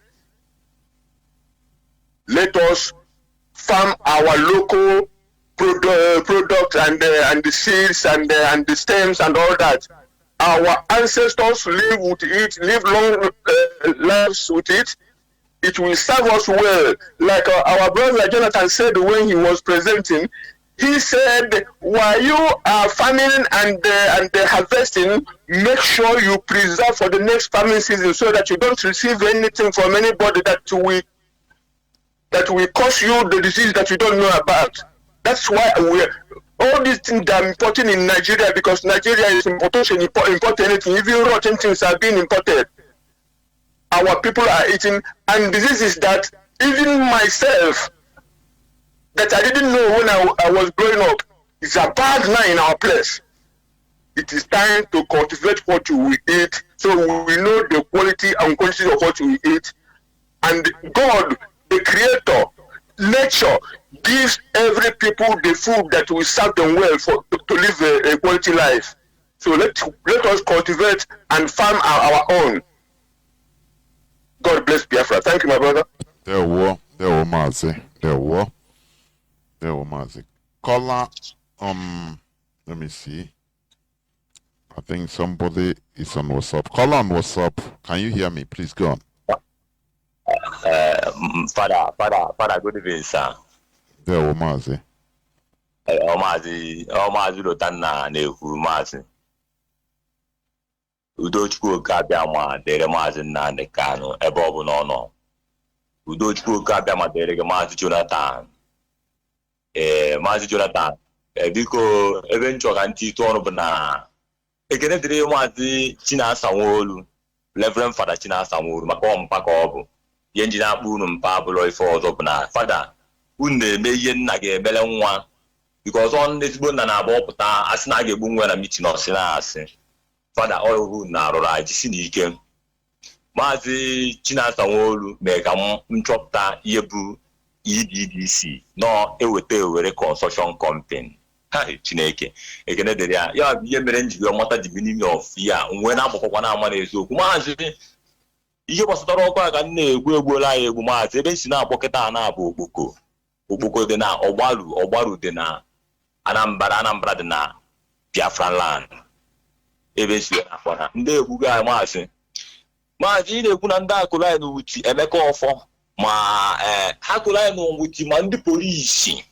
Let us farm our local product and the seeds and the stems and all that. Our ancestors live with it, live long lives with it. It will serve us well. Like our brother Jonathan said when he was presenting, he said, while you are farming and harvesting, make sure you preserve for the next farming season so that you don't receive anything from anybody that will cause you the disease that you don't know about. That's why all these things are imported in Nigeria, because Nigeria is importing anything. Even rotten things are being imported. Our people are eating, and this is that even myself, that I didn't know when I was growing up, it's a bad now in our place. It is time to cultivate what we eat, so we know the quality and quantity of what we eat. And God, the Creator, nature, gives every people the food that will serve them well to live a quality life. So let us cultivate and farm our own. God bless Biafra. Thank you, my brother. There were Mazi. Caller, let me see. I think somebody is on WhatsApp. Caller on WhatsApp. Can you hear me? Please go on. Father, good evening, sir. There were Mazi. Mazi Lotana Nehu Mazi. Udochku Kabiama, Dere Mazi Nande Kano, Ebob no. Udochku Kabiama, Dere Mazi Jonathan. Mazi Jonathan. Biko, eventual anti Torobana. Again, the Mazi China Samolu, Reverend Father China Samuru, Macom Pacobo. Yenjina Bunum Pablo for Zopana. Father, Unde Mayan Nage Belanwa. Because on this bone and abopata, as Nage Boom when I meet no sinas. Father, all who now right, Sinike. Mazi China Samolu, Megam, Chopta, Yebu, EDDC, no, it would tell a construction company. Hi, Chineke. Again, there are Yemerange, your mother, the beginning of year, when I'm one money so Mazi. You was the rock and will lie Mazi, Besina, Boketa, Buko. Ubuko dena, Obaru dena, Anambra dena, Biafran land. Eventually, Nde Buga Mazi. Mazi, the Punanda Kulai with Emeko for Hakulai with Mandi police.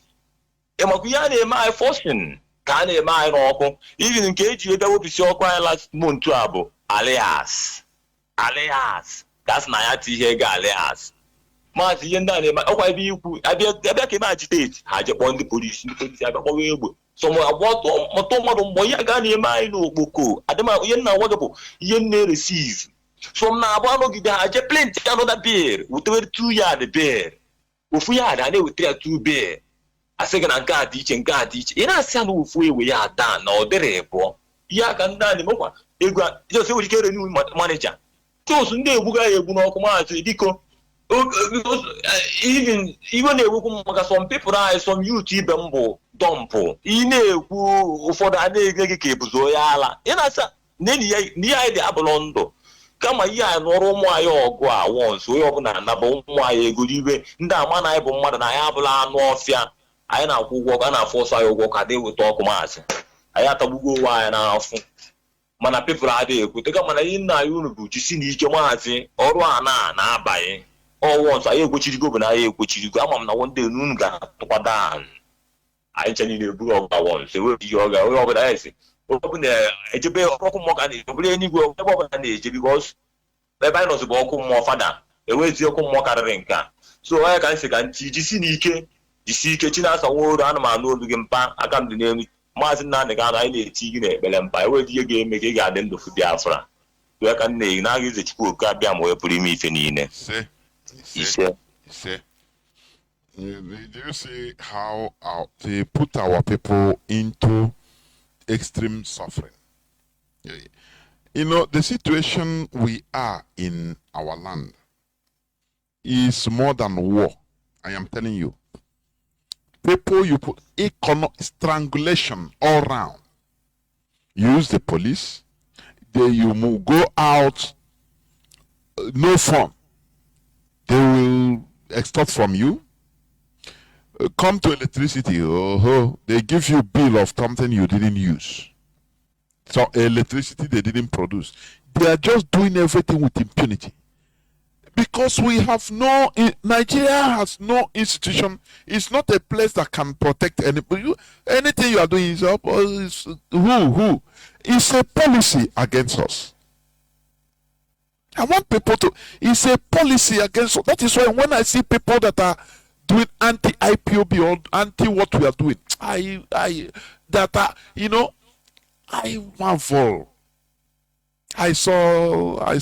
Emakuyan, my fortune. Can a mine or even in case you would be so quiet last month trouble. Alias. That's Nayati Hega, alias. Mazi and Dani, I became agitate. I just want the police. Somewhere about Motomo Boyagani, my no Boko. Adama, Yena, whatever, Yene receive. So now, I just plenty another beer, with 2 yard beer. If we had, I would tell 2 beer. asị gị na nke a dị iche nke a dị iche ị na-asị ya na ofu ewe ya ada na ọ dịrị pụọ ihe aka ndị a na-emekwa ego jos enwere ike renew manager jos ndị egbuga ya egbu n'ọkụ maazị biko even iwe na-egbukwu maka some people anyị some youth ibe m bụ dọmpụ ị na-ekwu ụfọdụ a na-ege gị ka ebuzo ya ala ị na-asa na ihe anyị dị abụlọ ndụ kama ihe anyị nụrụ ụmụ anyị ọgụ a wons onye ọbụla anaba ụmụ anyị ego iwe ndị ama na anyị bụ mmadụ na anyị abụla anụ ọfịa anyị na-akwụ ụgwọ ka a na-afụ ọsọ anyị ụgwọ ka dị weta ọkụ maazị anyị atagbugo onwe anyị n'afụ mana pepụl adịghị ekwute kama na ihe nna anyị unu bụ jisi n'ike maazị ọrụ a na-abanye ọwụ nsọ anyị ekwechirigo bụ na anyị ekwechirigo ama m na wonde unu ga-atụkwada anyị nche niile eburu ọgụ awọns enweghị ihe ọga onye ọbụla anyị si ọbụla ejebe ọkụ mmụọ ka na-ebere enigwe ebe ọbụla na-eje bikọs ebe anyị nọzi bụ ọkụ mmụọ fada enwezi ọkụ mmụọ karịrị nke a so onye ka m si ka ntị jisi n'ike jisi ike Chinasa Nworu ana m anụ olu gị mpa aka m dị n'elu maazị Nnamdị Kanụ anyị na-eti gị na-ekpere mpa enweghị ihe ga-eme ka ị ga-adị ndụ fụ Biafra tụọ ka nna gị na-aga ize Chukwu oke abịa ma wee pụrụ ime ife niile ise. Do you see how they put our people into extreme suffering? You know, the situation we are in our land is more than war. I am telling you. People, you put economic strangulation all around. Use the police. You go out, no phone. They will extort from you. Come to electricity. They give you bill of something you didn't use. So electricity they didn't produce. They are just doing everything with impunity. Because we have Nigeria has no institution. It's not a place that can protect anybody. Anything you are doing is who? It's a policy against us. I want people to. It's a policy against us. That is why when I see people that are doing anti-IPOB or anti what we are doing, I marvel. I saw a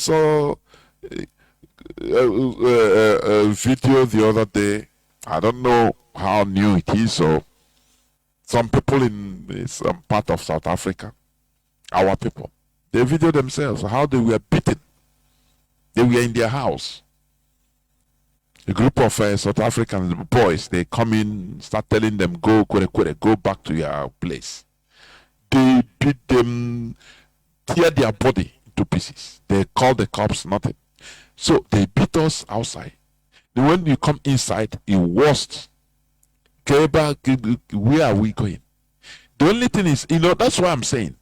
video the other day. I don't know how new it is. So some people in some part of South Africa, our people, they video themselves how they were beaten. They were in their house. A group of South African boys, they come in, start telling them, go back to your place. They beat them, tear their body into pieces. They call the cops, nothing. So they beat us outside. Then when you come inside, it worst. Where are we going? The only thing is, that's why I'm saying,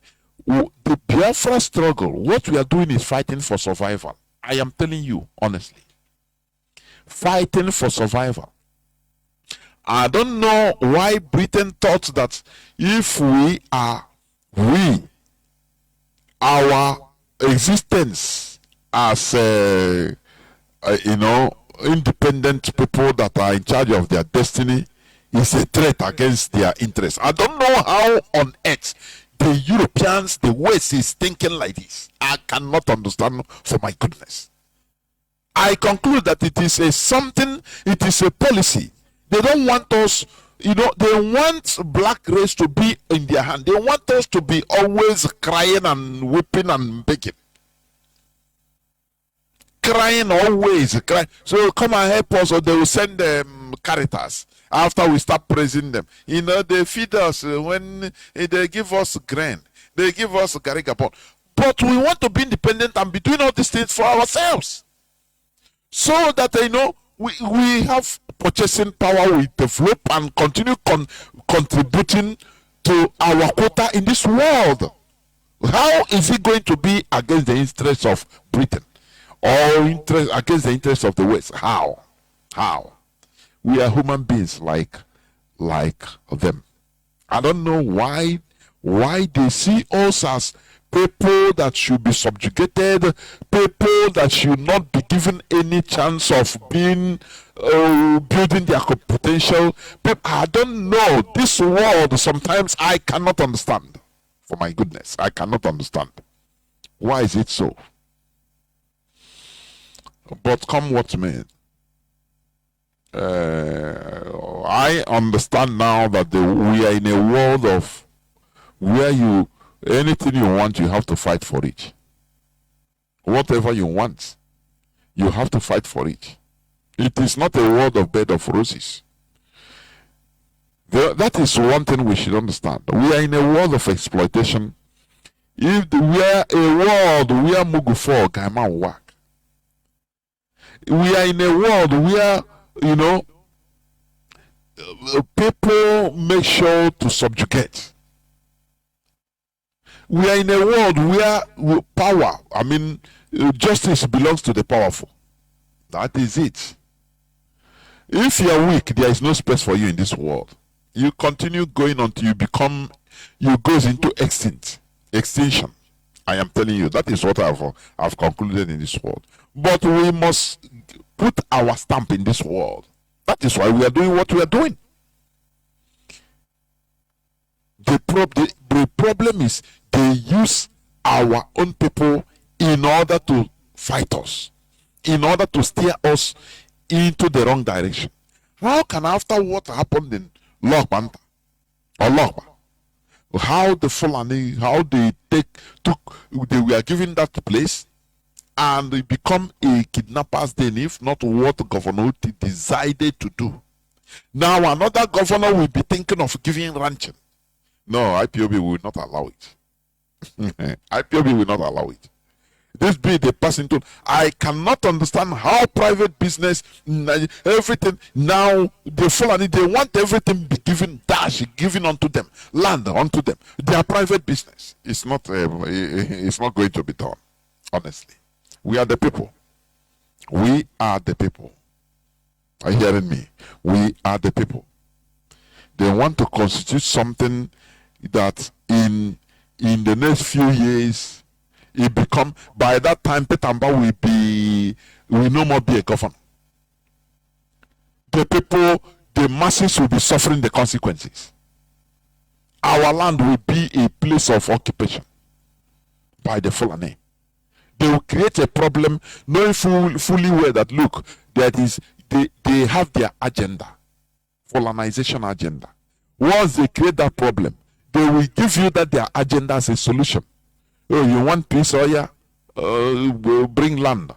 the Biafra struggle, what we are doing is fighting for survival. I am telling you, honestly. Fighting for survival. I don't know why Britain thought that if our existence as independent people that are in charge of their destiny is a threat against their interests. I don't know how on earth the Europeans, the West is thinking like this. I cannot understand, for my goodness. I conclude that it is a policy. They don't want us, they want black race to be in their hand. They want us to be always crying and weeping and begging. Crying always, crying. So come and help us, or they will send them Caritas after we start praising them. They feed us when they give us grain. They give us garigapon. But we want to be independent and be doing all these things for ourselves. So that we have purchasing power, we develop and continue contributing to our quota in this world. How is it going to be against the interests of Britain or against the interests of the West? How? We are human beings like them. I don't know why they see us as people that should be subjugated, people that should not be given any chance of being building their potential. I don't know. This world sometimes I cannot understand. For my goodness, I cannot understand. Why is it so? But come what may, I understand now that we are in a world of where anything you want, you have to fight for it. Whatever you want, you have to fight for it. It is not a world of bed of roses. That is one thing we should understand. We are in a world of exploitation. If we are a world where Mugufo Gaima work, we are in a world where, people make sure to subjugate. We are in a world where power, justice belongs to the powerful. That is it. If you are weak, there is no space for you in this world. You continue going until you goes into extinction. I am telling you, that is what I've concluded in this world. But we must put our stamp in this world. That is why we are doing what we are doing. The problem is they use our own people in order to fight us, in order to steer us into the wrong direction. How can, after what happened in Lokbanta or Lokba, how the Fulani, how they they were given that place and they become a kidnapper's den, if not what Governor decided to do. Now another governor will be thinking of giving ranching. No, IPOB will not allow it. IPOB will not allow it. This be the person to. I cannot understand how private business, everything now the Fulani, they want everything be given unto them, land unto them. Their private business. It's not going to be done. Honestly, we are the people. We are the people. Are you hearing me? We are the people. They want to constitute something that in the next few years, it become, by that time Petamba will no more be a governor. The people, the masses will be suffering the consequences. Our land will be a place of occupation by the Fulani. They will create a problem, knowing fully well that look, they have their agenda, Fulanization agenda. Once they create that problem, they will give you that their agenda as a solution. Oh, you want peace? Oh yeah, we'll bring land,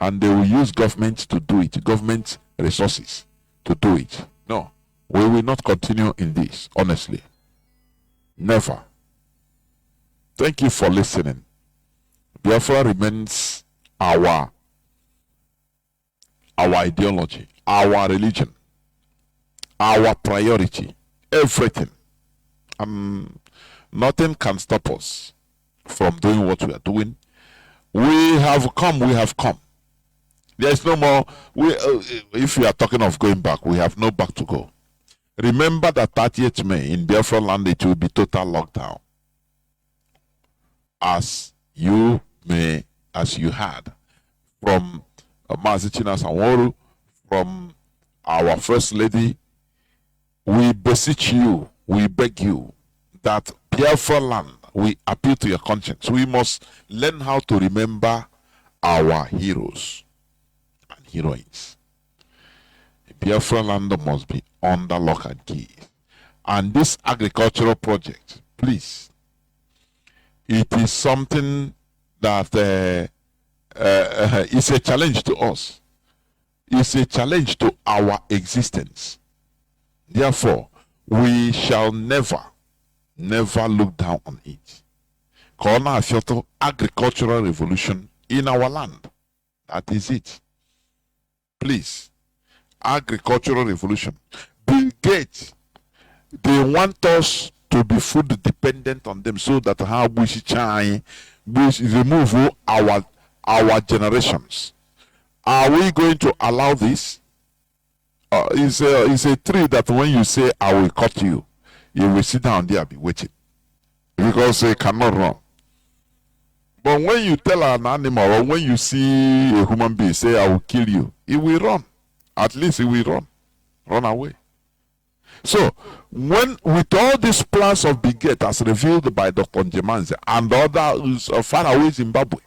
and they will use government to do it, government resources to do it. No, we will not continue in this. Honestly, never. Thank you for listening. Biafra remains our ideology, our religion, our priority, everything. Nothing can stop us from doing what we are doing. We have come. There is no more. If we are talking of going back, we have no back to go. Remember that 30th May in Biafra land, it will be total lockdown. As you had from Mazi Sanworu, from our First Lady, we beseech you, we beg you that Biafra land, we appeal to your conscience. We must learn how to remember our heroes and heroines. Biafra land must be under lock and key. And this agricultural project, please, it is something that is a challenge to us. It's a challenge to our existence. Therefore, we shall never look down on it. Corona Afioto agricultural revolution in our land. That is it. Please, agricultural revolution. Bill Gates, they want us to be food dependent on them so that how we remove our generations. Are we going to allow this? It's a tree that when you say I will cut you, you will sit down there and be waiting because they cannot run. But when you tell an animal or when you see a human being say I will kill you, it will run. At least it will run away. So when with all these plans of Big Gate as revealed by Dr. Njemanze and others far away Zimbabwe,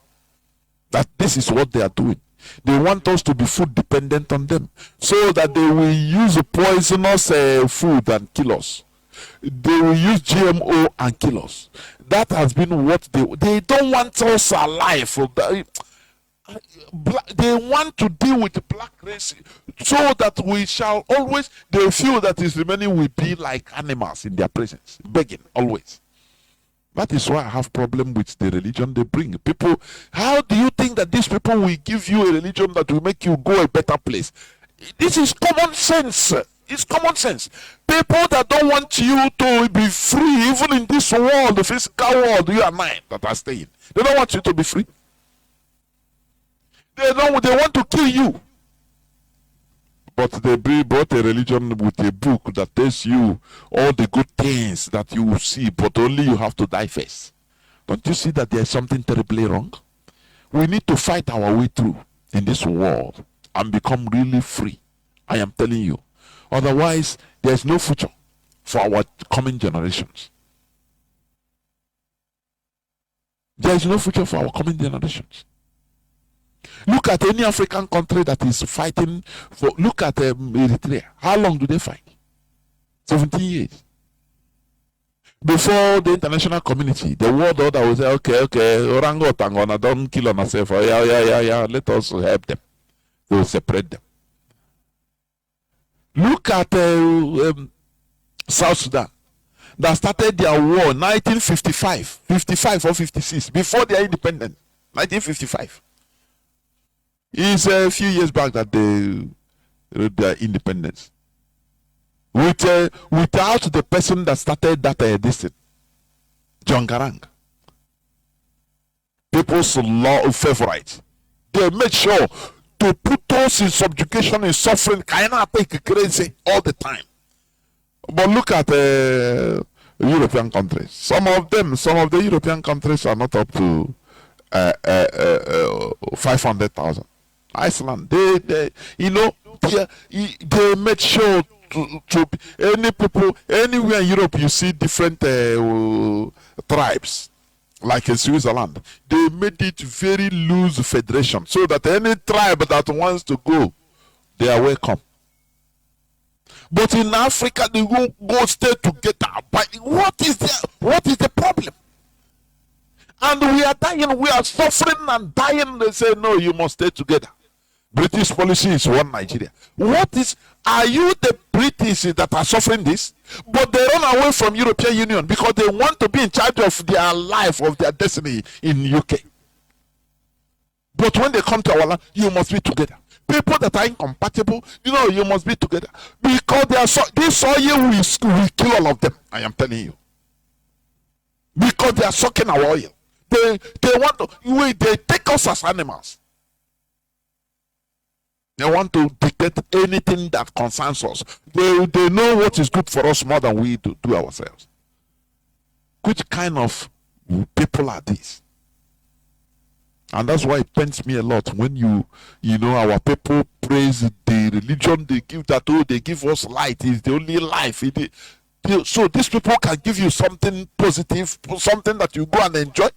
that this is what they are doing. They want us to be food dependent on them, so that they will use poisonous food and kill us. They will use GMO and kill us. That has been what they don't want us alive. They want to deal with the black race so that we shall always, they feel that is remaining will be like animals in their presence, begging always. That is why I have problem with the religion they bring. People, how do you think that these people will give you a religion that will make you go a better place? This is common sense. It's common sense. People that don't want you to be free, even in this world, the physical world, you and I that are staying, they don't want you to be free. They want to kill you. But they brought a religion with a book that tells you all the good things that you will see, but only you have to die first. Don't you see that there's something terribly wrong? We need to fight our way through in this world and become really free. I am telling you. Otherwise, there's no future for our coming generations. There is no future for our coming generations. Look at any African country that is fighting for, look at Eritrea. How long do they fight? 17 years. Before the international community, the world order will say, okay, Orango Tangona, don't kill on ourselves. Oh, yeah, let us help them. They will separate them. Look at South Sudan that started their war in 1955, 55 or 56, before their independence, 1955. It's a few years back that they wrote their independence. Without the person that started that edition, John Garang, people's law favorite, they made sure to put us in subjugation and suffering, kind of take crazy all the time. But look at European countries. Some of the European countries are not up to 500,000. Iceland, they made sure to any people anywhere in Europe you see different tribes, like in Switzerland, they made it very loose federation so that any tribe that wants to go, they are welcome. But in Africa, they won't go stay together. But what is the problem? And we are dying, we are suffering and dying. They say, no, you must stay together. British policy is one Nigeria. Are you the British that are suffering this? But they run away from European Union because they want to be in charge of their life, of their destiny in UK. But when they come to our land, you must be together. People that are incompatible, you must be together. Because this soil will kill all of them, I am telling you. Because they are sucking our oil. They want to, they take us as animals. They want to dictate anything that concerns us. They know what is good for us more than we do ourselves. Which kind of people are these? And that's why it pains me a lot when our people praise the religion they give, that they give us light, is the only life. So these people can give you something positive, something that you go and enjoy,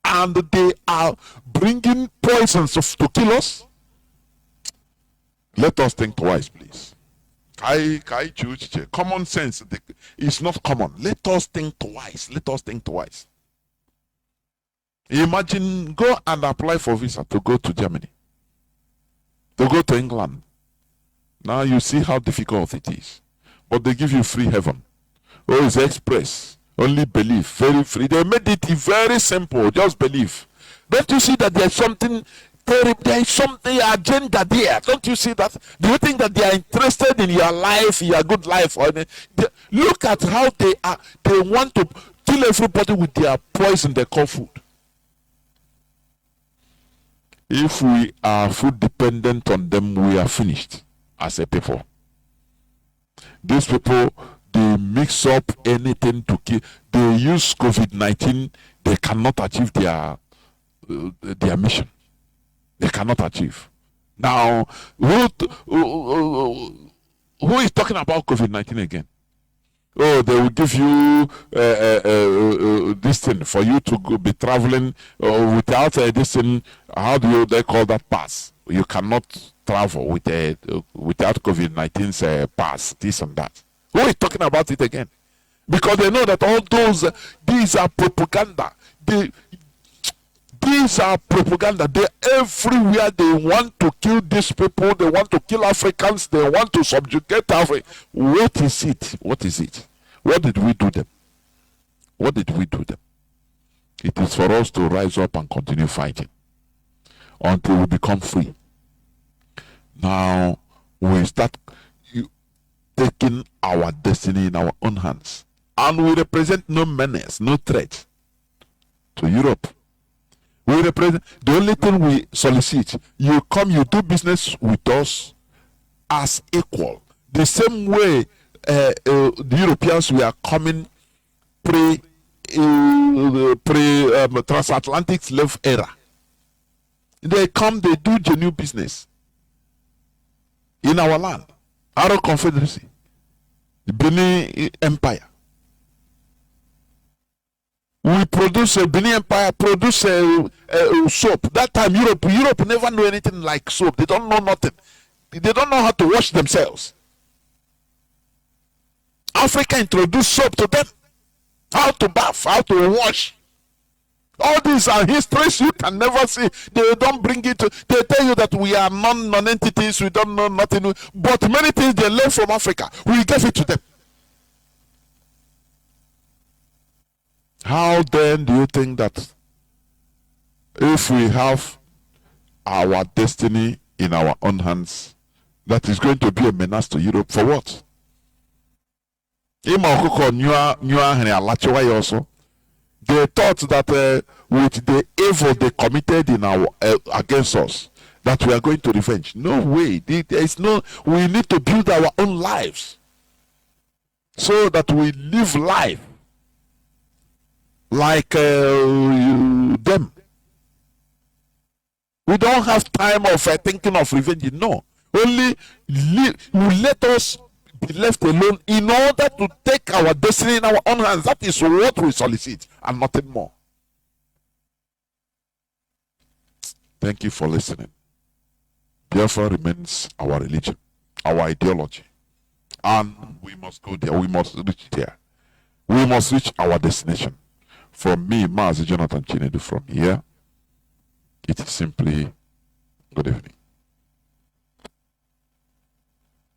and they are bringing poisons to kill us. Let us think twice, please. Common sense is not common. Let us think twice. Let us think twice. Imagine, go and apply for visa to go to Germany, to go to England. Now you see how difficult it is. But they give you free heaven. Oh, it's express. Only believe. Very free. They made it very simple. Just believe. Don't you see that there's something terrible? There is something agenda there. Don't you see that? Do you think that they are interested in your life, your good life? Look at how they are. They want to kill everybody with their poison they call food. If we are food dependent on them, we are finished as a people. These people, they mix up anything to kill. They use COVID-19. They cannot achieve their mission. They cannot achieve. Now, who is talking about COVID-19 again? Oh, they will give you this thing for you to go, be traveling without this thing. How do they call that pass? You cannot travel with without COVID-19's pass, this and that. Who is talking about it again? Because they know that all those, these are propaganda. These are propaganda. They everywhere. They want to kill these people. They want to kill Africans. They want to subjugate Africa. What is it? What is it? What did we do them? What did we do them? It is for us to rise up and continue fighting until we become free. Now we start taking our destiny in our own hands, and we represent no menace, no threat to Europe. We represent, the only thing we solicit, you come, you do business with us as equal. The same way the Europeans were coming transatlantic slave era. They come, they do genuine business in our land, our confederacy, the Benin Empire. We produce a Benin Empire, produce soap. That time Europe never knew anything like soap. They don't know nothing. They don't know how to wash themselves. Africa introduced soap to them. How to bath, how to wash. All these are histories you can never see. They don't bring it to, they tell you that we are non-entities, we don't know nothing. But many things they learn from Africa, we give it to them. How then do you think that if we have our destiny in our own hands, that is going to be a menace to Europe? For what? They thought that with the evil they committed in our against us, that we are going to revenge. No way. There is no. We need to build our own lives so that we live life like them. We don't have time of thinking of revenge. No, only let us be left alone in order to take our destiny in our own hands. That is what we solicit, and nothing more. Thank you for listening. Biafra remains our religion, our ideology, and we must go there. We must reach there. We must reach our destination. From me, Mazi Jonathan Chinedu, from here, it is simply good evening.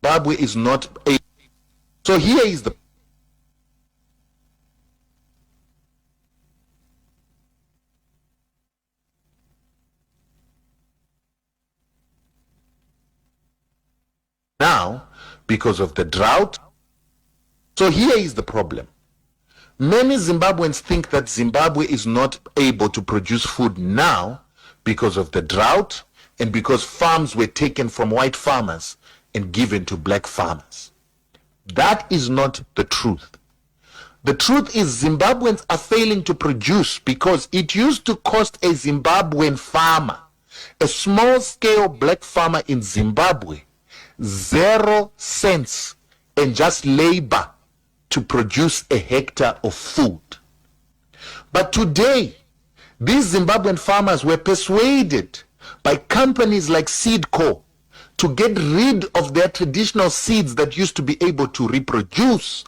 Zimbabwe is not a. So here is the. Now, because of the drought. So here is the problem. Many Zimbabweans think that Zimbabwe is not able to produce food now because of the drought and because farms were taken from white farmers and given to black farmers. That is not the truth. The truth is Zimbabweans are failing to produce because it used to cost a Zimbabwean farmer, a small-scale black farmer in Zimbabwe, 0 cents and just labor to produce a hectare of food. But today, these Zimbabwean farmers were persuaded by companies like Seedco to get rid of their traditional seeds that used to be able to reproduce,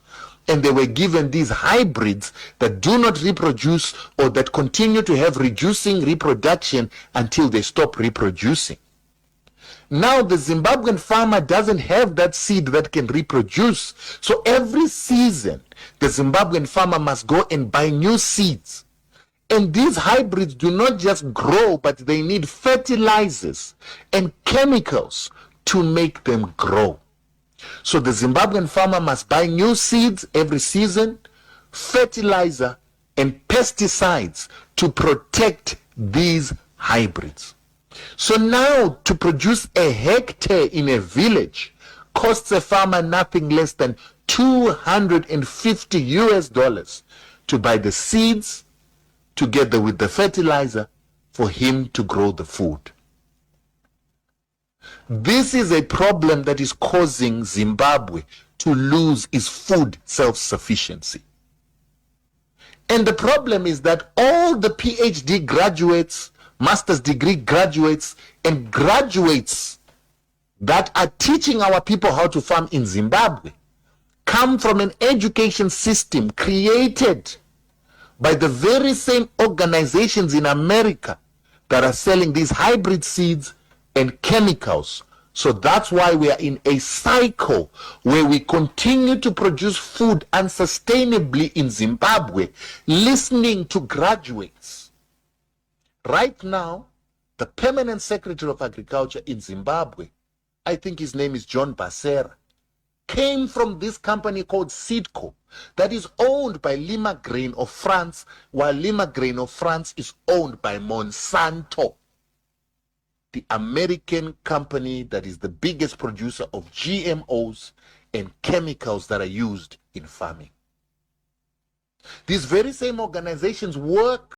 and they were given these hybrids that do not reproduce or that continue to have reducing reproduction until they stop reproducing. Now the Zimbabwean farmer doesn't have that seed that can reproduce. So every season, the Zimbabwean farmer must go and buy new seeds. And these hybrids do not just grow, but they need fertilizers and chemicals to make them grow. So the Zimbabwean farmer must buy new seeds every season, fertilizer and pesticides to protect these hybrids. So now to produce a hectare in a village costs a farmer nothing less than $250 to buy the seeds together with the fertilizer for him to grow the food. This is a problem that is causing Zimbabwe to lose is food self-sufficiency. And the problem is that all the PhD graduates, master's degree graduates, and graduates that are teaching our people how to farm in Zimbabwe come from an education system created by the very same organizations in America that are selling these hybrid seeds and chemicals. So that's why we are in a cycle where we continue to produce food unsustainably in Zimbabwe, listening to graduates. Right now, the permanent secretary of agriculture in Zimbabwe, I think his name is John Basera, came from this company called Seedco that is owned by Lima Grain of France, while Lima Grain of France is owned by Monsanto, the American company that is the biggest producer of GMOs and chemicals that are used in farming. These very same organizations work